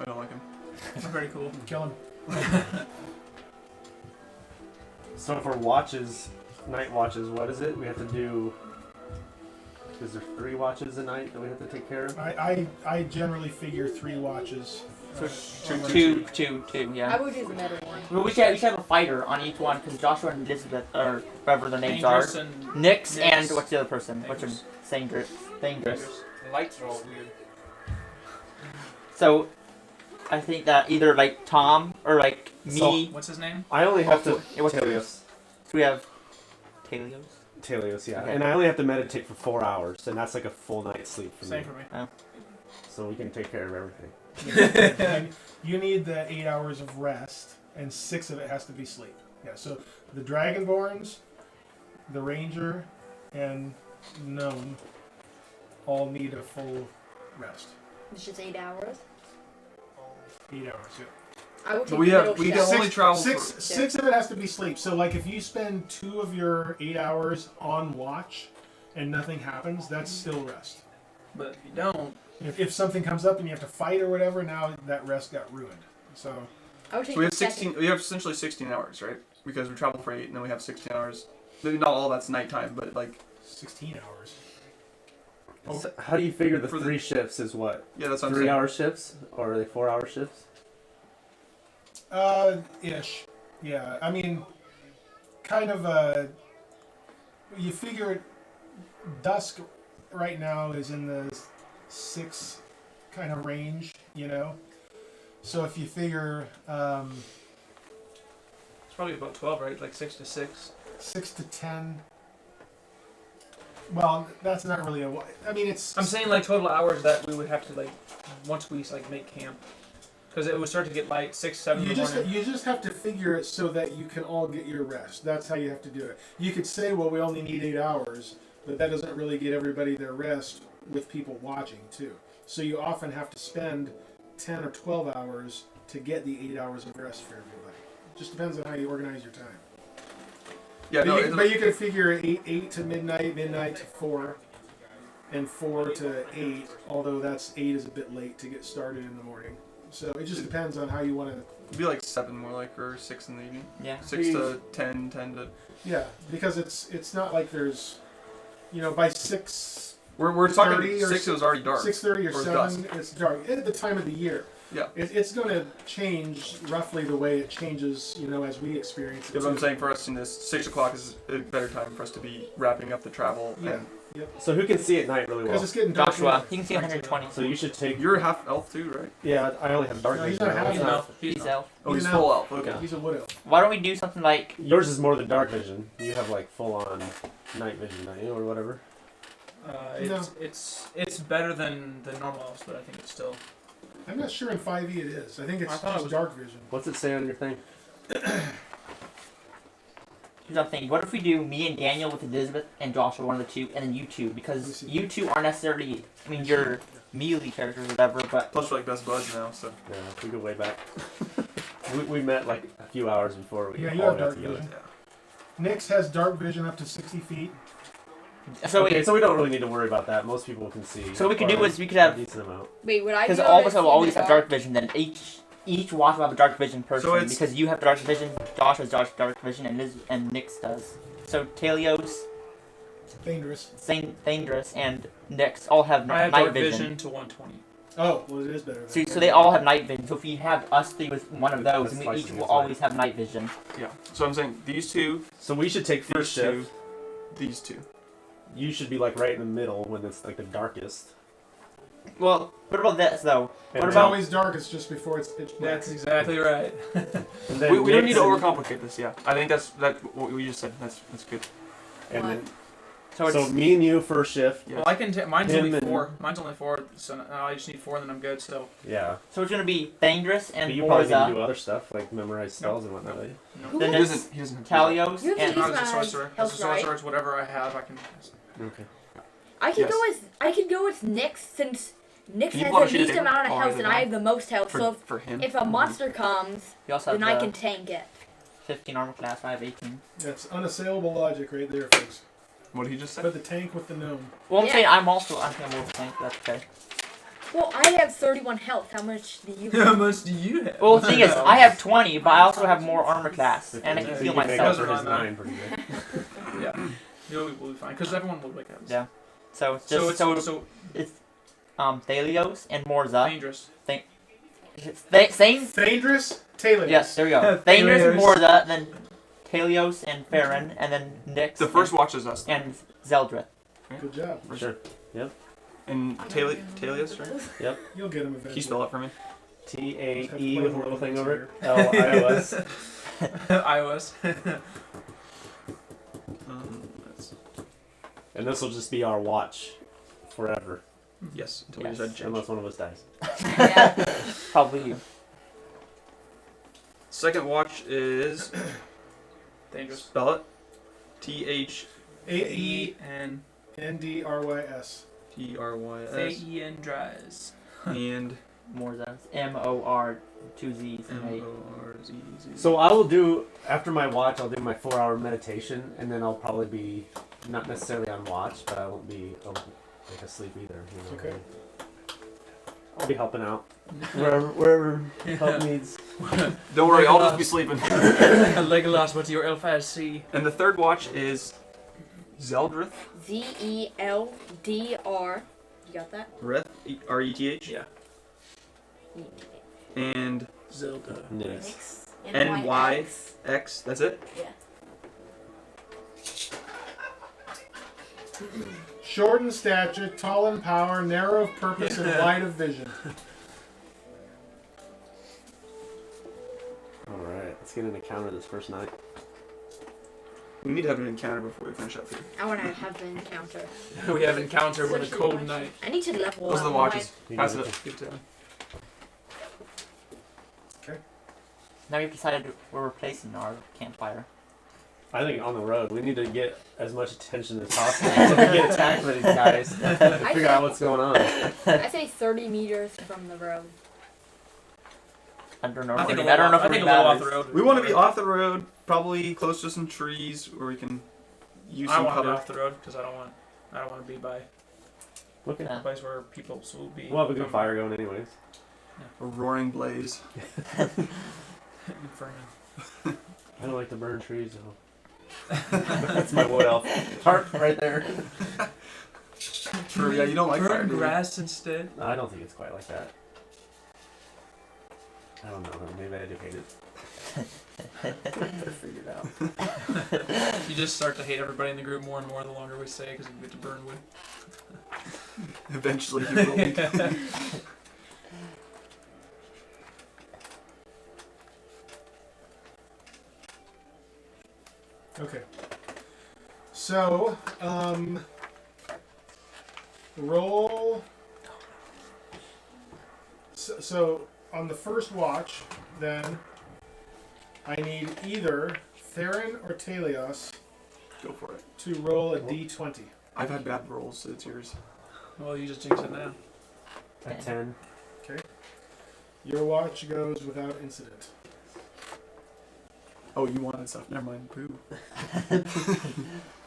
I don't like him. Very cool. Kill him. So for watches, night watches, what is it? We have to do. Is there 3 watches a night that we have to take care of? I generally figure 3 watches. So Two. two, I yeah. would do the middle one. Well, we should have a fighter on each one because Joshua and Elizabeth, or whatever their names are. Thaèndrys and Nyx Nyx. and what's the other person? What's her Thaèndrys. Thaèndrys. The lights are all weird. So I think that either like Tom or like me. What's his name? I only have to. It was Taèlios. So we have Taèlios. Taèlios, yeah. Okay. And I only have to meditate for 4 hours, and that's like a full night's sleep for Same me. for me. So we can take care of everything. And you need the 8 hours of rest, and 6 of it has to be sleep. Yeah. So the Dragonborns, the Ranger, and Gnome all need a full rest. It's just 8 hours. 8 hours. Yeah. I would take But we the have- middle we shift. can only travel Six of it has to be sleep. So like if you spend 2 of your 8 hours on watch and nothing happens, that's still rest. But if you don't, If something comes up and you have to fight or whatever, now that rest got ruined. So I would take So we have the second. 16. We have essentially 16 hours, right? Because we travel for 8, and then we have 16 hours. Maybe not all that's nighttime, but like 16 hours. So how do you figure the For the- 3 shifts is what? yeah, that's what I'm 3 saying. hour shifts? Or are they 4 hour shifts? Ish. Yeah. I mean, kind of you figure dusk right now is in the 6 kind of range, So if you figure it's probably about 12, right? Like 6 to 6. 6 to 10. Well, that's not really I mean, it's. I'm saying like total hours that we would have to like once we like make camp. Because it would start to get light 6, 7 in You the just morning. you just have to figure it so that you can all get your rest. That's how you have to do it. You could say, well, we only need 8 hours, but that doesn't really get everybody their rest with people watching too. So you often have to spend 10 or 12 hours to get the 8 hours of rest for everybody. It just depends on how you organize your time. Yeah, But you can figure 8 to midnight, midnight to 4, and 4 to 8. Although that's 8 is a bit late to get started in the morning. So it just depends on how you want to. It'd be like 7 more like, or 6 in the evening. Yeah. 6 to 10, 10 to. Yeah, because it's not like there's, by 6. We're talking 30 or 6. It was already dark. 6:30 or Or 7, dusk. it's dark. At the time of the year. Yeah. It's going to change roughly the way it changes, as we experience it. Yeah, but I'm too. saying for us in this, 6 o'clock is a better time for us to be wrapping up the travel. Yeah. And So who can see at night really Because well? it's getting dark. Joshua, anyway. he can see 120. So you should take. you're half elf too, right? Yeah, I only have dark No, he's vision. not half It's elf. He's elf. Oh, He's he's an full elf. Okay. He's a wood elf. Why don't we do something like Yours is more than dark vision. You have like full on night vision, don't you, or whatever. It's better than the normal elves, but I think it's still. I'm not sure in 5e it is. I think it's I thought it just was- dark vision. What's it say on your thing? Here's what I'm thinking. What if we do me and Daniel with Elizabeth and Joshua, one of the two, and then you two? Because you two aren't necessarily, you're melee characters or whatever, but Plus, we're like best buds now, so. Yeah, we go way back. we met like a few hours before we Yeah, you all have got dark together. vision. Nyx has dark vision up to 60 feet. so Okay, we, so we don't really need to worry about that. Most people can see. So what we could do or is we could have- a decent amount. Wait, would I? because be all able of to us will see in always the have dark vision. Then each watch will have a dark vision person So it's- because you have dark vision, Josh has dark vision, and Nyx does. So Taèlios, Thaèndrys. Thaèndrys, and Nyx all have I have night dark vision. vision to 120. Oh, well, it is better. So they all have night vision. So if we have us three with one of those, That's and we twice each as will good as always have night vision. Yeah. So I'm saying these two, So we should take these first two, shift. these two. You should be like right in the middle when it's like the darkest. Well, what about this though? And What It's then- about- always dark. It's just before it's pitch black. That's exactly right. and then We don't Nyx need to and- overcomplicate this. Yeah. I think that's what we just said. That's good. And then, So it's so me and you first shift. Yeah. Well, I can. Mine's Him only and- 4. Mine's only 4. So now I just need 4, and then I'm good. So Yeah. so it's gonna be Thaèndrys and But you probably need to Morzza, do other stuff like memorize spells and whatnot. Don't you? Who then He is- it's doesn't. He doesn't. Have to Taèlios, You have to and use not as a my sorcerer. As a health, right? sorcerer, it's whatever I have. I can. Okay. I could Yes. go with Nyx since Nyx Can you has pull out the a sheet of least paper? amount of Or health is and it I not? have the most health. So for him. if a monster comes, you also have then I the can tank it. 15 armor class. I have 18. That's unassailable logic right there, folks. What did he just say? But the tank with the gnome. Well, I'm Yeah. saying I'm more of a tank. But that's okay. Well, I have 31 health. How much do you How have? much do you have? Well, the thing is, I have 20, but I also have more armor class, and I can So heal you can make myself. up for his Those are on 9 pretty good. Yeah. We'll be fine because everyone will wake up. Yeah. So it's So just it's so Taèlios and Morzza. dangerous. Same. Thaèndrys, Taèlios. Yes, there we go. Thaèndrys and Morzza, then Taèlios and Farryn, and then Nyx. The first watch is us. and Zeldreth. Good job. Sure. And Taèlios, right? You'll get him eventually. Can you spell it for me? TAE with a little thing over it. LIOS. iOS. That's, And this will just be our watch forever, yes. Until we Yes. decide to change. unless one of us dies. Yeah. Probably you. Second watch is Dangerous. spell it. THENDRYS. AENDRYS. Thaèndrys. And Morzza. MOR 2 Z's and A. MORZZ. So I will do, after my watch, I'll do my 4-hour meditation, and then I'll probably be not necessarily on watch, but I won't be like asleep either. You know, Okay. I'll be helping out wherever help needs. Don't worry, I'll just be sleeping. Legolas, what's your elf as C? And the third watch is Zeldreth. ZELDR. You got that? Reth, RETH. Yeah. And Zelda. Nice. NYX. That's it? Yeah. Short in stature, tall in power, narrow of purpose, and wide of vision. Alright, let's get an encounter this first night. We need to have an encounter before we finish up here. I want to have an encounter. We have encounter with a cold night. I need to level Those up. are the watches. You Pass need it to- up. Good time. Now we've decided we're replacing our campfire. I think on the road we need to get as much attention as possible so we get attacked by these guys. Figure out what's going on. I say 30 meters from the road. I don't know. I think a I don't know if it little off matters. the road. We want to be off the road, probably close to some trees where we can use I some want to be cover. off the road because I don't want to be by Okay. Yeah. a place where people will be. We'll have a good fire going anyways. A roaring blaze. Inferno. I don't like to burn trees though. That's my wood elf. Heart right there. True, yeah, you don't like fire, burn do you? grass instead. I don't think it's quite like that. I don't know. Maybe I do hate it. Figure it out. You just start to hate everybody in the group more and more the longer we stay because we get to burn wood. Eventually you will be. Okay. So, roll. So, on the first watch, then, I need either Farryn or Taèlios Go for it. to roll a d20. I've had bad rolls, so it's yours. Well, you just jinx it now. A 10. Okay. Your watch goes without incident. Oh, you wanted stuff. Never mind. Boo.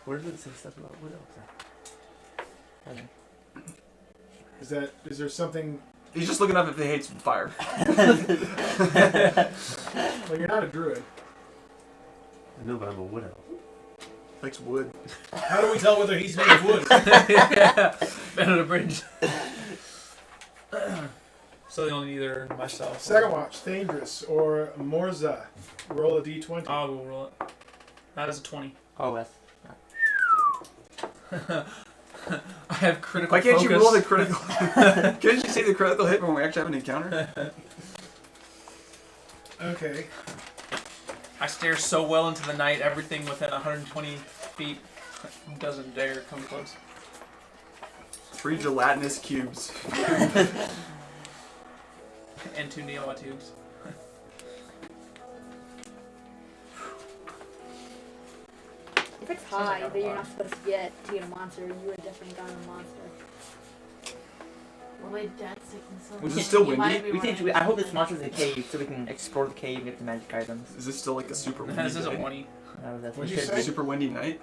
Where does it say stuff about wood elves? Is there something? He's just looking up if he hates fire. Well, you're not a druid. I know, but I'm a wood elf. Likes wood. How do we tell whether he's made of wood? Yeah. Man on a bridge. So they only either myself. Second watch, Thaèndrys or Morzza. Roll a d20. I will roll it. That is a 20. Oh, yes. I have critical Why can't focus. you roll the critical? Can't you say the critical hit when we actually have an encounter? Okay. I stare so well into the night, everything within 120 feet doesn't dare come close. 3 gelatinous cubes. And 2 Neoa tubes. If it's Sounds like high, a that you're lot. not supposed to get a monster, you would have definitely gotten a monster. Well, they dead sick and so. Was it still windy? I hope this monster's in a cave so we can explore the cave and get the magic items. Is this still like a super windy This is a day? 20. No, that's What'd it you should say? be. Super windy night?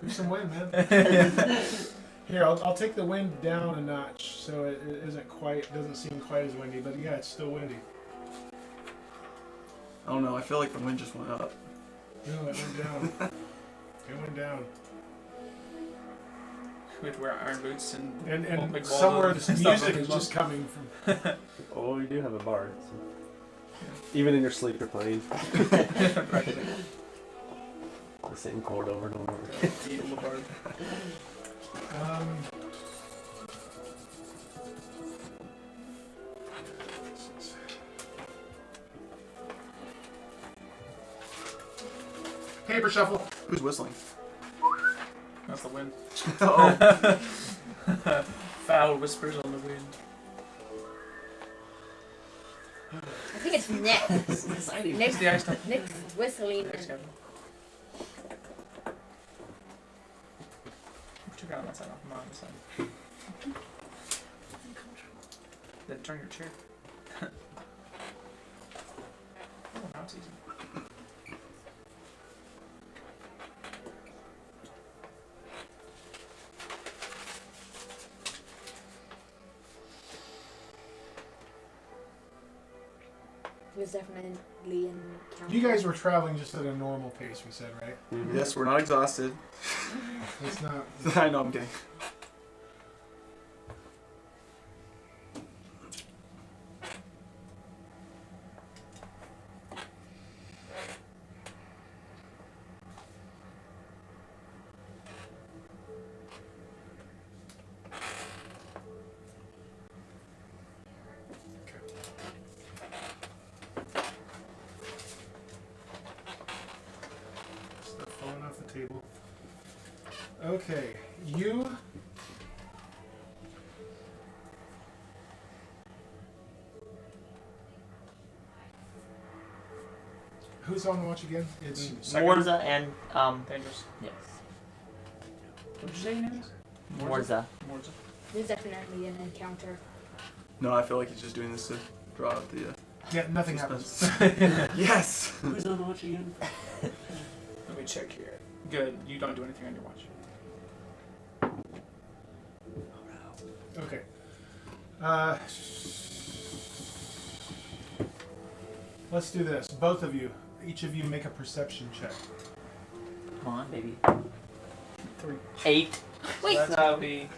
Do some wind, man. Here, I'll take the wind down a notch so it doesn't seem quite as windy, but yeah, it's still windy. I don't know, I feel like the wind just went up. No, it went down. It went down. We have to wear iron boots and And big balls somewhere of this stuff music on is his just coming from. Oh, you do have a bard. So. Even in your sleep, you're playing Right. the same chord over and over. Evil the bard. Paper shuffle. Who's whistling? That's the wind. Oh, Foul whispers on the wind. I think it's Nick. It's the ice stuff. Nick's whistling. Ice stuff. Check out on that side, not on this side. Then turn your chair. Oh, now it's easy. He was definitely in count. You guys were traveling just at a normal pace, we said, right? Mm-hmm. yes, we're not exhausted. It's not. I know, I'm kidding. Stuff falling off the table. Okay, you. Who's on watch again? It's Second. Morzza and Thaèndrys. yes, What did you say your name is? Morzza. Morzza. There's definitely an encounter. No, I feel like he's just doing this to draw out the. yeah. Nothing happens. suspense. Yes. Who's on watch again? Let me check here. Good. You don't do anything on your watch. Okay. Let's do this. Both of you. Each of you make a perception check. Come on, baby. 3. 8. Wait. So that's gonna be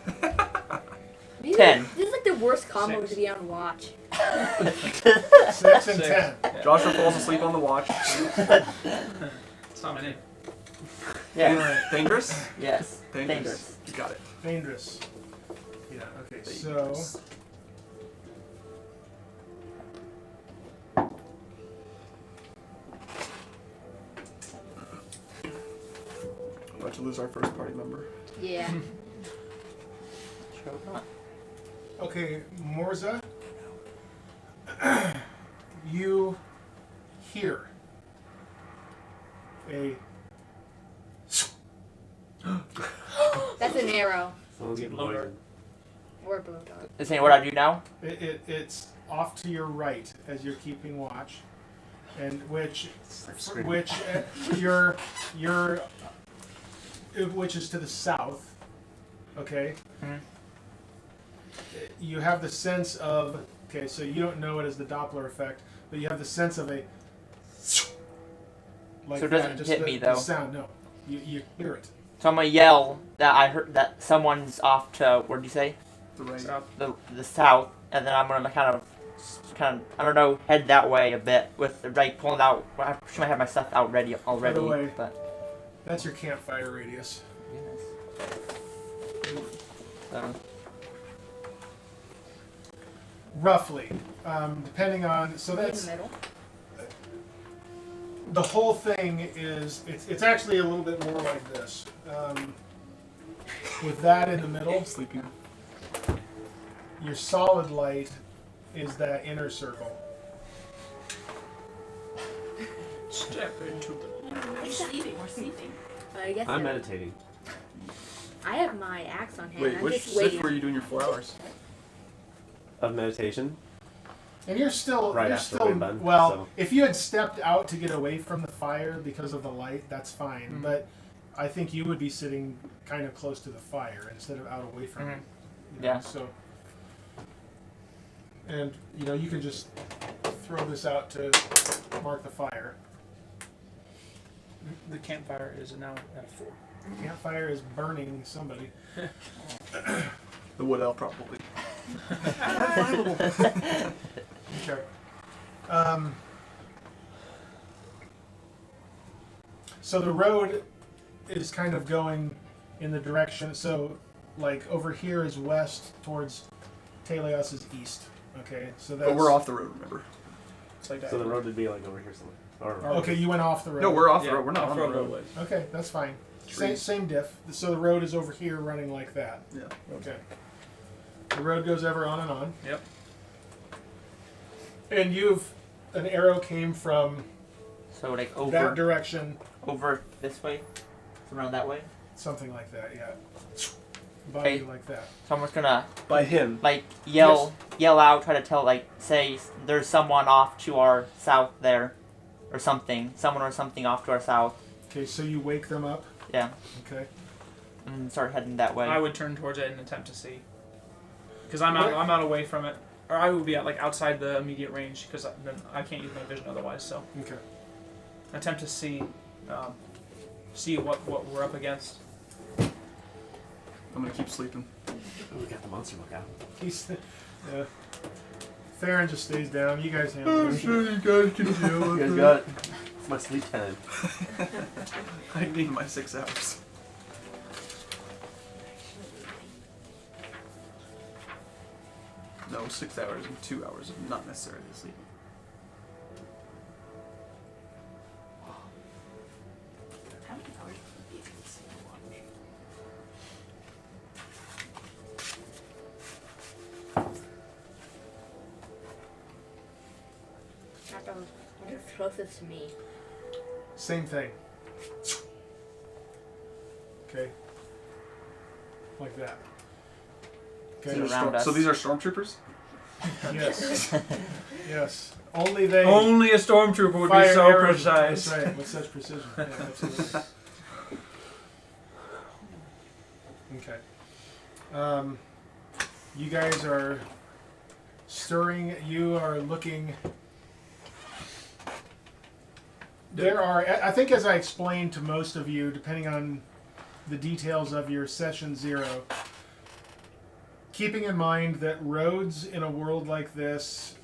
These 10. This is like the worst combo 6. to be on watch. 6 and 10. Yeah. Joshua falls asleep on the watch. It's not many. Yeah. Thaèndrys? Yes. Thaèndrys. You got it. Dangerous. Yeah. Okay. So. Thaèndrys. About to lose our first party member. Yeah. Sure not. Okay, Morzza. You hear a. That's an arrow. Someone's getting Lower. poisoned. Or a blue dog. Is saying what I do now? It's off to your right as you're keeping watch, and which Screaming. which which is to the south. Okay. Mhm. You have the sense of so you don't know it as the Doppler effect, but you have the sense of a. Like So it doesn't that, just hit the, me, the though. sound, no, you hear it. So I'm gonna yell that I heard that someone's off to where'd you say? The right. South. The south, and then I'm gonna kind of I don't know, head that way a bit with the right pulling out. Well, I should have my stuff out ready already, way. but That's your campfire radius. yes. So, Roughly, depending on In that's the middle. the whole thing is it's actually a little bit more like this. With that in the middle, Sleeping. your solid light is that inner circle. Step into the. We're sleeping. We're sleeping. I guess I'm so. meditating. I have my axe on hand. Wait, I'm which just shift waiting. were you doing your 4 hours? Of meditation. And you're still Right you're after still we're done, well. so. If you had stepped out to get away from the fire because of the light, that's fine. Mhm. But I think you would be sitting kind of close to the fire instead of out away from it. You know, Yeah. So, and you can just throw this out to mark the fire. The campfire is now at 4. Campfire is burning somebody. The wood elf, probably. Okay. So the road is kind of going in the direction. So, like over here is west towards Taèlios is east. Okay, so that's. But we're off the road, remember? It's like that. So the road would be like over here somewhere. Or Okay, you went off the road. No, we're off Yeah, the road. We're not on the off-road road. roadways. Okay, that's fine. Same, Trees. same diff. So the road is over here running like that. Yeah. Okay. The road goes ever on and on. Yep. And an arrow came from so like that over direction, this way, around that way. something like that, yeah. By Okay. you like that. So I'm just gonna By him. like yell out, try to tell say there's someone off to our south there, or something, someone or something off to our south. Okay, so you wake them up. Yeah, Okay. and start heading that way. I would turn towards it and attempt to see, because I'm out away from it, or I would be like outside the immediate range, because then I can't use my vision otherwise. So Okay. attempt to see what we're up against. I'm gonna keep sleeping. Oh, we got the monster book out. He's Farryn just stays down. You guys handle it. you guys can deal You guys got it. It's my sleep time. I need my 6 hours. No, 6 hours and 2 hours of not necessarily sleep. How many hours would be able to sleep a watch? You're closest to me. Same thing. Okay. Like that. Okay. So around us. So these are stormtroopers? Yes. Yes. Only they Only a stormtrooper would be fire so arrows. precise. That's right. With such precision. Yeah, absolutely. Okay. You guys are stirring. You are looking. There are, I think, as I explained to most of you, depending on the details of your session 0, keeping in mind that roads in a world like this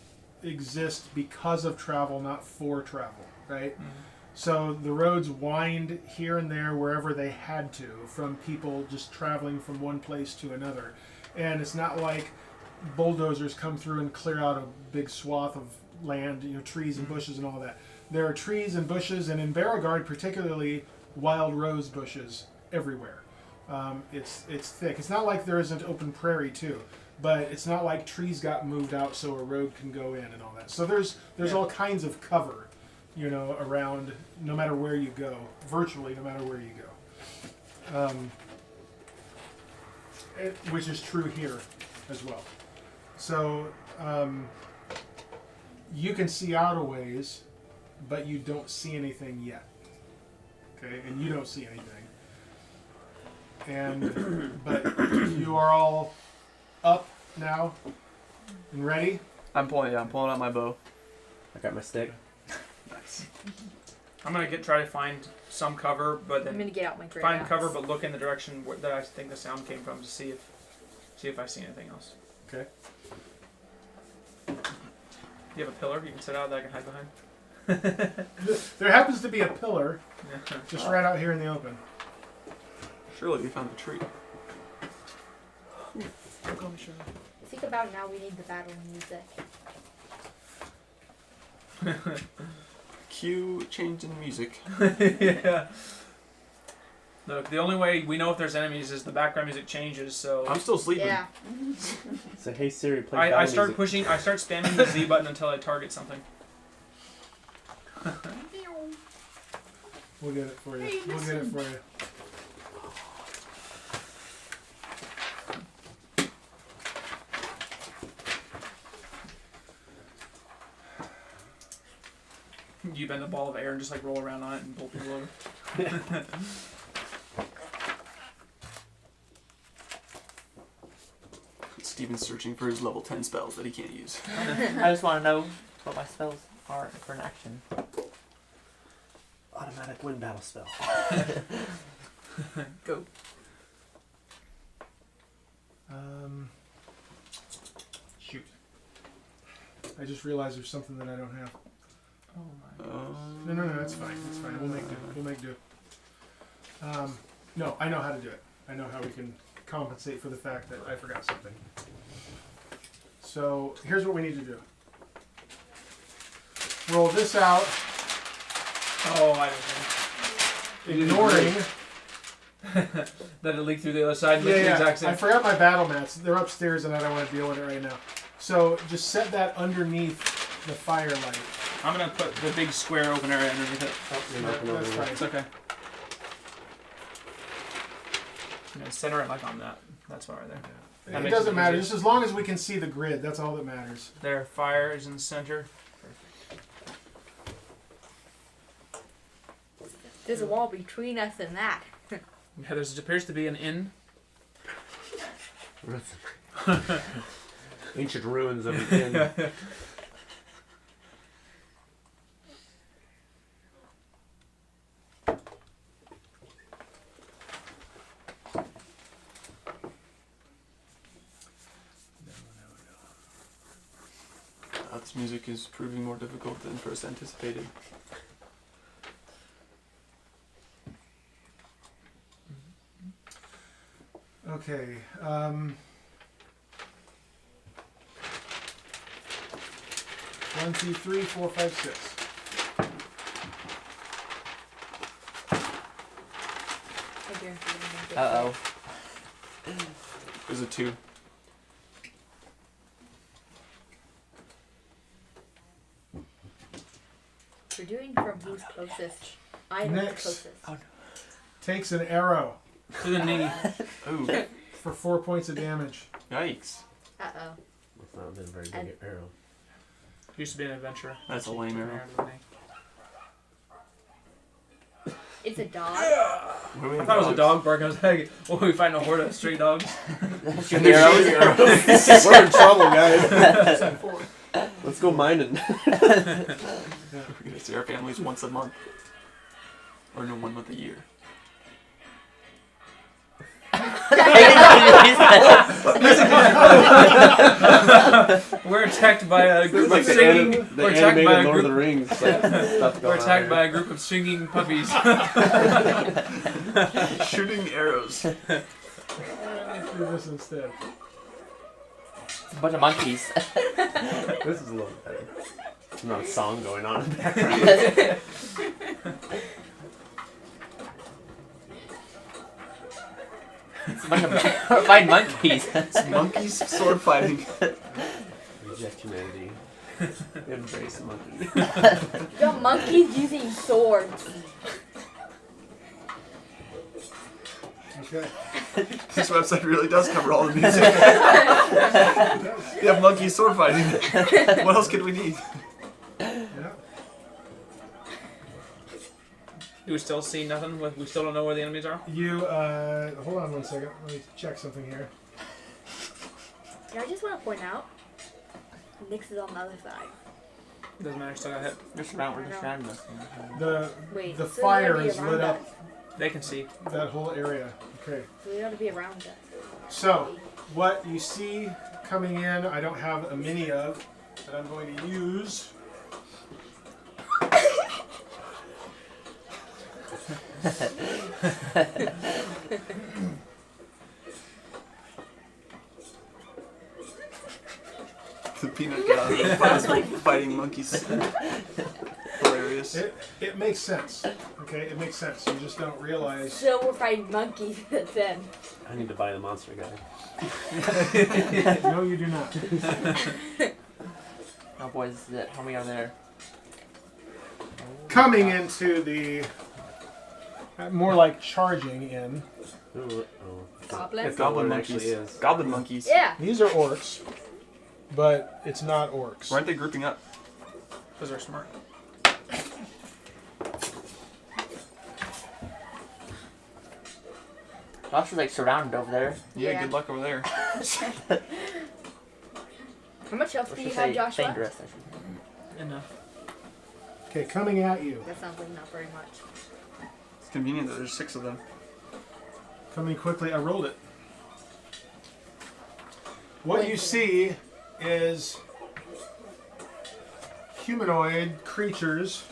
exist because of travel, not for travel, right? Mm-hmm. So the roads wind here and there wherever they had to, from people just traveling from one place to another. And it's not like bulldozers come through and clear out a big swath of land, you know, trees and bushes and all that. There are trees and bushes, and in Berogard particularly, wild rose bushes everywhere. It's thick. It's not like there isn't open prairie too, but it's not like trees got moved out so a road can go in and all that. So there's all kinds of cover, you know, around no matter where you go, virtually no matter where you go. Which is true here as well. So you can see out a ways, but you don't see anything yet. Okay, and you don't see anything. And but you are all up now and ready. I'm pulling out my bow. I got my stick. Nice. I'm gonna try to find some cover, but I'm then gonna get out my great find axe. cover, but look in the direction that I think the sound came from to see if I see anything else. Okay. You have a pillar you can sit out that I can hide behind. There happens to be a pillar just right out here in the open. Surely we found the tree. Don't call me Shirley. Think about now we need the battle music. Cue change in music. Yeah. Look, the only way we know if there's enemies is the background music changes. So I'm still sleeping. Yeah. So hey Siri, play I battle start music. pushing. I start spamming the Z button until I target something. We'll get it for you. Hey, We'll get it listen. for you. You bend a ball of air and just like roll around on it and pull people over. Steven's searching for his level 10 spells that he can't use. I just want to know what my spells are for an action. Automatic wind battle spell. Go. Shoot. I just realized there's something that I don't have. Oh my. No, that's fine. That's fine. We'll make do. We'll make do. No, I know how to do it. I know how we can compensate for the fact that I forgot something. So here's what we need to do. Roll this out, Oh, I didn't ignoring. know. That it leaked through the other side. Yeah, The yeah. exact same. I forgot my battle mats. They're upstairs, and I don't want to deal with it right now. So just set that underneath the firelight. I'm gonna put the big square open area underneath it. That's fine. It's okay. I'm gonna center it like on that. That's fine right there. That It makes doesn't it matter. easier. Just as long as we can see the grid, that's all that matters. There, fire is in the center. There's a wall between us and that. Yeah, there appears to be an inn. Ancient ruins of an inn. This music is proving more difficult than first anticipated. Okay. 1, 2, 3, 4, 5, 6. Uh-oh. There's a 2. We're doing from who's closest. I am the Next. closest. Takes an arrow To the knee. Ooh, for 4 points of damage. yikes. Uh-oh. That's not been a very big arrow. Used to be an adventurer. That's a lame arrow. It's a dog. I thought it was a dog barking. I was like, "Oh, we find a horde of stray dogs." Shooting arrows. We're in trouble, guys. Except for Let's go mining. We're gonna see our families once a month. Or no, 1 month a year. We're attacked by a group Like of the, singing. the We're attacked by animated a Lord of group. the Rings stuff We're going attacked on by a group of singing puppies. Shooting arrows. Let's do this instead. A bunch of monkeys. here. This is a little better. There's not a song going on in the background. It's a bunch of horrified monkeys. It's monkeys sword fighting. Reject humanity. Embrace monkey. The monkeys using swords. Okay. This website really does cover all the music. We have monkeys sword fighting. What else could we need? Yeah. Do we still see nothing? We still don't know where the enemies are. You, hold on 1 second. Let me check something here. I just want to point out, Nyx is on the other side. Doesn't matter. Still got hit. We're surrounded us. Wait, The so fire they gotta be has around lit us. up They can see. that whole area. Okay. So they gotta be around us. So, what you see coming in, I don't have a mini of, that I'm going to use. The peanut gallery fighting monkeys. Hilarious. It makes sense. Okay, it makes sense. You just don't realize. So we're fighting monkeys then. I need to buy the monster guy. No, you do not. Oh boys, this is it. How many are there? Coming into the more like charging in. Ooh, Goblins? It's not what Goblin it actually monkeys. is. Goblin monkeys. Yeah. These are orcs, but it's not orcs. Why aren't they grouping up? Because they're smart. Josh is like surrounded over there. Yeah, Yeah. good luck over there. How much health Or do should you I have, say Joshua? Thaèndrys, I should. Enough. Okay, coming at you. That sounds like not very much. It's convenient that there's 6 of them. Coming quickly. I rolled it. What you see is humanoid creatures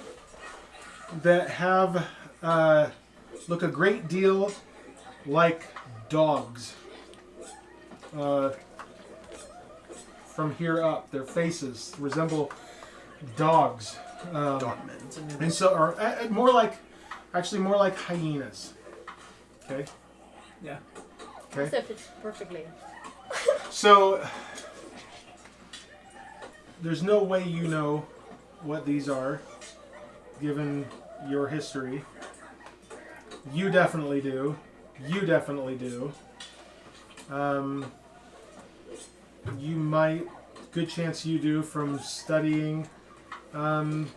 that have look a great deal like dogs. From here up, their faces resemble dogs. Dogmen. And so, or more like hyenas. Okay. Yeah. Okay. Also fits perfectly. So there's no way you know what these are, given your history. You definitely do. You definitely do. You might, good chance you do from studying. And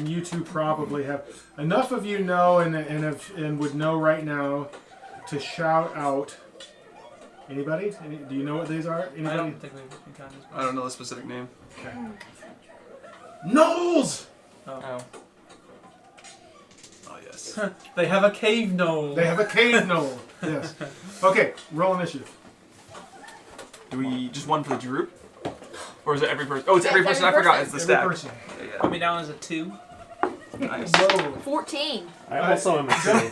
you two probably have enough of you know and would know right now to shout out. Anybody? Do you know what these are? Anybody? I don't think we've encountered this. I don't know the specific name. Gnolls! Oh. Oh, yes. They have a cave gnome. They have a cave gnoll. Yes. Okay, roll initiative. Do we just one for the group? Or is it every person? Oh, it's every It's person. every I forgot. person. It's the Every stack. person. Yeah, Put me down as a 2. yeah. Nice. Whoa. 14. I also am a kid.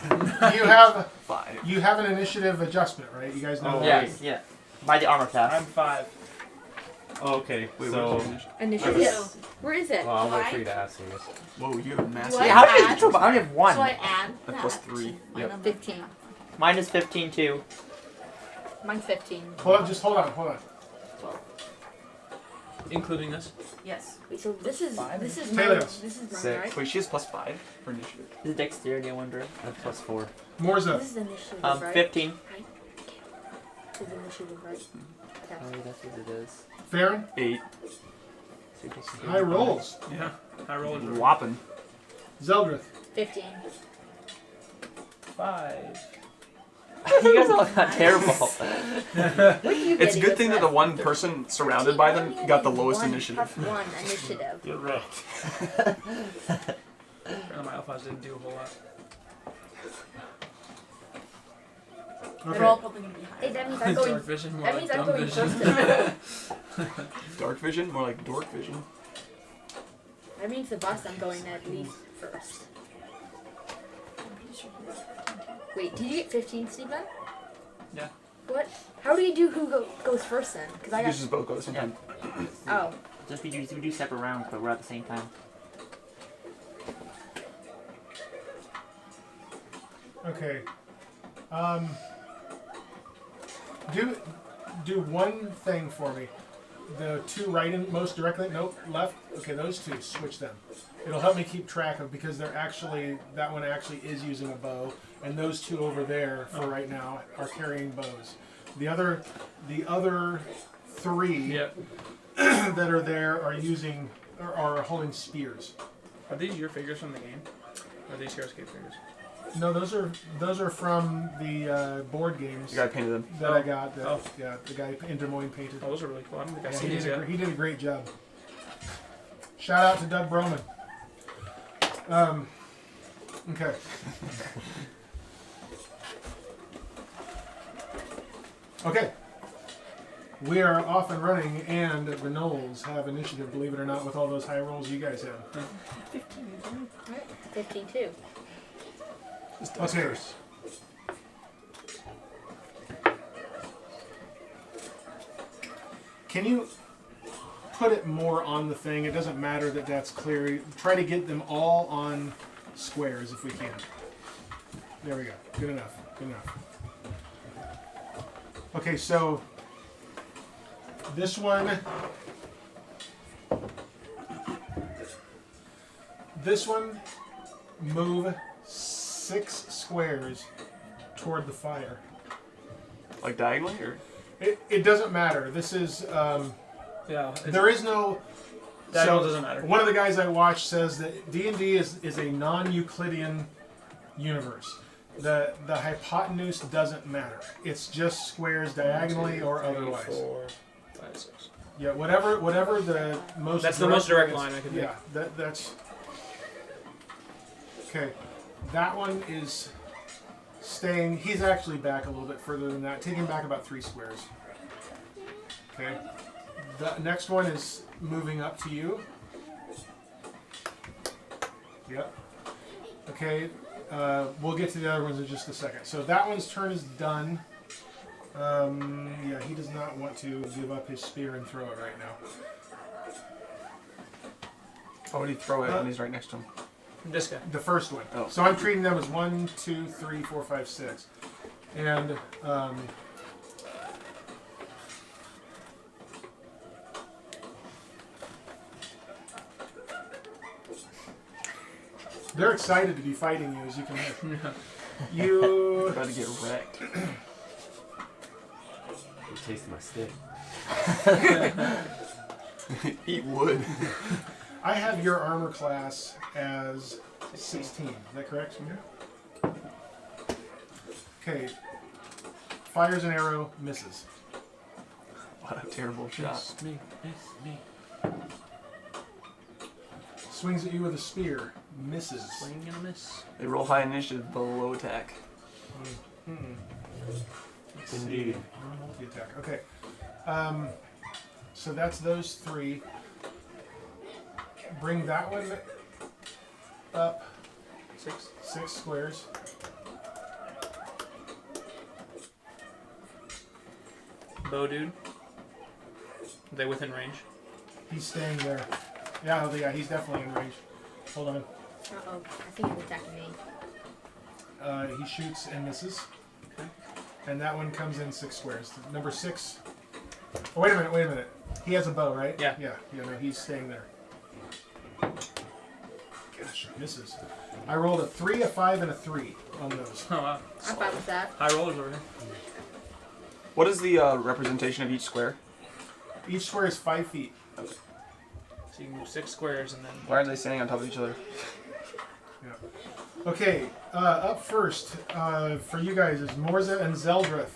You have an initiative adjustment, right? You guys know. Oh, that? Yes, yeah. By the armor class. I'm 5. Oh, okay, Wait, so... where's the Initiative. Where is it? Well, I'll wait for you to ask me. Whoa, you have a massive. I Yeah, how did you add- control? I only have one. So I add At that plus to 3. my Yep. number. 15. Mine is 15 too. Mine's 15. Hold on. Including this. Yes. Wait, so this is Five? this is Taèlios. this is mine, Six. right? Wait, she has +5 for initiative. This is dexterity, I wonder. I have +4. Morzza. This is initiative, right? 15. This is initiative, right? Okay. Oh, that's what it is. Farryn. 8. So just High rolls. Yeah. I rolled a Whopping. Zeldreth. 15. 5. You guys all got terrible. What are you It's a getting good thing that the with one person surrounded by them got the lowest initiative. +1 initiative. You're right. My alphas didn't do a whole lot. They're all probably going to be higher. Hey, that means I'm going. Dark vision, more That like means I'm dumb going vision. first. Dark vision? More like dork vision. That means the boss I'm going at least first. I'm pretty sure he was 15 too. Wait, did you get 15, Steven? Yeah. What? How do you do who goes first then? Because I got. Uses both go at the same time. Oh. Just we do separate rounds, but we're at the same time. Okay. Do one thing for me. The two right and most directly, nope, left. Okay, those two, switch them. It'll help me keep track of because they're actually that one actually is using a bow, and those two over there for right now are carrying bows. The other three Yep. that are there are using are holding spears. Are these your figures from the game? Or are these Heroescape figures? No, those are from the board games The guy painted them. that I got. That, Oh. Yeah, the guy in Des Moines painted. Oh, those are really cool. I don't think I've Yeah, seen these yet. he did a great job. Shout out to Doug Broman. Okay. Okay. We are off and running, and the Knolls have initiative, believe it or not, with all those high rolls you guys have. 15 too. Okay. Can you put it more on the thing? It doesn't matter that that's clear. Try to get them all on squares if we can. There we go. Good enough. Good enough. Okay, so this one move 6 squares toward the fire. Like diagonally, or? It doesn't matter. This is Yeah. there is no. That so all doesn't matter. One of the guys I watched says that D&D is a non-Euclidean universe. The hypotenuse doesn't matter. It's just squares diagonally or otherwise. 4, 5, 6. Yeah, whatever the most. That's the most direct is. line I could do. Yeah, that's. Okay, that one is staying. He's actually back a little bit further than that. Take him back about 3 squares. Okay. The next one is moving up to you. Yep. Okay. We'll get to the other ones in just a second. So that one's turn is done. Yeah, he does not want to give up his spear and throw it right now. How would he throw it when he's right next to him? This guy. The first one. Oh. So I'm treating them as 1, 2, 3, 4, 5, 6. And they're excited to be fighting you, as you can hear. You're You about to get wrecked. You taste my stick. Eat wood. I have your armor class as 16. Is that correct? Okay. Fires an arrow, misses. What a terrible shot. Me, miss me. Swings at you with a spear, misses. Swing and a miss. They roll high initiative, below attack. Indeed. Multi-attack. Okay. So that's those 3. Bring that one up 6 squares. Bow dude. Are they within range? He's staying there. Yeah, he's definitely in range. Hold on. Uh-oh. I think he's attacking me. He shoots and misses. And that one comes in 6 squares. Number 6. Oh, wait a minute. He has a bow, right? Yeah. Yeah. Yeah. No, he's staying there. Gosh, misses. I rolled a 3, a 5, and a 3 on those. Oh wow. I'm fine with that. High rollers over here. What is the representation of each square? Each square is 5 feet. So you can move 6 squares and then. Why are they standing on top of each other? Yeah. Okay. Up first for you guys is Morzza and Zeldreth.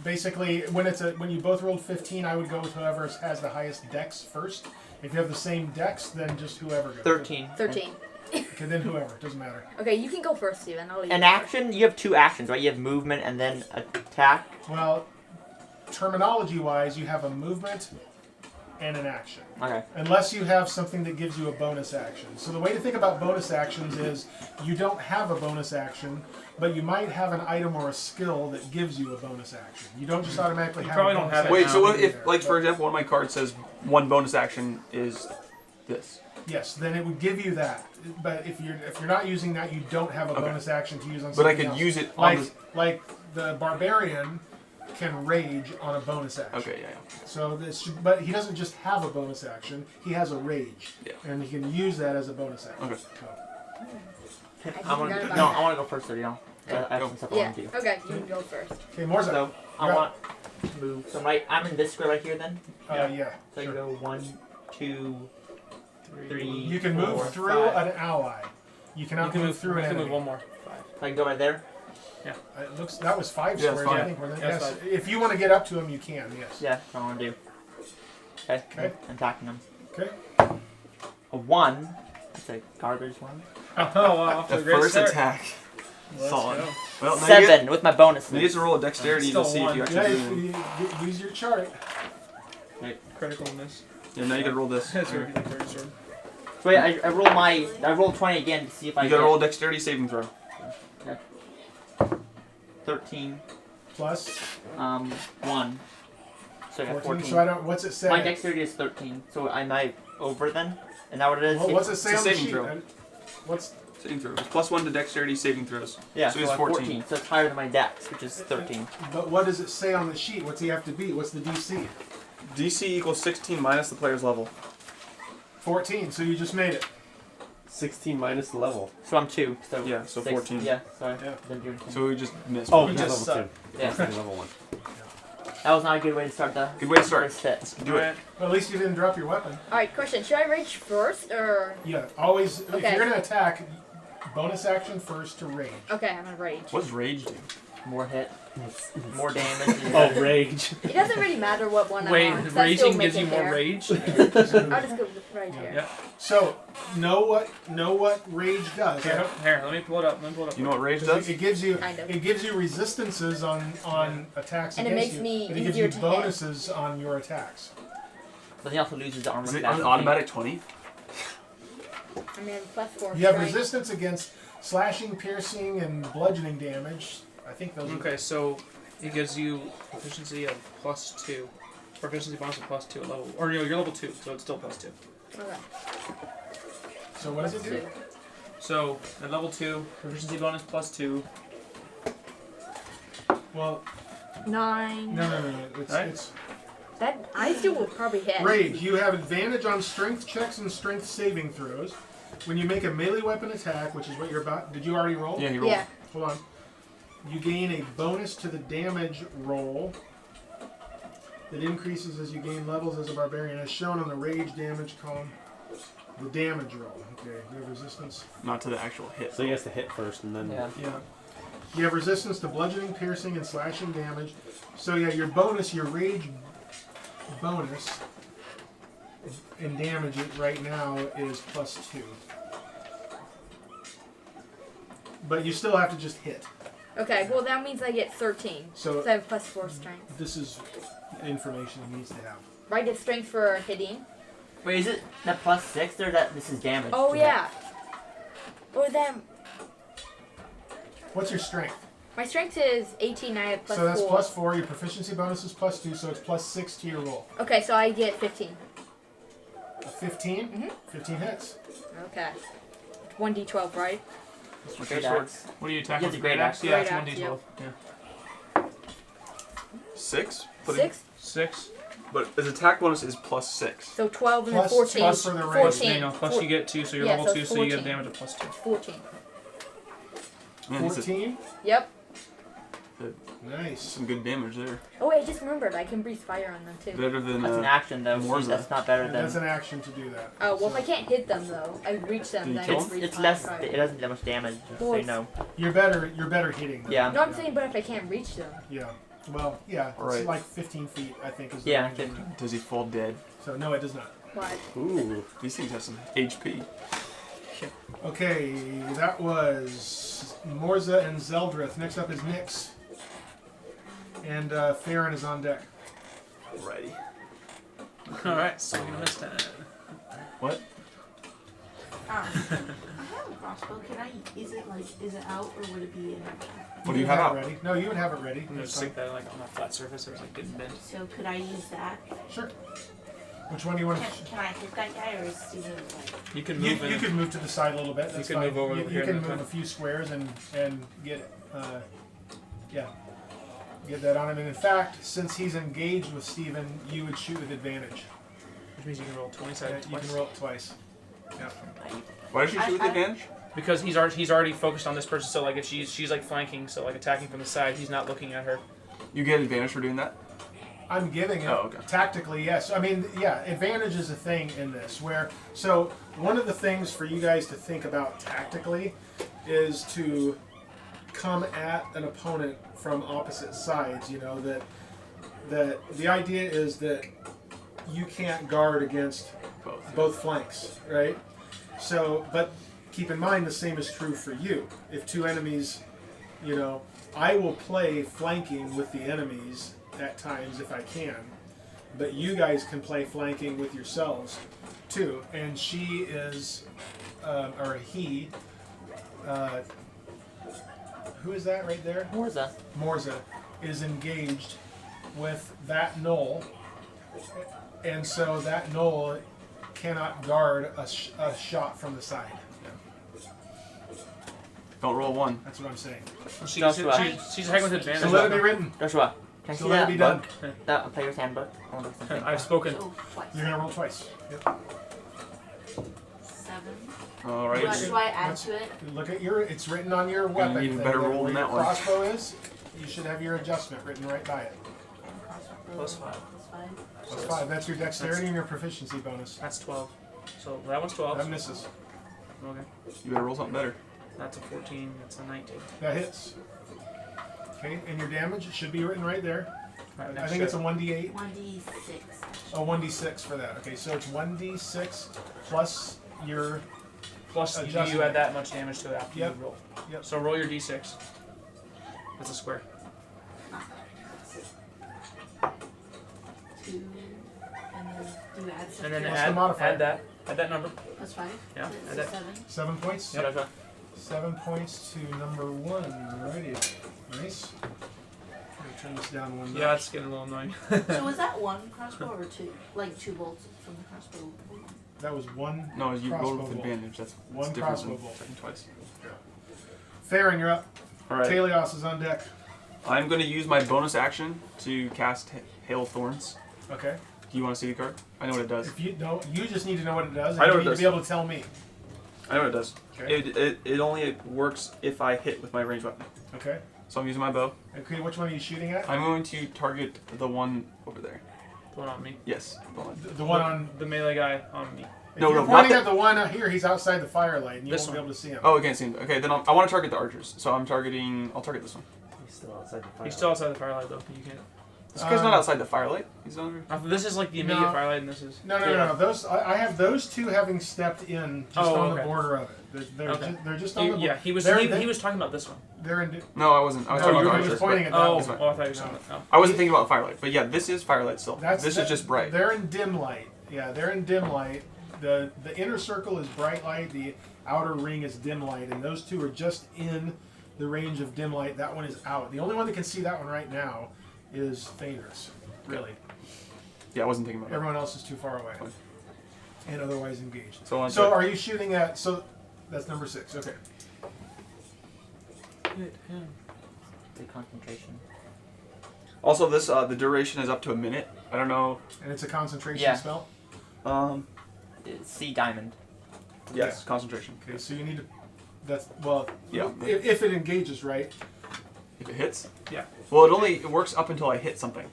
Basically, when you both rolled 15, I would go with whoever has the highest dex first. If you have the same dex, then just whoever goes. 13. 13. Okay, then whoever. Doesn't matter. Okay, you can go first, Steven. I'll leave An you first. action, you have 2 actions, right? You have movement and then attack. Well, terminology-wise, you have a movement and an action. Okay. Unless you have something that gives you a bonus action. So the way to think about bonus actions is you don't have a bonus action, but you might have an item or a skill that gives you a bonus action. You don't just automatically have probably a don't bonus have it action. Wait, so what in if, there, like, for but- example, one of my cards says one bonus action is this? Yes, then it would give you that. But if you're not using that, you don't have a Okay. bonus action to use on But something I could else. use it on like the Barbarian can rage on a bonus action. Okay, yeah. So but he doesn't just have a bonus action; he has a rage, Yeah. and he can use that as a bonus action. Okay. So, I want forgot to about no, that. I want to go first, so you know. I have go. some stuff I Yeah. want to do. Okay, you can go first. okay, Morzza. So I Yeah. want to move. So I'm in this square right here then. Yeah. So I sure. go 1, 2, 3. You can 4, move through 5. an ally. You cannot You can move through You an can enemy. move one more. 5. So I can go right there. It looks that was 5 Yeah, squares. it's I fine. think. Wasn't it? Yeah, Yes. it's If you want to get up to him, you can. Yes. Yeah, that's what I want to do. Okay. Okay. I'm attacking him. Okay. A 1. That's a garbage one. Oh wow. Off to The a great first start. attack. Let's Solid. go. Well, now you 7 with my bonus. get, you get to roll a dexterity Still to see if one. you Yeah. actually do. Use your chart. Critical miss. Yeah, now you gotta roll this. That's You your third sword. So wait, I roll 20 again to see if I gotta get roll a dexterity saving throw. 13. Plus 1. So I got 14. 14. So I don't. What's it say? My dexterity is 13. So am I over then? Is that what it is? Well, what's it say It's a on the saving sheet? throw. What's Saving throw. It's +1 to dexterity saving throws. Yeah, so so it's I'm 14. So it's higher than my dex, which is 13. But what does it say on the sheet? What's he have to beat? What's the DC? DC equals 16 minus the player's level. 14. So you just made it. 16 minus the level. So I'm 2. So Yeah, so 6. 14. Yeah, sorry. Yeah. Didn't do anything. So we just missed. Oh, You he's just level suck. 2. Yeah. He's level 1. That was not a good way to start the Good way to start. first hit. Do it. Well, at least you didn't drop your weapon. Alright, question. Should I rage first or. Yeah. Always. If Okay. you're gonna attack, bonus action first to rage. Okay, I'm gonna rage. What does rage do? More hit. More damage. Oh, rage. It doesn't really matter what one Wait, I'm on. 'cause I still raging make gives you it more there. rage? I'll just go right here. Yeah. So know what rage does. Here, let me pull it up. You know what rage does? It gives you Kind of. it gives you resistances on attacks And it against makes you. me and it gives easier you to hit. bonuses on your attacks. But he also loses the armor Is it class. an automatic 20? I mean, +4. You have strength. resistance against slashing, piercing, and bludgeoning damage. I think those. Okay, so it gives you proficiency of +2. Proficiency bonus of +2 at level. Or you're level 2, so it's still +2. Okay. So what does it do? So at level 2, proficiency bonus +2. Well, 9. no. It's, Right. it's That I still would probably hit. rage. You have advantage on strength checks and strength saving throws. When you make a melee weapon attack, which is what you're about. Did you already roll? Yeah, he rolled. Yeah. Hold on. You gain a bonus to the damage roll that increases as you gain levels as a barbarian, as shown on the rage damage column. The damage roll. Okay, you have resistance. Not to the actual hit. So he has to hit first and then. Yeah. Yeah. You have resistance to bludgeoning, piercing, and slashing damage. So yeah, your bonus, your rage bonus in damage right now is +2. But you still have to just hit. Okay, well that means I get 13. So So I have +4 strength. this is information he needs to have. Right, it's strength for hitting. Wait, is it that +6 or that this is damage? Oh to yeah. Or then What's your strength? my strength is 18. I have +4. So that's +4. Your proficiency bonus is +2, so it's +6 to your roll. Okay, so I get 15. A 15? Mhm. 15 hits. Okay. 1d12, right? What's Great your sword? axe. What do you attack He with? has a Great great axe? axe. Yeah, it's Great axe, 1d12. Yeah. 6? 6? 6. But his attack bonus is +6. So 12 and then Plus- 14. plus for the range. 14. Daniel, plus you get 2, so you're Yeah, level so 2, so you get 14. damage of +2. 14. Man, that's 14. Yep. Nice. some good damage there. Oh wait, I just remembered. I can breathe fire on them too. Better than That's an action though. Morzza. That's not better And than. that's an action to do that. Oh well, if So I can't hit them though, I reach them. Do you Then kill I them? breathe It's fire. less. It doesn't do that much damage. Well, So it's- no. you're better hitting them. Yeah. No, I'm saying, but if I can't reach them, Yeah. Well, yeah. It's Right. like 15 feet, I think, is the Yeah, range of 15. it. Does he fall dead? So no, it does not. what? Ooh. These things have some HP. Okay, that was Morzza and Zeldreth. Next up is Nyx. And Farryn is on deck. Alrighty. Alright, so you missed it. What? I have a crossbow. Is it out or would it be in action? What do you would have out? ready? No, you would have it ready. I'm gonna That's stick fine. that like on a flat surface or like getting bent. So could I use that? Sure. Which one do you want Can I hit that guy or is Steven like... You can You, move you in. could move to the side a little bit. That's could fine. move over You, here you and can then move a few squares and get that on him. And in fact, since he's engaged with Steven, you would shoot with advantage. Which means you can roll 20 Yeah, sided you twice. can roll it twice. Yeah. Why did you shoot with I- advantage? Because he's already focused on this person, so like if she's like flanking, so like attacking from the side, he's not looking at her. You get advantage for doing that? I'm giving it Oh, okay. tactically, yes. I mean, yeah, advantage is a thing in this. So one of the things for you guys to think about tactically is to come at an opponent from opposite sides. You know that the idea is that you can't guard against both flanks, right? So, but keep in mind the same is true for you. If two enemies, I will play flanking with the enemies at times if I can, but you guys can play flanking with yourselves too. And she is, or he, who is that right there? Morzza. Morzza is engaged with that knoll, and so that knoll cannot guard a shot from the side. Don't roll 1. That's what I'm saying. She's attacking with advantage. So let it be written. Joshua, can I So see let it that be done. book? That player's handbook. I want to look something. I've spoken. Oh, twice. You're gonna roll twice. Yep. 7. Alright. Should I add to it? Look at it's written on your weapon. even thing better that roll where than your that one. crossbow is. You should have your adjustment written right by it. Plus 5. That's 5. That's your dexterity and your proficiency bonus. That's 12. So that one's 12. That misses. Okay. You better roll something better. That's a 14. That's a 19. That hits. Okay, and your damage should be written right there. Alright, I next think it's a shot. 1d8. 1d6. Oh, 1d6 for that. Okay, so it's 1d6 plus your. Plus you adjustment. add that much damage to it after Yep. you roll. Yep. So roll your d6. That's a square. 2. And then do add And something. then What's the modifier? add that number. Plus 5. Yeah, So add it's that. 7. 7 points? Yep. Joshua, 7 points to number 1. Alrighty. Nice. I'm gonna turn this down one Yeah, notch. it's getting a little annoying. So was that one crossbow or 2? Like 2 bolts from the crossbow? That was one. No, you rolled with Crossbow bolt. advantage. That's One different crossbow than bolt. checking twice. Farryn, you're up. Alright. Taèlios is on deck. I'm going to use my bonus action to cast Hail Thorns. Okay. Do you want to see the card? I know what it does. If you don't, you just need to know what it does. And I know you what it need does. to be able to tell me. I know what it does. Okay. It only works if I hit with my ranged weapon. Okay. So I'm using my bow. Okay. Which one are you shooting at? I'm going to target the one over there. The one on me. Yes. The one. The one on. The melee guy on me. If No, you're no, pointing not at the one out here, he's outside the firelight, and you This won't be one. able to see him. Oh, I can't see him. Okay, then I want to target the archers. So I'll target this one. He's still outside the fire. He's still outside the firelight though. You can't. This guy's not outside the firelight. He's under. This is like the immediate No. firelight, and this is. No. Those I have those two having stepped in just Oh, on the okay. border of it. They're Okay. they're just on the border. Yeah, he was. They're- He was talking about this one. They're in. No, I wasn't. I was No, talking you about were the just archers. pointing but at that Oh, one. This one. I thought you were saying that. I wasn't thinking about firelight, but yeah, this is firelight still. This is just bright. They're in dim light. Yeah, they're in dim light. The inner circle is bright light. The outer ring is dim light, and those two are just in the range of dim light. That one is out. The only one that can see that one right now is Thaèndrys. Really, Yeah, I wasn't thinking about that. everyone else is too far away Fine. and otherwise engaged. So, So are you shooting at? So that's number 6. Okay. the concentration. Also, this the duration is up to a minute. I don't know. And it's a concentration Yeah. spell? Sea diamond. Yes, concentration. Okay, so you need to... That's... Well, Yeah. if it engages, right? If it hits? Yeah. Well, it works up until I hit something.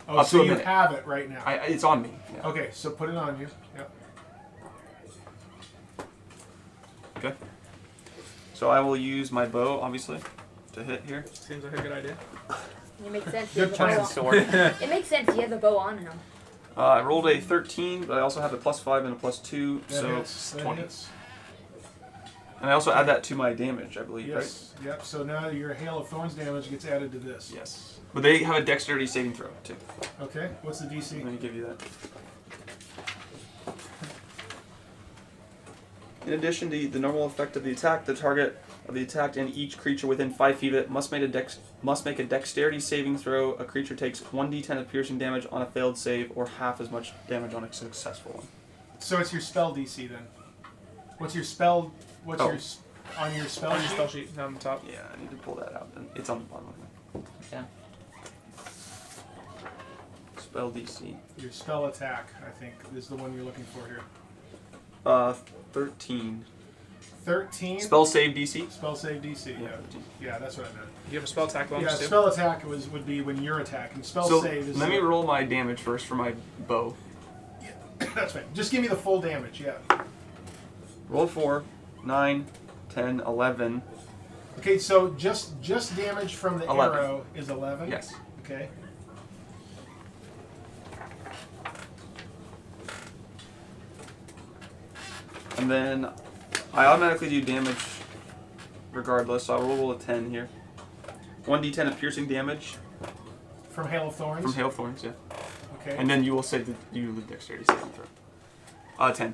Oh, Up so to a you minute. have it right now. It's on me. Yeah. Okay, so put it on you. Yep. Okay. So I will use my bow, obviously, to hit here. Seems like a good idea. It makes sense. Good plan. Sword. It makes sense. You have the bow on him. I rolled a 13, but I also have a +5 and a +2, That so hits. That 20. hits. And I also add that to my damage, I believe, right? Yes. Yep. So now your Hail of Thorns damage gets added to this. Yes. But they have a dexterity saving throw, too. Okay. What's the Let DC? me give you that. In addition to the normal effect of the attack, the target of the attack and each creature within 5 feet of it must make a dexterity saving throw. A creature takes 1d10 of piercing damage on a failed save, or half as much damage on a successful one. So it's your spell DC then. What's your spell? What's Oh. your on your spell On your sheet? spell sheet on the top. Yeah, I need to pull that out. And it's on the bottom of Yeah. it. Spell DC. Your spell attack, I think, is the one you're looking for here. 13. 13. Spell save DC. Spell save DC. Yeah, Yeah. 13. Yeah, that's what I meant. You have a spell attack bonus Yeah, too. spell attack would be when you're attacking. Spell So save is. let me roll my damage first for my bow. That's fine. Just give me the full damage. Yeah. Roll 4, 9, 10, 11. Okay, so just damage from the 11. arrow is 11. Yes. Okay. And then I automatically do damage regardless, so I will roll a 10 here. 1d10 of piercing damage From Hail of Thorns. from Hail of Thorns, yeah. Okay. And then you will say that you the dexterity saving throw. 10.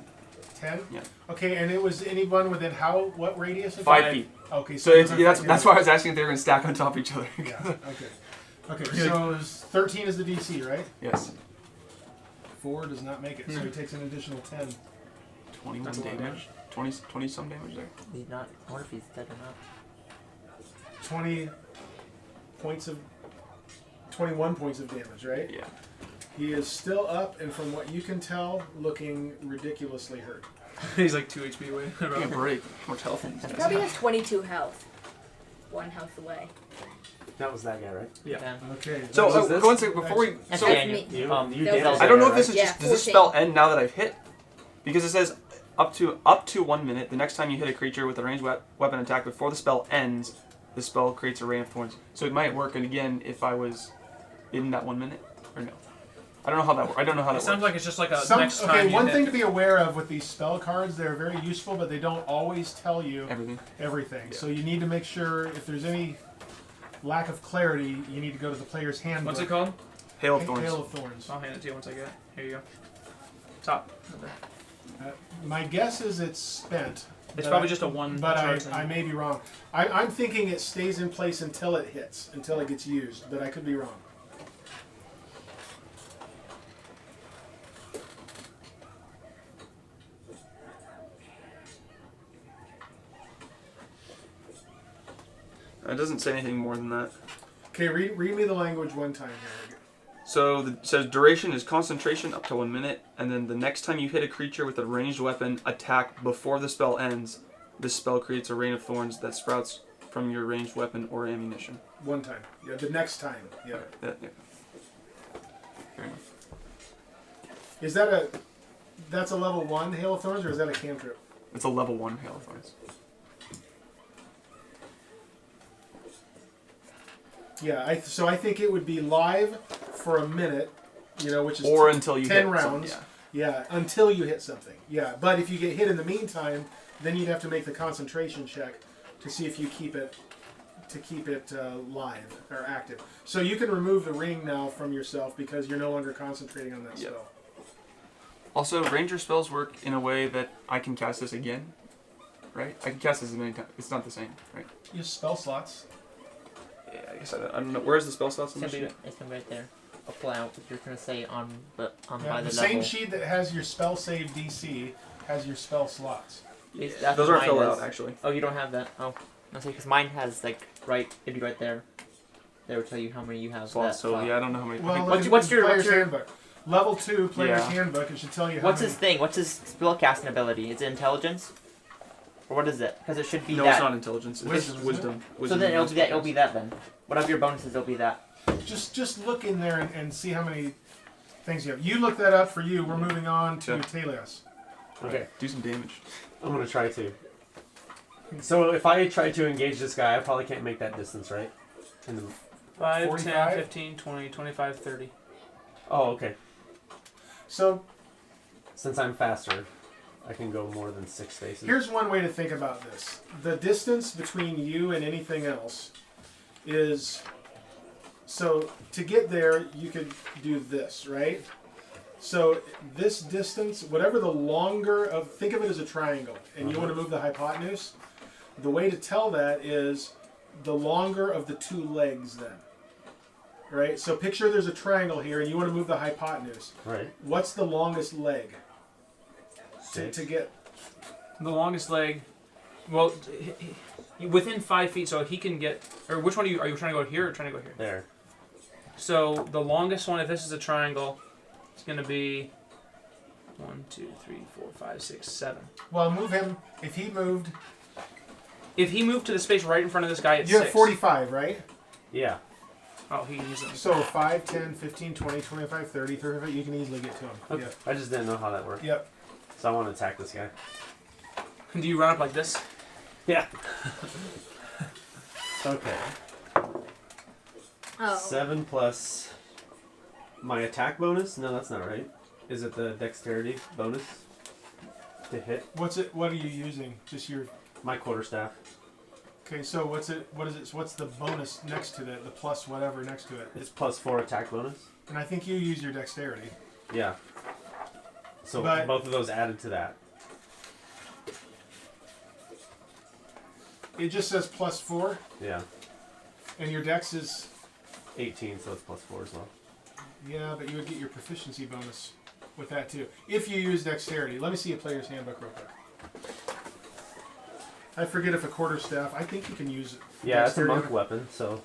10. Yeah. Okay, and it was anyone within what radius? of 5 that? feet. Okay, So it's, it yeah, doesn't that's affect why I was asking if they were going to stack on top of each other. you. Yeah. Okay. Okay. So 13 is the DC, right? Yes. 4 does not make it, so he takes an additional 10. 21 That's a lot of damage. 20 some damage there. He's not. I wonder if he's dead or not. 20 points of. 21 points of damage, right? Yeah. He is still up, and from what you can tell, looking ridiculously hurt. He's like 2 HP away. Give me a break. How much health these guys Probably have. has 22 health. 1 health away. That was that guy, right? Yeah. Okay. So What was this? one second before we. That's So Daniel. me. You That damaged was- I don't know that if this is Yeah, just does this 14. spell end now that I've hit? Because it says up to 1 minute. The next time you hit a creature with a ranged weapon attack before the spell ends, the spell creates a ray of thorns. So it might work again if I was in that 1 minute or no. I don't know how that works. I don't know how that It sounds works. like it's just like a next time. Okay, you one hit. thing to be aware of with these spell cards, they're very useful, but they don't always tell you Everything. everything. Yeah. So you need to make sure if there's any lack of clarity, you need to go to the player's handbook. What's it called? Hail of Thorns. Hail of Thorns. I'll hand it to you once I get it. Here you go. Top. My guess is it's spent. It's but probably I- just a one. But charge I may be wrong. I'm thinking it stays in place until it hits, until it gets used, but I could be wrong. It doesn't say anything more than that. Okay, read me the language one time here. So it says duration is concentration up to 1 minute, and then the next time you hit a creature with a ranged weapon attack before the spell ends, this spell creates a rain of thorns that sprouts from your ranged weapon or ammunition. One time. Yeah, the next time. Yeah. Yeah. Fair enough. Is that that's a level 1 Hail of Thorns, or is that a cantrip? It's a level 1 Hail of Thorns. Yeah, so I think it would be live for a minute, which is Or until you 10 hit rounds. something, Yeah, until you hit something. Yeah, but if you get hit in the meantime, then you'd have to make the concentration check to see if you keep it live or active. So you can remove the ring now from yourself because you're no longer concentrating on that Yep. spell. Also, ranger spells work in a way that I can cast this again, right? I can cast this as many times. It's not the same, right? You have spell slots. Yeah, I guess I don't know. Where's the spell slots in It's this gonna sheet? be. It's gonna be right there. Apply out. You're gonna say on Yeah, by the the same level. sheet that has your spell save DC has your spell slots. That's Those what aren't mine filled is. out, actually. Oh, you don't have that. Oh, I say because mine has like right. It'd be right there. That will tell you how many you have. So, that so slot. yeah, I don't know how many. I Well, think look at what's the your- player's what's your- handbook? Level 2 player's Yeah. handbook. It should tell you how What's many. his thing? What's his spellcasting ability? Is it intelligence? Or what is it? Because it should be no, that. it's not intelligence. It's Wisdom, isn't wisdom. So Wisdom then it'll is be that. It'll spellcasting. be that then. Whatever your bonuses, it'll be that. Just look in there and see how many things you have. You look that up for you. We're moving on to Yeah. Taèlios. Okay, Do some damage. I'm gonna try to. So if I try to engage this guy, I probably can't make that distance, right? In the, 5, 10, 45? 15, 20, 25, 30. oh, okay. So Since I'm faster, I can go more than 6 spaces. here's one way to think about this. The distance between you and anything else is... So to get there, you could do this, right? So this distance, whatever the longer of... Think of it as a triangle, and you want to move the hypotenuse. The way to tell that is the longer of the 2 legs then. Right? So picture there's a triangle here, and you want to move the hypotenuse. Right. What's the longest leg? To 6. get... The longest leg. Well, within 5 feet, so he can get. Or which one are you trying to go here or trying to go here? There. So the longest one, if this is a triangle, it's going to be 1, 2, 3, 4, 5, 6, 7. Well, move him. If he moved... If he moved to the space right in front of this guy, it's You have 6. 45, right? Yeah. Oh, he can use it. So 5, 10, 15, 20, 25, 30, 35, you can easily get to him. Okay. I just didn't know how that worked. Yep. So I want to attack this guy. Do you run up like this? Yeah. Okay. Oh. 7 plus my attack bonus? No, that's not right. Is it the dexterity bonus to hit? What's it? What are you using? Just your... My quarterstaff. Okay, so what's it? What is it? What's the bonus next to that? The plus whatever next to it? It's plus 4 attack bonus. And I think you use your dexterity. Yeah. So But- both of those added to that. It just says plus 4, Yeah. and your dex is... 18, so it's plus 4 as well. Yeah, but you would get your proficiency bonus with that too. If you use dexterity. Let me see a player's handbook real quick. I forget if a quarterstaff... I think you can use it. Yeah, it's a Dexterity. monk weapon, so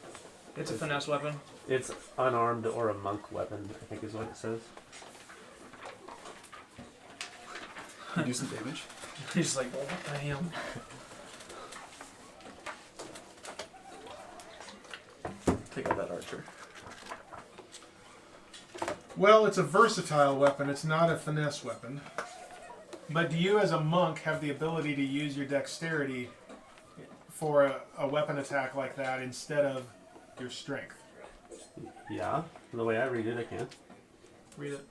It's a finesse weapon. it's unarmed or a monk weapon, I think is what it says. You do some damage. He's just like, what the hell? Take out that archer. Well, it's a versatile weapon. It's not a finesse weapon. But do you, as a monk, have the ability to use your dexterity for a weapon attack like that instead of your strength? Yeah, the way I read it, I can. Read it.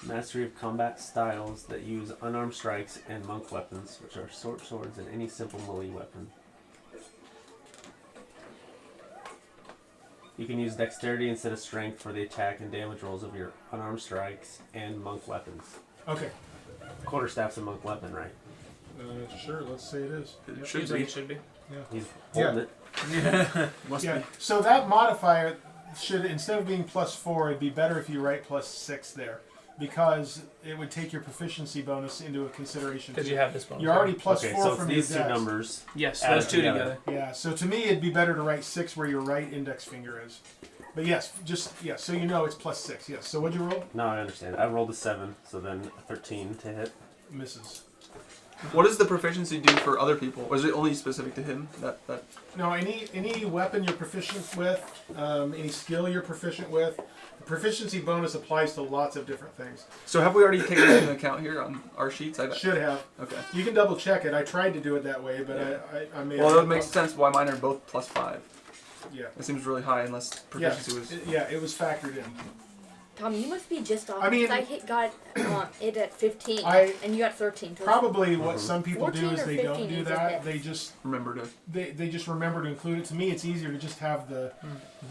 Mastery of combat styles that use unarmed strikes and monk weapons, which are short swords and any simple melee weapon. You can use dexterity instead of strength for the attack and damage rolls of your unarmed strikes and monk weapons. Okay. Quarterstaff's a monk weapon, right? Sure, let's say it is. It Seems like it should be. He's holding it. Must Yeah. be. So that modifier should, instead of being plus 4, it'd be better if you write plus 6 there. Because it would take your proficiency bonus into consideration. Because too. you have this bonus. You're already plus Okay, 4 so it's from these your two dex. numbers. Yes, Add those it two together. together. Yeah, so to me it'd be better to write 6 where your right index finger is. But yes, so you know it's plus 6. Yes. So what'd you roll? No, I understand. I rolled a 7, so then a 13 to hit. Misses. What does the proficiency do for other people? Or is it only specific to him? That No, any weapon you're proficient with, any skill you're proficient with, the proficiency bonus applies to lots of different things. So have we already taken that into account here on our sheets? Should have. Okay. You can double check it. I tried to do it that way, but I may. Well, that would make sense why mine are both plus 5. Yeah. It seems really high unless proficiency was. It was factored in. Tom, you must be just off. I mean- I got it at 15, I- and you got 13. So Probably what some people do 14 is or they don't 15 do is that. okay. They just Remember to. they just remember to include it. To me, it's easier to just have the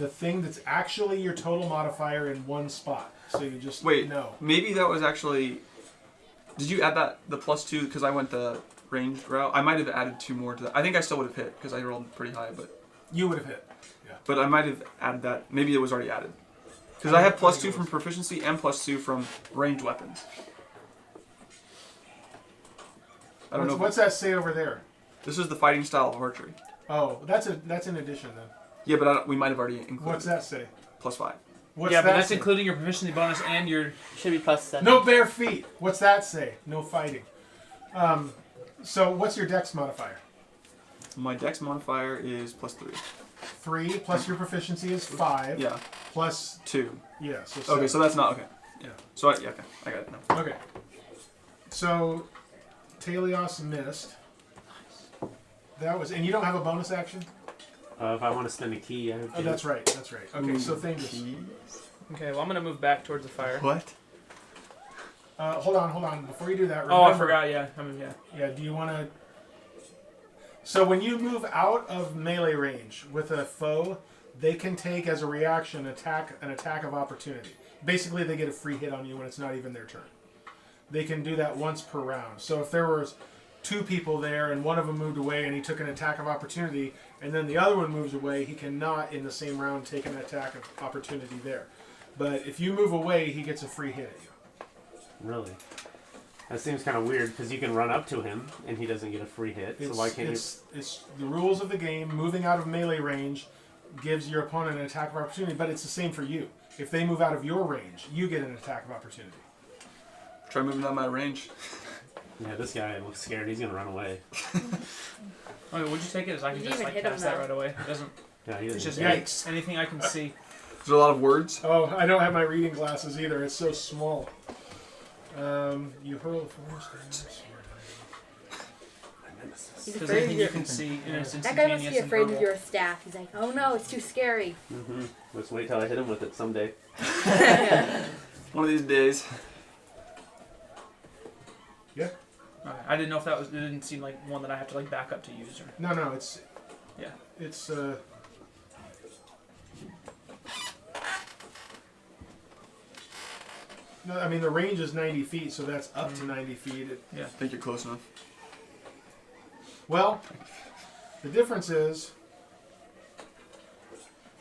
thing that's actually your total modifier in one spot. So you just Wait. know. Maybe that was actually. Did you add the plus 2 because I went the ranged route? I might have added 2 more to that. I think I still would have hit because I rolled pretty high, but You would have hit. But I might have added that. Maybe it was already added. Because I have +2 from proficiency and +2 from ranged weapons. I don't know. What's that say over there? This is the fighting style of archery. Oh, that's an addition then. Yeah, but we might have already included. What's that say? +5. What's yeah, that but that's say? including your proficiency bonus and your. Should be +7. No bare feet. What's that say? No fighting. So what's your dex modifier? My dex modifier is +3. 3 plus your proficiency is 5. Yeah. Plus 2. yeah. So Okay, 7. so that's not okay. Yeah. So okay, I got it now. Okay. So Taèlios missed. That was, and you don't have a bonus action? If I want to spend a key, I have Oh, that's right. That's right. Okay, so Thaèndrys. Okay, well I'm gonna move back towards the fire. What? Hold on. Before you do that, Oh, I remember- forgot. Yeah, I mean, yeah. Yeah, do you want to... So when you move out of melee range with a foe, they can take as a reaction an attack of opportunity. Basically, they get a free hit on you when it's not even their turn. They can do that once per round. So if there was 2 people there and one of them moved away and he took an attack of opportunity and then the other one moves away, he cannot in the same round take an attack of opportunity there. But if you move away, he gets a free hit at you. Really? That seems kind of weird because you can run up to him and he doesn't get a free hit. So why can't it's the rules of the game. Moving out of melee range gives your opponent an attack of opportunity, but it's the same for you. If they move out of your range, you get an attack of opportunity. Try moving out my range. Yeah, this guy looks scared. He's gonna run away. Okay, would you take it? As I can You just even like hit him, cast that though. right away. It doesn't. Yeah, he It's doesn't. just Yikes. anything I can see. Is there a lot of words? Oh, I don't have my reading glasses either. It's so small. You hurl a force damage. He's Because afraid of anything you your... can see, it's That guy must instantaneous be and afraid of verbal. your staff. He's like, oh no, it's too scary. Mm-hmm. Let's wait till I hit him with it someday. One of these days. Yeah. Okay, I didn't know if that was. It didn't seem like one that I have to like back up to use. Or... No, it's... Yeah. It's, No, I mean, the range is 90 feet, so that's up to 90 feet. I think you're close enough. Well, the difference is...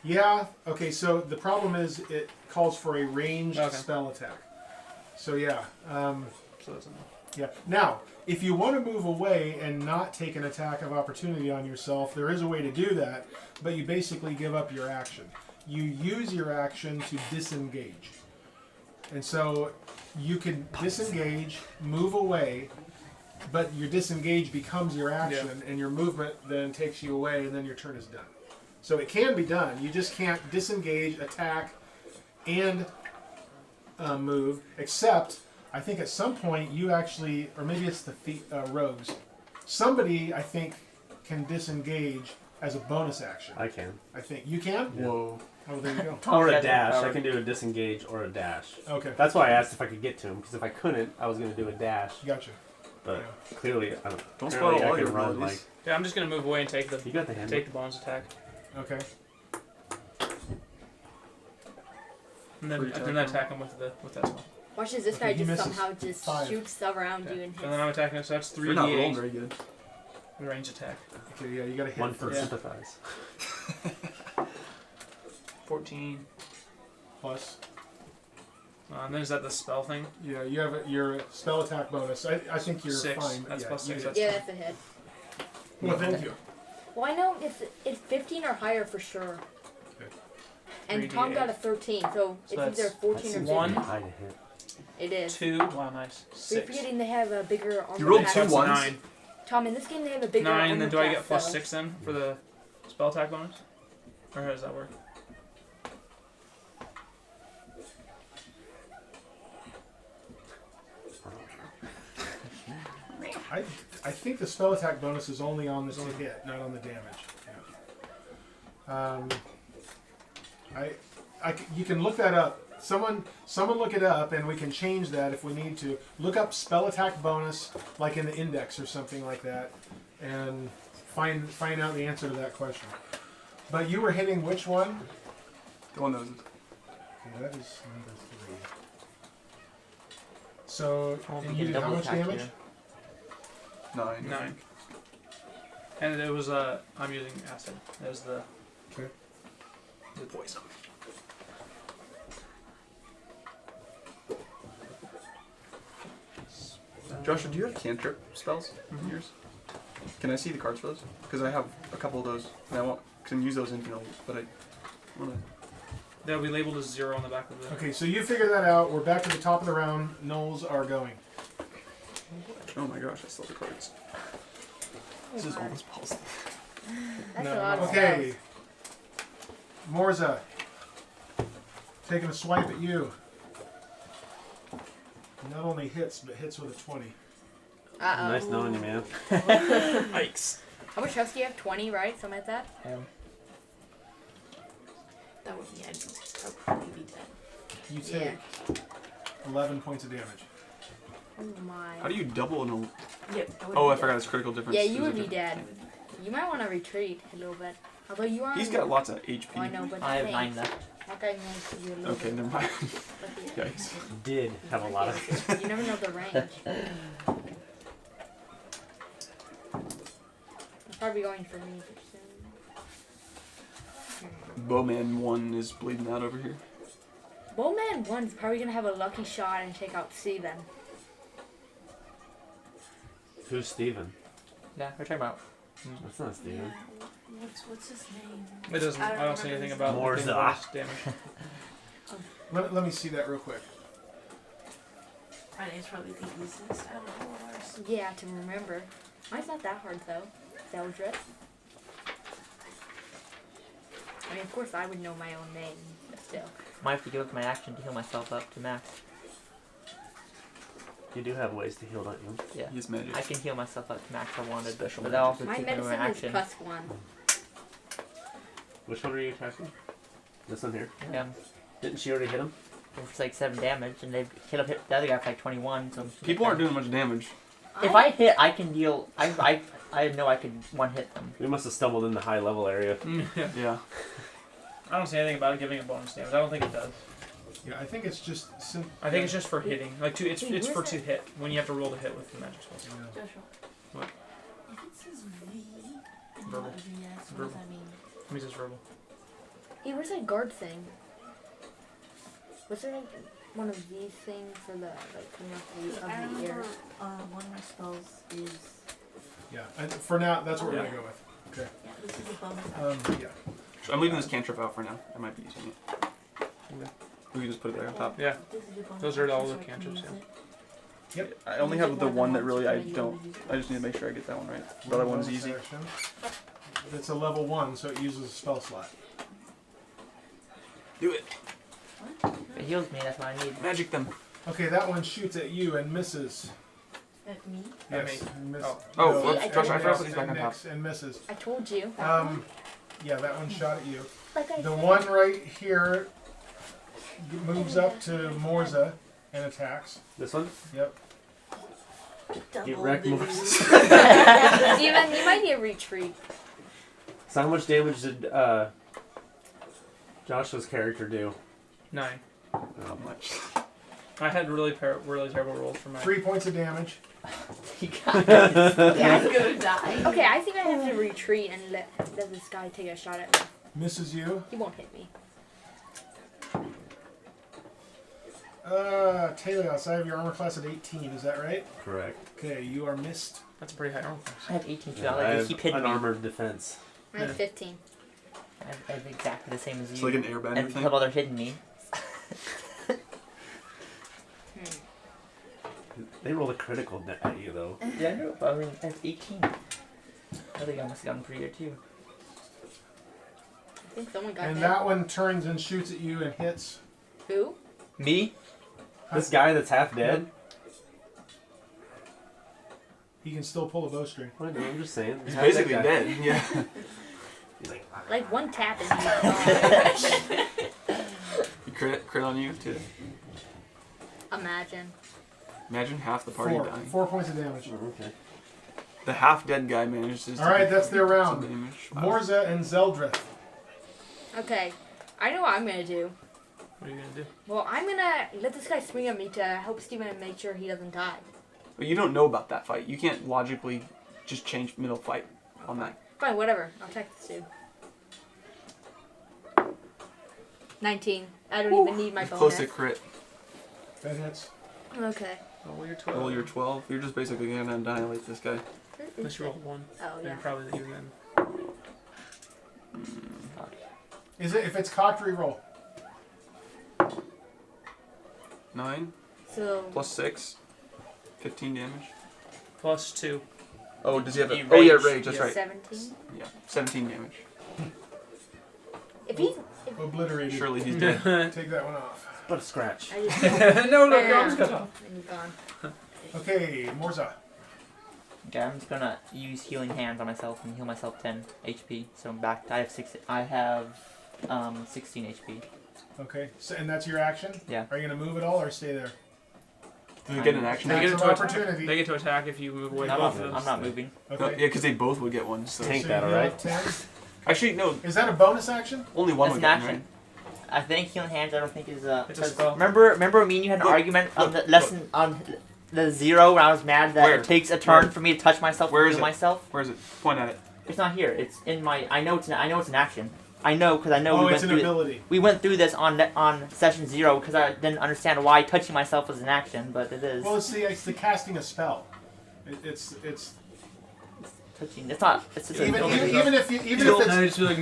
Yeah, okay, so the problem is it calls for a ranged spell attack. So yeah, So that's enough. yeah. Now, if you want to move away and not take an attack of opportunity on yourself, there is a way to do that, but you basically give up your action. You use your action to disengage. And so you can disengage, move away, but your disengage becomes your action, and your movement then takes you away, and then your turn is done. So it can be done. You just can't disengage, attack, and move, except I think at some point you actually, or maybe it's the rogues, somebody I think can disengage as a bonus action. I can. I think. You can? Whoa. Oh, there you go. Or a That's dash. I empowered. can do a disengage or a dash. Okay. That's why I asked if I could get to him, because if I couldn't, I was going to do a dash. Gotcha. But clearly, I Don't spoil apparently all I your can run abilities. like... Yeah, I'm just gonna move away and take the You got the handle. bonus attack, Okay. and then Free attack attack him with that spell. Watch this. This Okay, guy he just misses. somehow just 5. shoots around Okay. you and And hits. then I'm attacking him, so that's You're not rolling 3d8 very good. range attack. Okay, yeah, you got to hit. One for first. sympathize. 14. Plus. And then is that the spell thing? Yeah, you have your spell attack bonus. I think you're 6. fine. That's yeah, plus use 6. it. Yeah, that's a hit. Well, thank you. Well, I know it's 15 or higher for sure. Okay. And Tom 3d8. got a 13, so it's that's either 14 or That 15. seems One. pretty high to hit. It is. 2. Wow, nice. So you're 6. forgetting they have a bigger armor You rolled class. 2 That's ones? 9. Tom, in this game they have a bigger 9, armor and then do I class, get plus so- 6 then for the spell attack bonus? Or how does that work? I think the spell attack bonus is only on the to hit, not on the damage. Yeah. You can look that up. Someone look it up, and we can change that if we need to. Look up spell attack bonus, like in the index or something like that, and find out the answer to that question. But you were hitting which one? The one that was... Okay, that is number 3. So, Oh, and we you can did how double much attack damage? here. 9. 9. And it was I'm using acid as the Okay. The poison. Joshua, do you have cantrip spells in yours? Can I see the cards for those? Because I have a couple of those, and I can use those infinitely, but I want to... They'll be labeled as 0 on the back of the... Okay, so you figure that out. We're back to the top of the round. Gnolls are going. Oh my gosh, I still have the cards. This is almost possible. That's No, a lot of Okay. Morzza. Taking a swipe at you. Not only hits, but hits with a 20. Uh-oh. Nice knowing you, man. Yikes. How much health do you have? 20, right? Something like that? That would be, I'd probably be dead. You take 11 points of damage. Oh my. How do you double an... Yep. Oh, I forgot it's critical difference. Yeah, you There's would a be difference. dead. You might want to retreat a little bit. Although you are. He's got lots of HP. Oh, I know, but I have that 9 left. That guy knows you a little Okay, bit. never mind. But yeah. Yikes. Did have a lot of. You never know the range. It's probably going for me soon. Bowman 1 is bleeding out over here. Bowman 1's probably going to have a lucky shot and take out Steven. Who's Steven? Yeah, we're talking about. That's not Steven. What's his name? It doesn't. I don't see anything about Morzza. the bonus damage. Let me see that real quick. Friday's probably the easiest out of all of ours. Yeah, to remember. Mine's not that hard though. Zeldreth. I mean, of course I would know my own name, but still. Might have to give up my action to heal myself up to max. You do have ways to heal, don't you? Yeah. He's magic. I can heal myself up to max if I wanted, Special but that also My takes away my medicine is action. +1. Which one are you attacking? This one here. Yeah, Didn't she already hit him? it's like 7 damage, and they hit the other guy for like 21. So People aren't doing much damage. If I hit, I can deal. I know I could one hit them. We must have stumbled in the high level area. Yeah. I don't see anything about it giving a bonus damage. I don't think it does. Yeah, I think it's just... I think it's just for hitting. Like it's Wait, for where's to it? hit when you have to roll to hit with the magic spells. Joshua. What? If it says V and Verbal. not VS, what Verbal. does that mean? It means it's verbal. Hey, where's that guard thing? Was there like one of these things for the coming off I of the ear? remember one of my spells is... Yeah, for now, that's what we're Yeah. going to go with. Okay. Yeah, this is a bonus. Yeah. So I'm leaving this cantrip out for now. I might be using it. We can just put it right on top. Yeah. This is your bonus Those are all action, the so I can cantrips, use yeah. it. I only have the one that really I don't. I just need to make sure I get that one right. The other one's easy. Action. It's a level 1, so it uses a spell slot. Do it. It heals me. That's what I need. Magic them. Okay, that one shoots at you and misses. At me? At Yes, miss- Oh. Oh, no, whoops. I Josh, I told forgot to put these back and on top. nicks and misses. I told you. Yeah, that one shot at you. Like I The said. one right here moves up to Morzza and attacks. This one? Yep. Double wrecked, the- Morzza. Steven, you might need a retreat. So how much damage did Joshua's character do? 9. Not much. I had really terrible rolls for mine. 3 points of damage. You got Yeah, I'm gonna die. Okay, I think I have to retreat and let this guy take a shot at me. Misses you. He won't hit me. Taèlios, I have your armor class at 18, is that right? Correct. Okay, you are missed. That's a pretty high roll. I have 18 too. Yeah, I like I to have keep hitting me. unarmored defense. I have 15. I have exactly the same as you. It's like an airbender and thing. some other hitting me. They rolled a critical at you though. Yeah, I know. But I mean, I have 18. I think I must have gotten pretty good too. I think someone got And hit. that one turns and shoots at you and hits. Who? Me? This guy that's half dead? He can still pull a bowstring. I know, I'm just saying. He's Half that basically guy. dead. Yeah. He's like, Like one tap and he's gone. He crit on you too. Imagine. Imagine half the party Four. dying. 4 points of damage. okay. The half dead guy manages. All right, that's their some round. damage. Wow. Morzza and Zeldreth. Okay, I know what I'm gonna do. What are you gonna do? Well, I'm gonna let this guy swing at me to help Steven and make sure he doesn't die. But you don't know about that fight. You can't logically just change middle fight on that. Fine, whatever. I'll attack this dude. 19. I don't even need my bonus. Close to crit. That hits. Okay. Roll your 12. Roll your 12. You're just basically going to annihilate this guy. Unless you roll 1. Oh, yeah. Then probably even then. Is it if it's cocked reroll? 9 So. plus 6. 15 damage. Plus 2. Oh, does he have a... Rage. Oh, yeah, rage. That's Yeah. right. 17. Yeah, 17 damage. If he's. Obliterated. Surely he's dead. Take that one off. But a scratch. I just. no, Bam. I'm just off. And he's gone. Okay, Morzza. Okay, I'm just gonna use healing hands on myself and heal myself 10 HP. So I'm back. I have 16 HP. Okay, so, and that's your action? Yeah. Are you going to move at all or stay there? Does he get an action? They Attacks get of to attack. opportunity. They get to attack if you move away I'm from both not, of I'm them. not moving. No, Okay. yeah, because they both would get one. So. Tank So that, you heal alright? 10. Actually, no. Is that a bonus action? Only one That's would an get one, action. I think healing hands. I don't think is It's a 'cause spell. remember me and you had an Look, argument on look, the lesson on the 0 when I was mad that Where? it takes a turn Where? for me to touch myself Where and is heal it? myself. Where is it? Point at it. It's not here. It's in my. I know it's an action. I know because I know Oh, we went it's an through. ability. We went through this on session 0 because I didn't understand why touching myself was an action, but it is. Well, it's the casting a spell. It's touching. It's not. It's just even a, if And it's I just be like,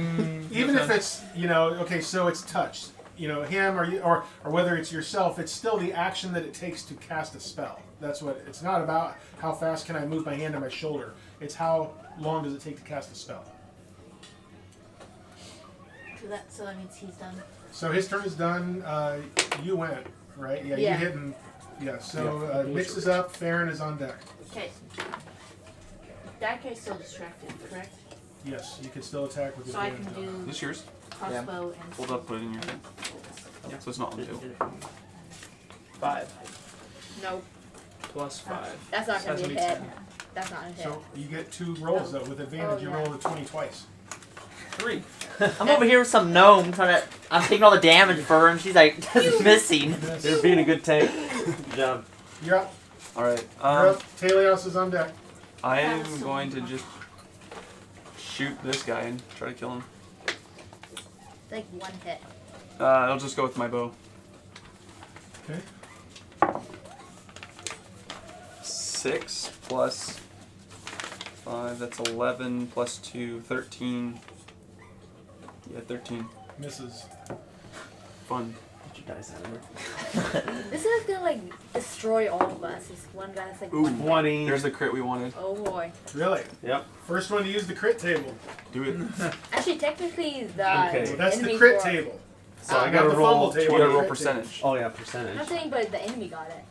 even if it's okay, so it's touched. Him or whether it's yourself, it's still the action that it takes to cast a spell. That's what it's not about. How fast can I move my hand to my shoulder? It's how long does it take to cast a spell. So that means he's done. So his turn is done. You went right. Yeah, Yeah. you hit and yeah. So mixes up. Farryn is on deck. Okay. That guy's still distracted, correct? Yes, you can still attack with your So I hand can down. do Is this yours? crossbow and. Hold up, put it in your hand. Yeah, so it's not on 2. 5 Nope. plus 5. That's not going to be a Has hit. to be That's not a hit. So you get 2 rolls though with advantage. Oh, You yeah. roll the 20 twice. 3. I'm over here with some gnome trying to. I'm taking all the damage for her, and she's like missing. Miss. You're being a good tank. Good job. You're up. Alright. You're up. Taèlios is on deck. I am going to just shoot this guy and try to kill him. Like one hit. I'll just go with my bow. Okay. 6 plus 5, that's 11 plus 2, 13. Yeah, 13. Misses. Fun. Get your dice out of here. This is going to like destroy all of us. This one guy's like Ooh. one hit. 20. There's the crit we wanted. Oh boy. Really? Yep. First one to use the crit table. Do it. Actually, technically, the Okay. Well, that's the enemy crit for- table. So I I got gotta the roll fumble table. You gotta 20. roll Crit percentage. Oh yeah, I'm percentage. not saying, but the enemy got it.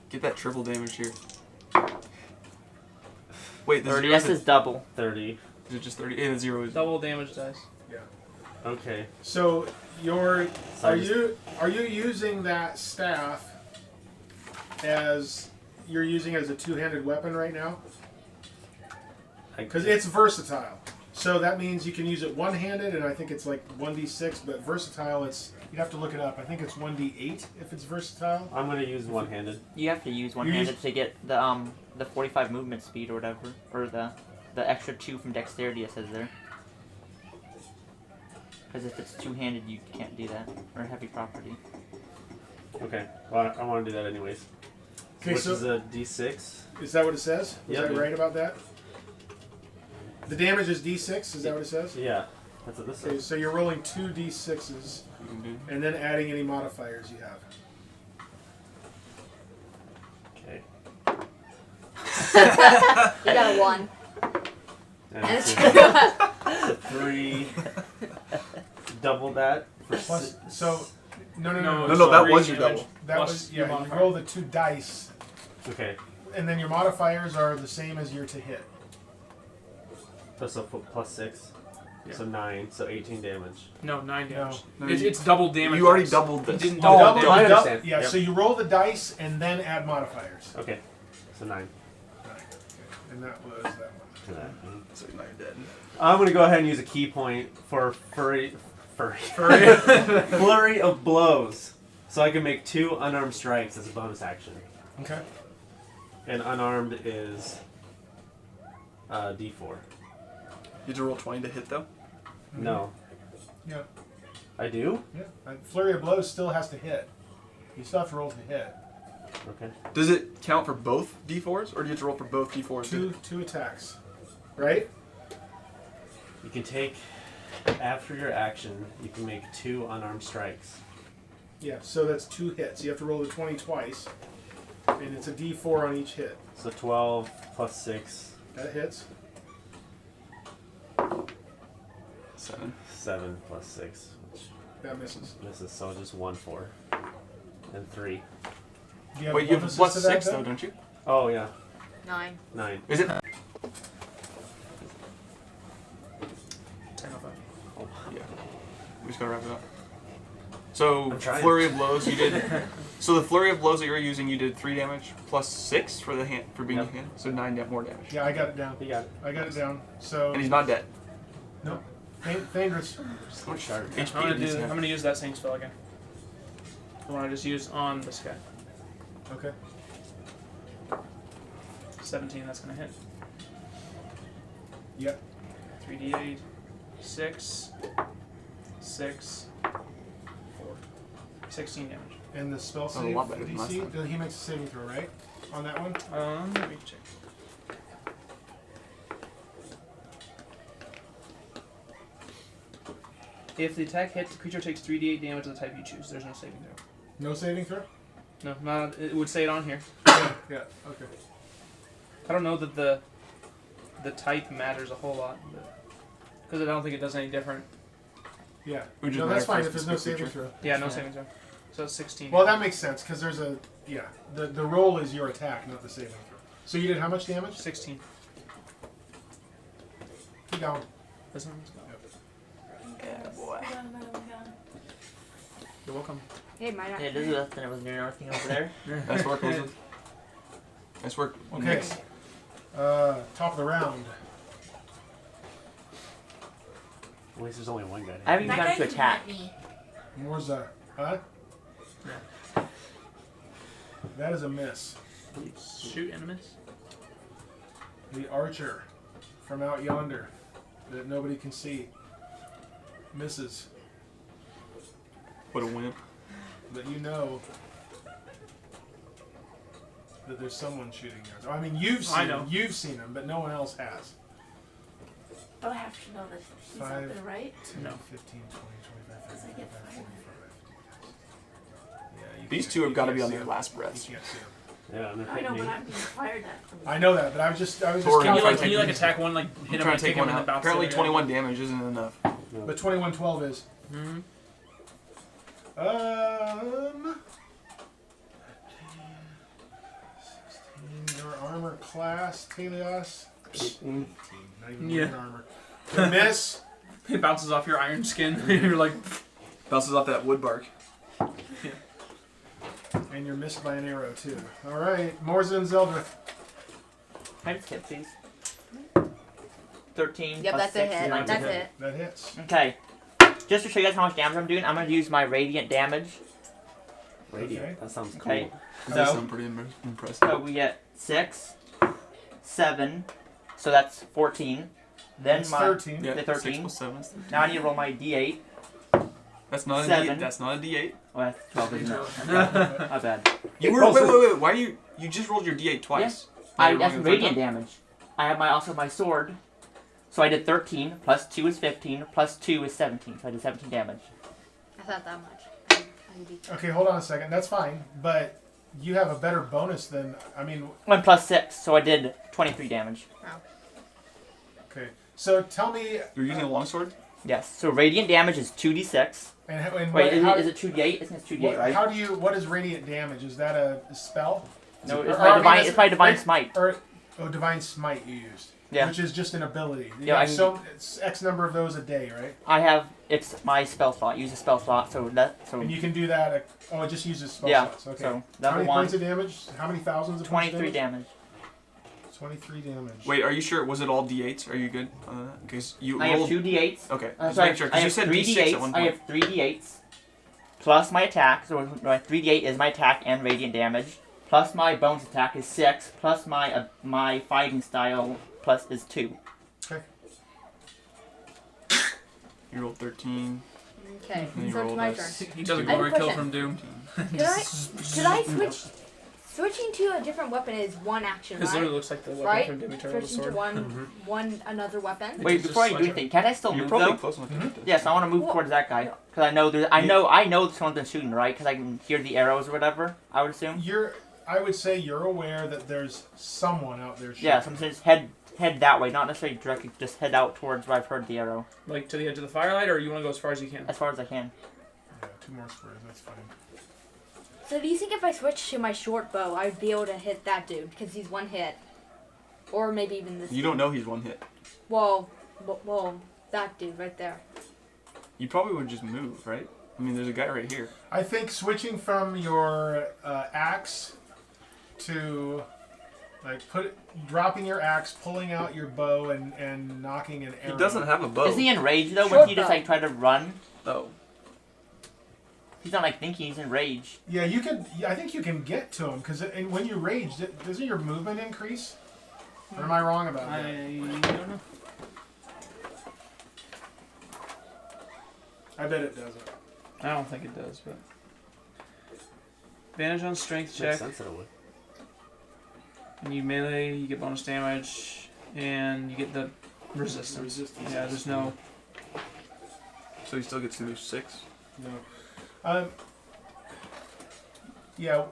Get that triple damage here. Wait, the 30. 0 This is double. 30. is it just 30? Yeah, the 0 is. Double damage dice. Okay. So are So you using that staff as you're using it as a two-handed weapon right now? Because it's versatile. So that means you can use it one-handed, and I think it's like 1d6, but versatile, you'd have to look it up. I think it's 1d8 if it's versatile. I'm gonna use one-handed. You have to use You one-handed to get the 45 movement speed or whatever, or the extra 2 from dexterity. It says there. Because if it's two-handed, you can't do that, or heavy property. Okay. Well, I want to do that anyways. Okay, Which so is a d6. is that what it says? Is Yep. that right about that? The damage is d6, is that what it says? Yeah. That's what this Okay, is. so you're rolling 2 d6s You can do. and then adding any modifiers you have. Okay. You got a 1. And And it's it's a 3. Double that for Plus, si- so no, No, that was your damage. double. that Plus was your yeah. You modifier. roll the 2 dice, Okay. and then your modifiers are the same as your to hit. So plus 6. Yeah. So 9. So 18 damage. No, 9 damage. No, It's double damage. You already dice. doubled You this. didn't Oh, double no, I damage. understand. Yeah, Yep. so you roll the dice and then add modifiers. Okay. So 9 And that was that one. to that. So now you're dead. I'm gonna go ahead and use a key point for flurry of blows, so I can make 2 unarmed strikes as a bonus action. Okay. And unarmed is D4. Did you roll 20 to hit though? No, Yeah. I do? Yeah. Flurry of blows still has to hit. You still have to roll to hit. Okay. Does it count for both d4s, or do you have to roll for both d4s? Two attacks. Right? You can take, after your action, you can make 2 unarmed strikes. Yeah, so that's 2 hits. You have to roll the 20 twice. And it's a d4 on each hit. So 12 plus 6. That hits. 7. 7 plus 6, which That misses. misses, so just 1, 4. And 3. Do you Wait, you have bonuses plus to that, 6 then? though, don't you? Oh, yeah. 9. 9. Is it? 10 of them. Yeah. We just gotta wrap it up. So I'm trying. flurry of blows, you did. So the flurry of blows that you were using, you did 3 damage plus 6 for the hand for being Yep. a hand. So 9 more damage. Yeah, I got it down. You got it. I got it down. So, And he's not dead. no. Thaèndrys. How much Sharp. HP I'm does he gonna, have? I'm gonna use that same spell again. The one I just used on this guy. Okay. 17, that's gonna hit. Yep. 3d8, 6, 6, 4. 16 damage. And the spell a save lot better than last DC, time. he makes a saving throw, right? On that one? Let me check. If the attack hits, the creature takes 3d8 damage of the type you choose. There's no saving throw. No saving throw? No, not. It would say it on here. Yeah, okay. I don't know that the type matters a whole lot, because I don't think it does any different. Yeah. It would just No, that's matter fine for if there's no specific saving creature. throw. Yeah, no saving throw. So it's 16. Well, that makes sense, because there's a... Yeah. The roll is your attack, not the saving throw. So you did how much damage? 16. Keep going. This one's Yeah, boy. You're welcome. Hey, mine. Yeah, Elizabeth, and it was near nothing over there. Nice work, Elizabeth. Nice work. Okay. Next. Top of the round. At least there's only one guy. I haven't even That gotten guy to attack. can hit me. Morzza. Huh? That is a miss. Shoot enemies. The archer from out yonder that nobody can see misses. What a wimp. But you know that there's someone shooting yours. I mean, you've I seen know. him. You've seen him, but no one else has. But I have to know that he's 5, up there, right? 10, No. 15, 20, 25, 30, Does I get 45, 45, 50. Yeah, you These can't- two have you got to can't be on see their him. last You breaths. can't see him. Yeah, and they're I hitting know, me. but I'm being fired at from I know that, but I was just Tor, Can you trying like to can you like take- attack one, like I'm hit him, trying and to take kick him, one and then out. bounce Apparently the other 21 damage isn't enough. But 21-12 is. guy? Mm-hmm. 16, your armor class, Taèlios. 18. Not even Yeah. wearing armor. The miss. It bounces off your iron skin. You're like, Bounces off that wood bark. And you're missed by an arrow, too. Alright, Morzza and Zeldreth. Can I just hit, please? 13 Yep, plus that's a 6 hit. is Yeah, nine. That's it. That hits. Okay. Just to show you guys how much damage I'm doing, I'm going to use my radiant damage. Radiant. Okay. That sounds cool. Okay. That So, sounds pretty impressive. so we get 6, 7, so that's 14. Then That's my 13. Yeah, the 6 13. plus 7 is 13. Now I need to roll my d8. That's not a 7. D8. That's not a D8. Oh, that's 12, isn't it? My bad. You were wait. Why are you just rolled your D8 twice? Now I you're that's rolling it a radiant third time? damage. I have also my sword. So I did 13 plus 2 is 15 plus 2 is 17. So I did 17 damage. That's not that much. I beat you. Okay, hold on a second. That's fine, but you have a better bonus than... I mean, 1 plus 6, so I did 23 damage. okay. So tell me... You're using a longsword? Yes. So radiant damage is 2d6. And Wait, what, is it 2d8? I think it's 2d8, what, right? how do you... What is radiant damage? Is that a spell? No, Or- it's or, I my mean, divine. It's my divine smite. Or, divine smite you used. Yeah. Which is just an ability. You Yeah, have I so it's X number of those a day, right? I have. It's my spell slot. Use a spell slot. So that. So And you can do that. It just uses spell yeah. slots. Okay. So How level many 1, points of damage? How many thousands of points of 23 damage. 23 damage. Wait, are you sure? Was it all D8s? Are you good on that? Because you I have rolled. 2 d8s. Okay, just Sorry, make sure. I Because you have said 3 D6 d8s. at one I point. have 3 d8s plus my attack. So my 3d8 is my attack and radiant damage. Plus my bones attack is 6. Plus my fighting style plus is 2. Okay. You rolled 13. Okay, And you so it's roll my dice. turn. He does a I have a glory kill question. from Doom. Could I switch? Switching to a different weapon is one action, This right? literally looks like the weapon Right? from Doom Eternal, the Switching to sword. one another weapon. Which Wait, is before I just do like anything, can I still You're move probably though? close enough to get this. Yes, I want to move Well- towards that guy because I know someone's shooting, right? Because I can hear the arrows or whatever. I would assume. I would say you're aware that there's someone out there shooting. Yeah, so I'm saying just head that way, not necessarily directly. Just head out towards where I've heard the arrow Like to the edge of the firelight, or you want to go as far as you can? as far as I can. Yeah, 2 more squares, that's fine. So do you think if I switch to my short bow, I'd be able to hit that dude because he's one hit, or maybe even this? You don't know he's one hit. Well, that dude right there. You probably would just move, right? I mean, there's a guy right here. I think switching from your axe to dropping your axe, pulling out your bow, and knocking an arrow. He doesn't have a bow. Is he enraged though? Short When he just bow. like tried to run? Oh. He's not like thinking. He's enraged. Yeah, you can. I think you can get to him because when you rage, doesn't your movement increase? Or am I wrong about that? I don't know. I bet it doesn't. I don't think it does, but advantage on strength Makes check. sense that it would. And you melee, you get bonus damage, and you get the resistance. Yeah, there's no. So he still gets to move 6? No. Yeah,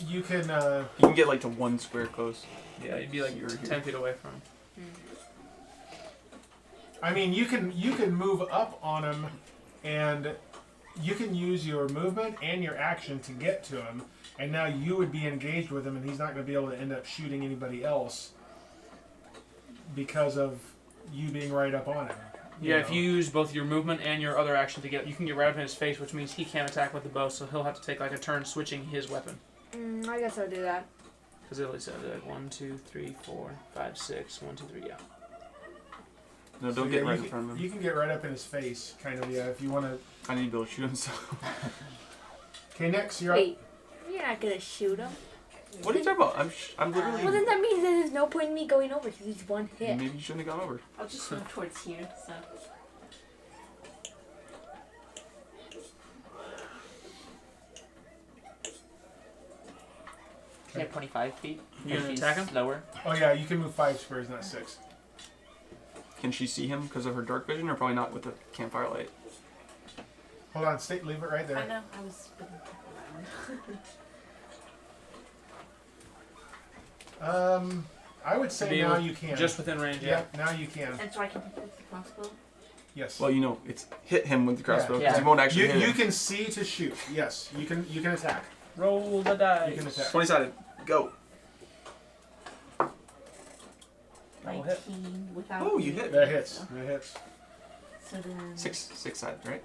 you can. You can get like to 1 square close. Yeah, you'd be like You're here. 10 feet away from him. I mean, you can move up on him, and you can use your movement and your action to get to him. And now you would be engaged with him, and he's not going to be able to end up shooting anybody else because of you being right up on him. Yeah, if you use both your movement and your other action to get, you can get right up in his face, which means he can't attack with the bow, so he'll have to take like a turn switching his weapon. I guess I'll do that. Because it only said like 1, 2, 3, 4, 5, 6, 1, 2, 3, yeah. No, So, don't get yeah, right you in front of You him. can get right up in his face, kind of. Yeah, if you want to. I need to be able to shoot him. So. Okay, next you're up. Wait, you're not gonna shoot him. What are you talking about? I'm literally. Well, then that means that there's no point in me going over because he's one hit. Maybe you shouldn't have gone over. I'll just move towards here, so. He had 25 feet. You gonna He's attack him? Slower. Oh yeah, you can move 5 squares, not 6. Can she see him because of her dark vision, or probably not with the campfire light? Hold on, leave it right I there. know, I was I would say be now with- you can. Just within range, yeah, now you can. And so I can hit the crossbow. Yes. Well, you know, it's hit him with the crossbow Yeah. because he won't actually hit You him. can see to shoot. Yes, you can attack. Roll the dice. You can attack. 20 sided. Go. That'll hit. 19 without. Oh, you hit. That hits. That hits. So then. 6 sided, right?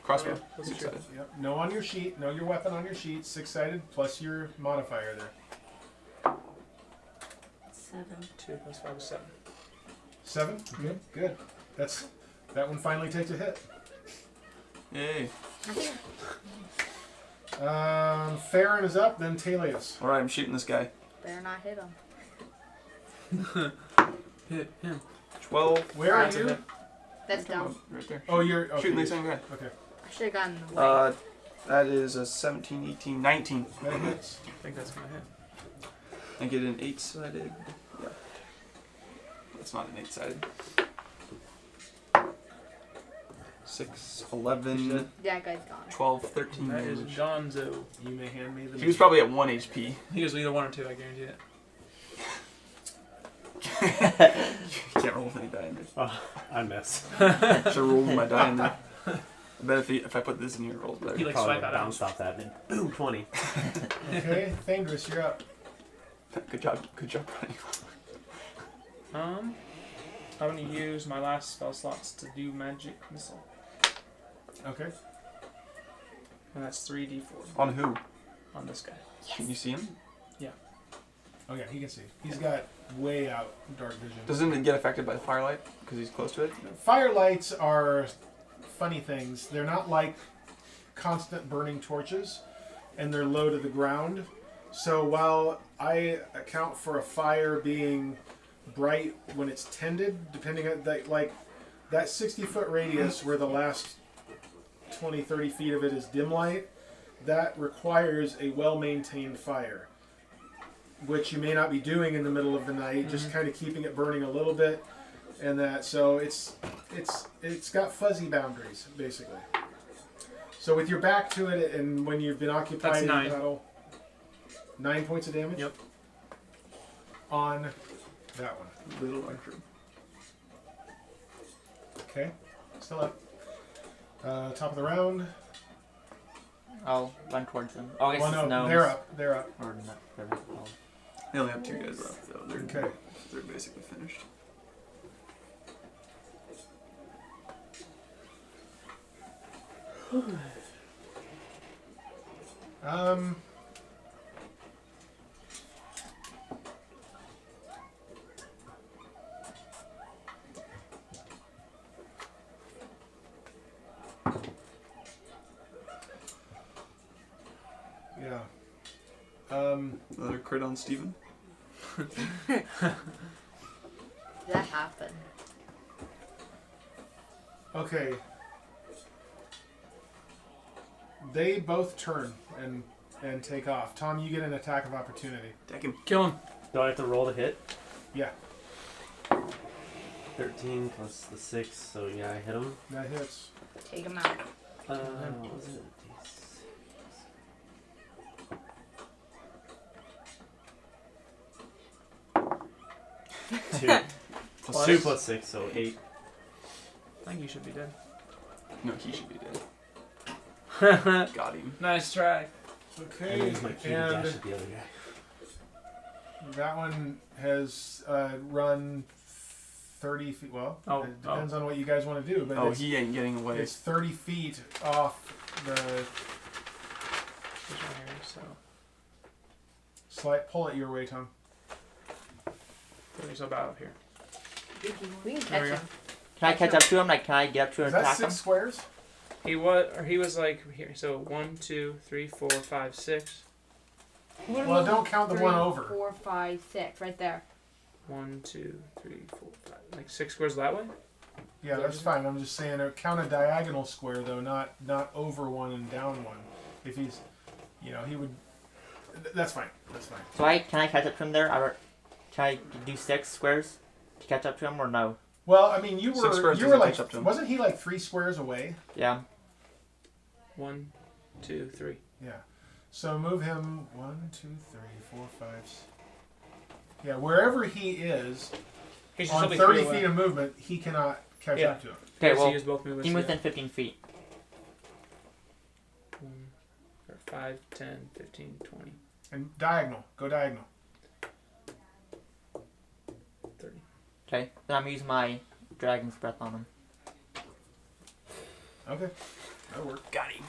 Crossbow. Yeah, that's 6 true. sided. Yep. No on your sheet. No your weapon on your sheet. 6-sided plus your modifier there. 7. 2 plus 5 is 7. 7. Good. Good. That one finally takes a hit. Yay. Farryn is up. Then Taèlios. Alright, I'm shooting this guy. Better not hit him. Hit him. 12. Where are That's a you? hit. That's dumb. Right there. Oh, you're okay. Shooting the same guy. Okay. I should have gotten in the way. That is a 17, 18, 19. That hits. I think that's gonna hit. I get an 8 sided. Yeah. That's not an 8 sided. 6, 11, That guy's gone. 12, 13 That is damage. Gonzo. You may hand me the. He was probably at 1 HP. He was either 1 or 2, I guarantee it. You can't roll with any die in there. Oh, I miss. Should roll with my die in there. I bet if I put this in here, it rolls better. He like Probably swipe that out. bounced off that and then boom, 20. Okay, Thaèndrys, you're up. Good job running. I'm gonna use my last spell slots to do magic missile, Okay. and that's 3d4 On who? on this guy. Can you see him? Oh yeah, he can see. He's got way out dark vision. Doesn't it get affected by the firelight because he's close to it? Firelights are funny things. They're not like constant burning torches, and they're low to the ground. So while I account for a fire being bright when it's tended, depending on that, like that 60-foot radius where the last 20, 30 feet of it is dim light. That requires a well-maintained fire, which you may not be doing in the middle of the night, just kind of keeping it burning a little bit, and that. So it's got fuzzy boundaries, basically. So with your back to it, and when you've been occupied in battle, 9 points of damage. Yep. On that one. Little archer. Okay, still up. Top of the round. I'll run towards them. Oh, I guess Well, it's no, gnomes. they're up. They're up. Or not, whatever it's called. They only have 2 guys left, though. Okay. They're basically finished. Yeah. Another crit on Steven. That happened. Okay. They both turn and take off. Tom, you get an attack of opportunity. Deck him. Kill him. Do I have to roll to hit? Yeah, 13 plus the 6, so yeah, I hit him. that hits. Take him out. What was it? Two. Plus 2 6. plus 6, so 8. I think you should be dead. No, he should be dead. Got him. Nice try. I Okay, used my key to and dash at the other guy. that one has run 30 feet. Well, Oh, it depends on what you guys want to do, but Oh, it's, he ain't getting away. it's 30 feet off the He's right here, so slide. Pull it your way, Tom. he's about here. We can There catch we go. him. Can I catch up to him? Like, can I get up to him Is and that attack 6 him? squares? He was like here. So 1, 2, 3, 4, 5, 6. Well, don't count the 3, one over. 4, 5, 6, right there. 1, 2, 3, 4, 5. Like 6 squares that way. Yeah, that's fine. I'm just saying, count a diagonal square though, not over one and down one. If he's, he would. That's fine. That's fine. So can I catch up to him there? Can I do 6 squares to catch up to him, or no? Well, I mean, you 6 were squares you were doesn't like, catch up to him. wasn't he like 3 squares away? Yeah. 1, 2, 3. Yeah. So move him 1, 2, 3, 4, 5. Yeah, wherever he is He should on still be 30 3 feet of movement, he cannot catch Yeah. up to him. Okay, So well, use both movements. team yeah. within 15 feet. 1, or 5, 10, 15, 20, And diagonal, go diagonal. 30. Okay, then I'm using my dragon's breath on him. Okay, that'll work. Got him.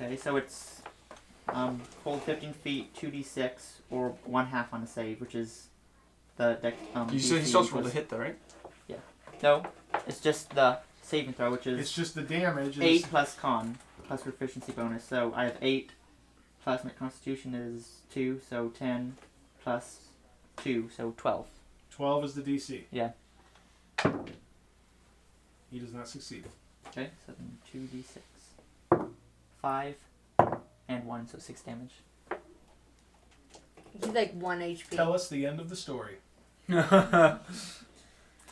Okay, so it's hold 15 feet, 2d6, or 1/2 on a save, which is the deck. You said he DC still has to roll to was- hit, though, right? No, it's just the saving throw, which is It's just the damage. 8 plus con plus proficiency bonus. So I have 8 plus my constitution is 2, so 10 plus 2, so 12. 12 is the DC. Yeah. He does not succeed. Okay, so then 2d6, 5, and 1, so 6 damage. He's like 1 HP. Tell us the end of the story.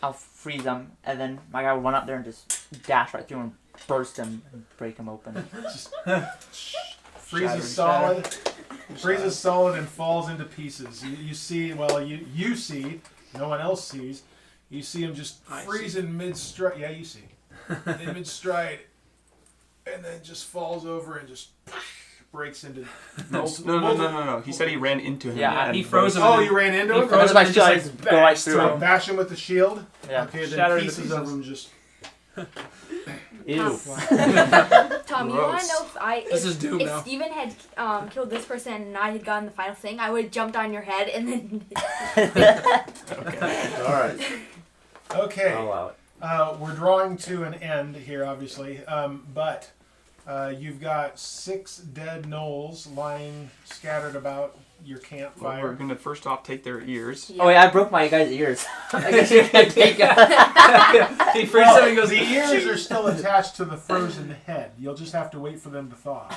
I'll freeze him, and then my guy will run up there and just dash right through and burst him and break him open. Just Shattered. freezes solid. Freezes solid and falls into pieces. You see, well, you see, no one else sees. You see him just I freeze in mid-stride. Yeah, you see. In mid-stride. And then just falls over and just breaks into... No. He said he ran into him. Yeah, and he froze him. Oh, you ran into him? froze And then him my and just, shield like, just go right bashed through through him. him. Bash him with the shield? Yeah. Okay, then Shattered into pieces of pieces. him just... Ew. Tom, you want Gross. to know This is doom if now. Steven had killed this person and I had gotten the final thing, I would have jumped on your head and then... Alright, Okay. I'll allow it. We're drawing to an end here, obviously, but you've got 6 dead gnolls lying scattered about your Well, campfire. we're gonna first off take their ears. Oh yeah, I broke my guy's ears. I guess you can take He freezes up and goes, The ears are still attached to the frozen head. You'll just have to wait for them to thaw.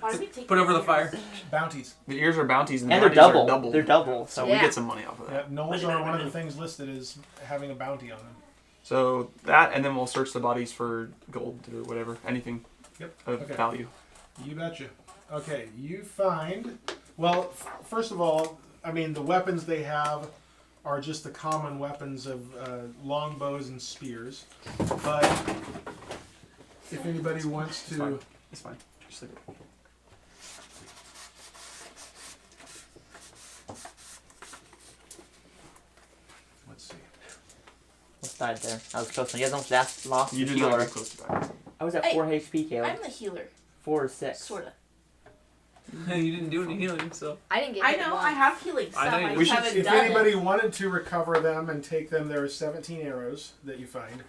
Why do we take put over the ears? fire. Bounties. The ears are bounties, and the And they're bounties double. are double. They're double. So Yeah. we get some money off of that. Yeah, gnolls are one of the things listed as having a bounty on them. So that, and then we'll search the bodies for gold or whatever, anything Yep. of Okay. value. You betcha. Okay, you find... Well, first of all, I mean, the weapons they have are just the common weapons of longbows and spears. But if anybody wants It's fine. to... It's fine. Just leave it. Let's see. Almost died there. I was close. You guys almost lost You the did not healer. get close to that. I was at Hey, 4 HP, Caleb. I'm the healer, 4 or 6. sorta. You didn't do any healing, so. I didn't get I hit know, once. I have healing I stuff. know I you- We just should- haven't If done anybody it. wanted to recover them and take them, there are 17 arrows that you find.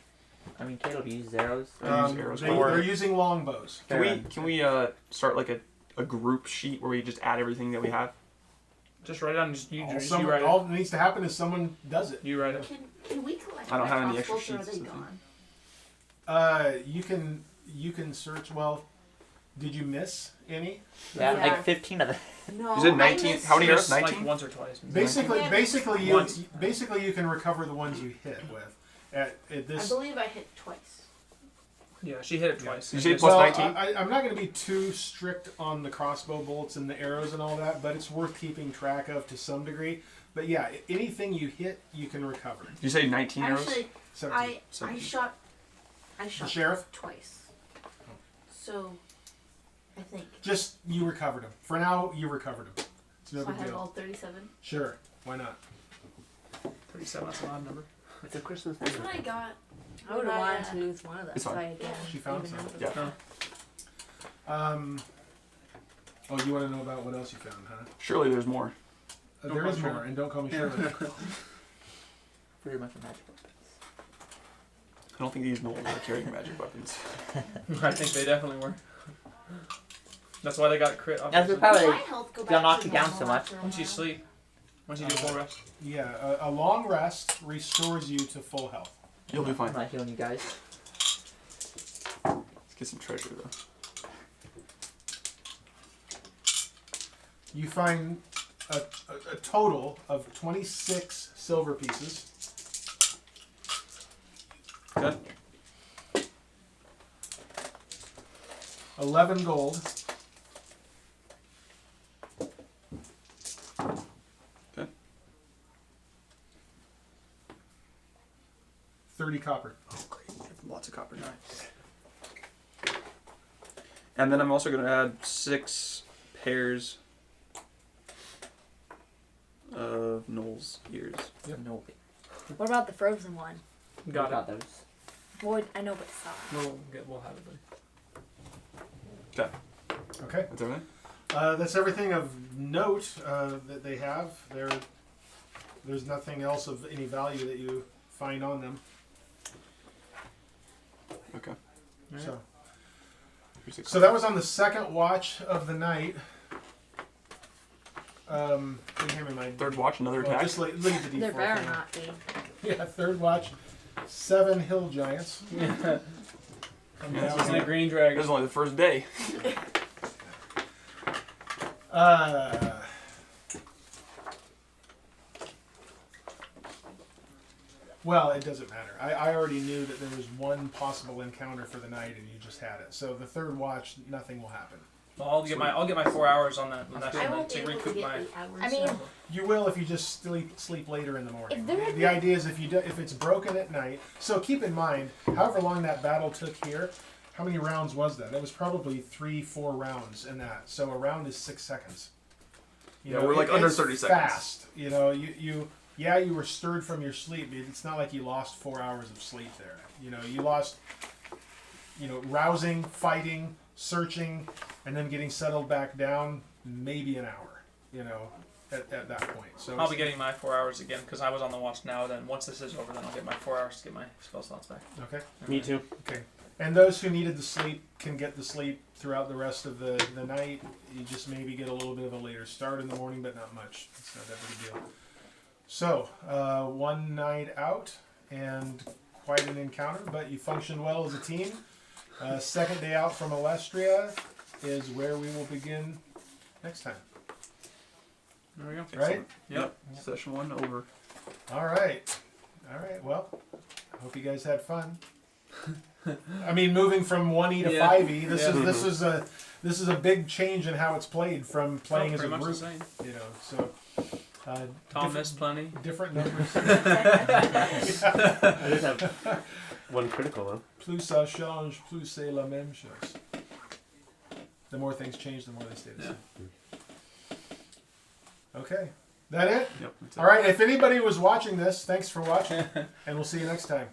I mean, Caleb used arrows. I use arrows. They're using longbows. Can we start like a group sheet where we just add everything that we have? Just write down. You write it. All that needs to happen is someone does it. You write it. Can we collect I don't my have any extra crossbows, or sheets are they of gone? You can search. Well, did you miss any? Yeah, Yeah. like 15 of them. No, You said I 19? missed- How many arrows? Just like 19? once or twice. Basically, Yeah, once. basically, you can recover the ones you hit with. At I this. believe I hit twice. Yeah, she hit it twice. Did you say And plus Well, 19? I'm not going to be too strict on the crossbow bolts and the arrows and all that, but it's worth keeping track of to some degree. But yeah, anything you hit, you can recover. Did you say 19 arrows? Actually, 17. I 17. shot. I The shot sheriff? twice. So, I think. Just you recovered them. For now, you recovered them. It's no So I big have deal. all 37. Sure, why not? 37, that's an odd number. It's a Christmas That's present. what I got. I would have when wanted to lose one of them. It's So fine. again, She found even some. though- Yeah. Oh, you want to know about what else you found, huh? Surely there's more. Don't There call is me more, Shirley. and don't call me Shirley. Pretty much a magic weapon. I don't think these gnolls are carrying magic weapons. I think they definitely were. That's why they got crit. That's obviously. the power. Does my They health go they'll back knock to you down normal so much. after a Once you while? sleep, once you do full rest. Yeah, a long rest restores you to full health. You'll be I'm fine. not healing you guys. Let's get some treasure though. You find a total of 26 silver pieces. Okay. 11 gold. Okay. 30 copper. Oh, great. Lots of copper. And then I'm also going to add 6 pairs of Knoll's ears. No. What about the frozen one? Got it. those. Well, I know, but it's not. We'll have it. Okay. Okay. That's everything? That's everything of note that they have. There's nothing else of any value that you find on them. Okay. So, Here's a so that was on the second watch of the night. Can you hand me my third watch, another well, attack. just leave the D4 There better for now. not be. Yeah, third watch. 7 hill giants. Yeah. Come Yeah, down It's here. a green This dragon. is only the first day. Well, it doesn't matter. I already knew that there was one possible encounter for the night, and you just had it. So the third watch, nothing will happen. Well, I'll get my 4 hours on that next I one won't be to able to recoup get my. 8 hours. I mean, so- You will if you just sleep later in the morning. If there had The been- idea is if it's broken at night. So keep in mind, however long that battle took here, how many rounds was that? That was probably 3-4 rounds in that. So a round is 6 seconds. Yeah, we're like under it's 30 seconds. Fast. You know, you were stirred from your sleep, but it's not like you lost 4 hours of sleep there. You know, you lost, rousing, fighting, searching, and then getting settled back down, maybe an hour, at that point. So I'll be getting my 4 hours again because I was on the watch now. Then once this is over, then I'll get my 4 hours to get my spell slots back. okay. Me too. Okay. And those who needed the sleep can get the sleep throughout the rest of the night. You just maybe get a little bit of a later start in the morning, but not much. It's not that big a deal. So, one night out and quite an encounter, but you functioned well as a team. Second day out from Elestria is where we will begin next time. There we go. Right? Yep. Session 1 over. All right. All right. Well, I hope you guys had fun. I mean, moving from 1E to 5E, this is a big change in how it's played from playing as a pretty much group. the same. You know, so Tom missed plenty. different numbers. I just have one critical though. Plus ça change, plus c'est la même chose. The more things change, the more they stay the same. Okay. That it? Yep. That's it. All right. If anybody was watching this, thanks for watching, and we'll see you next time.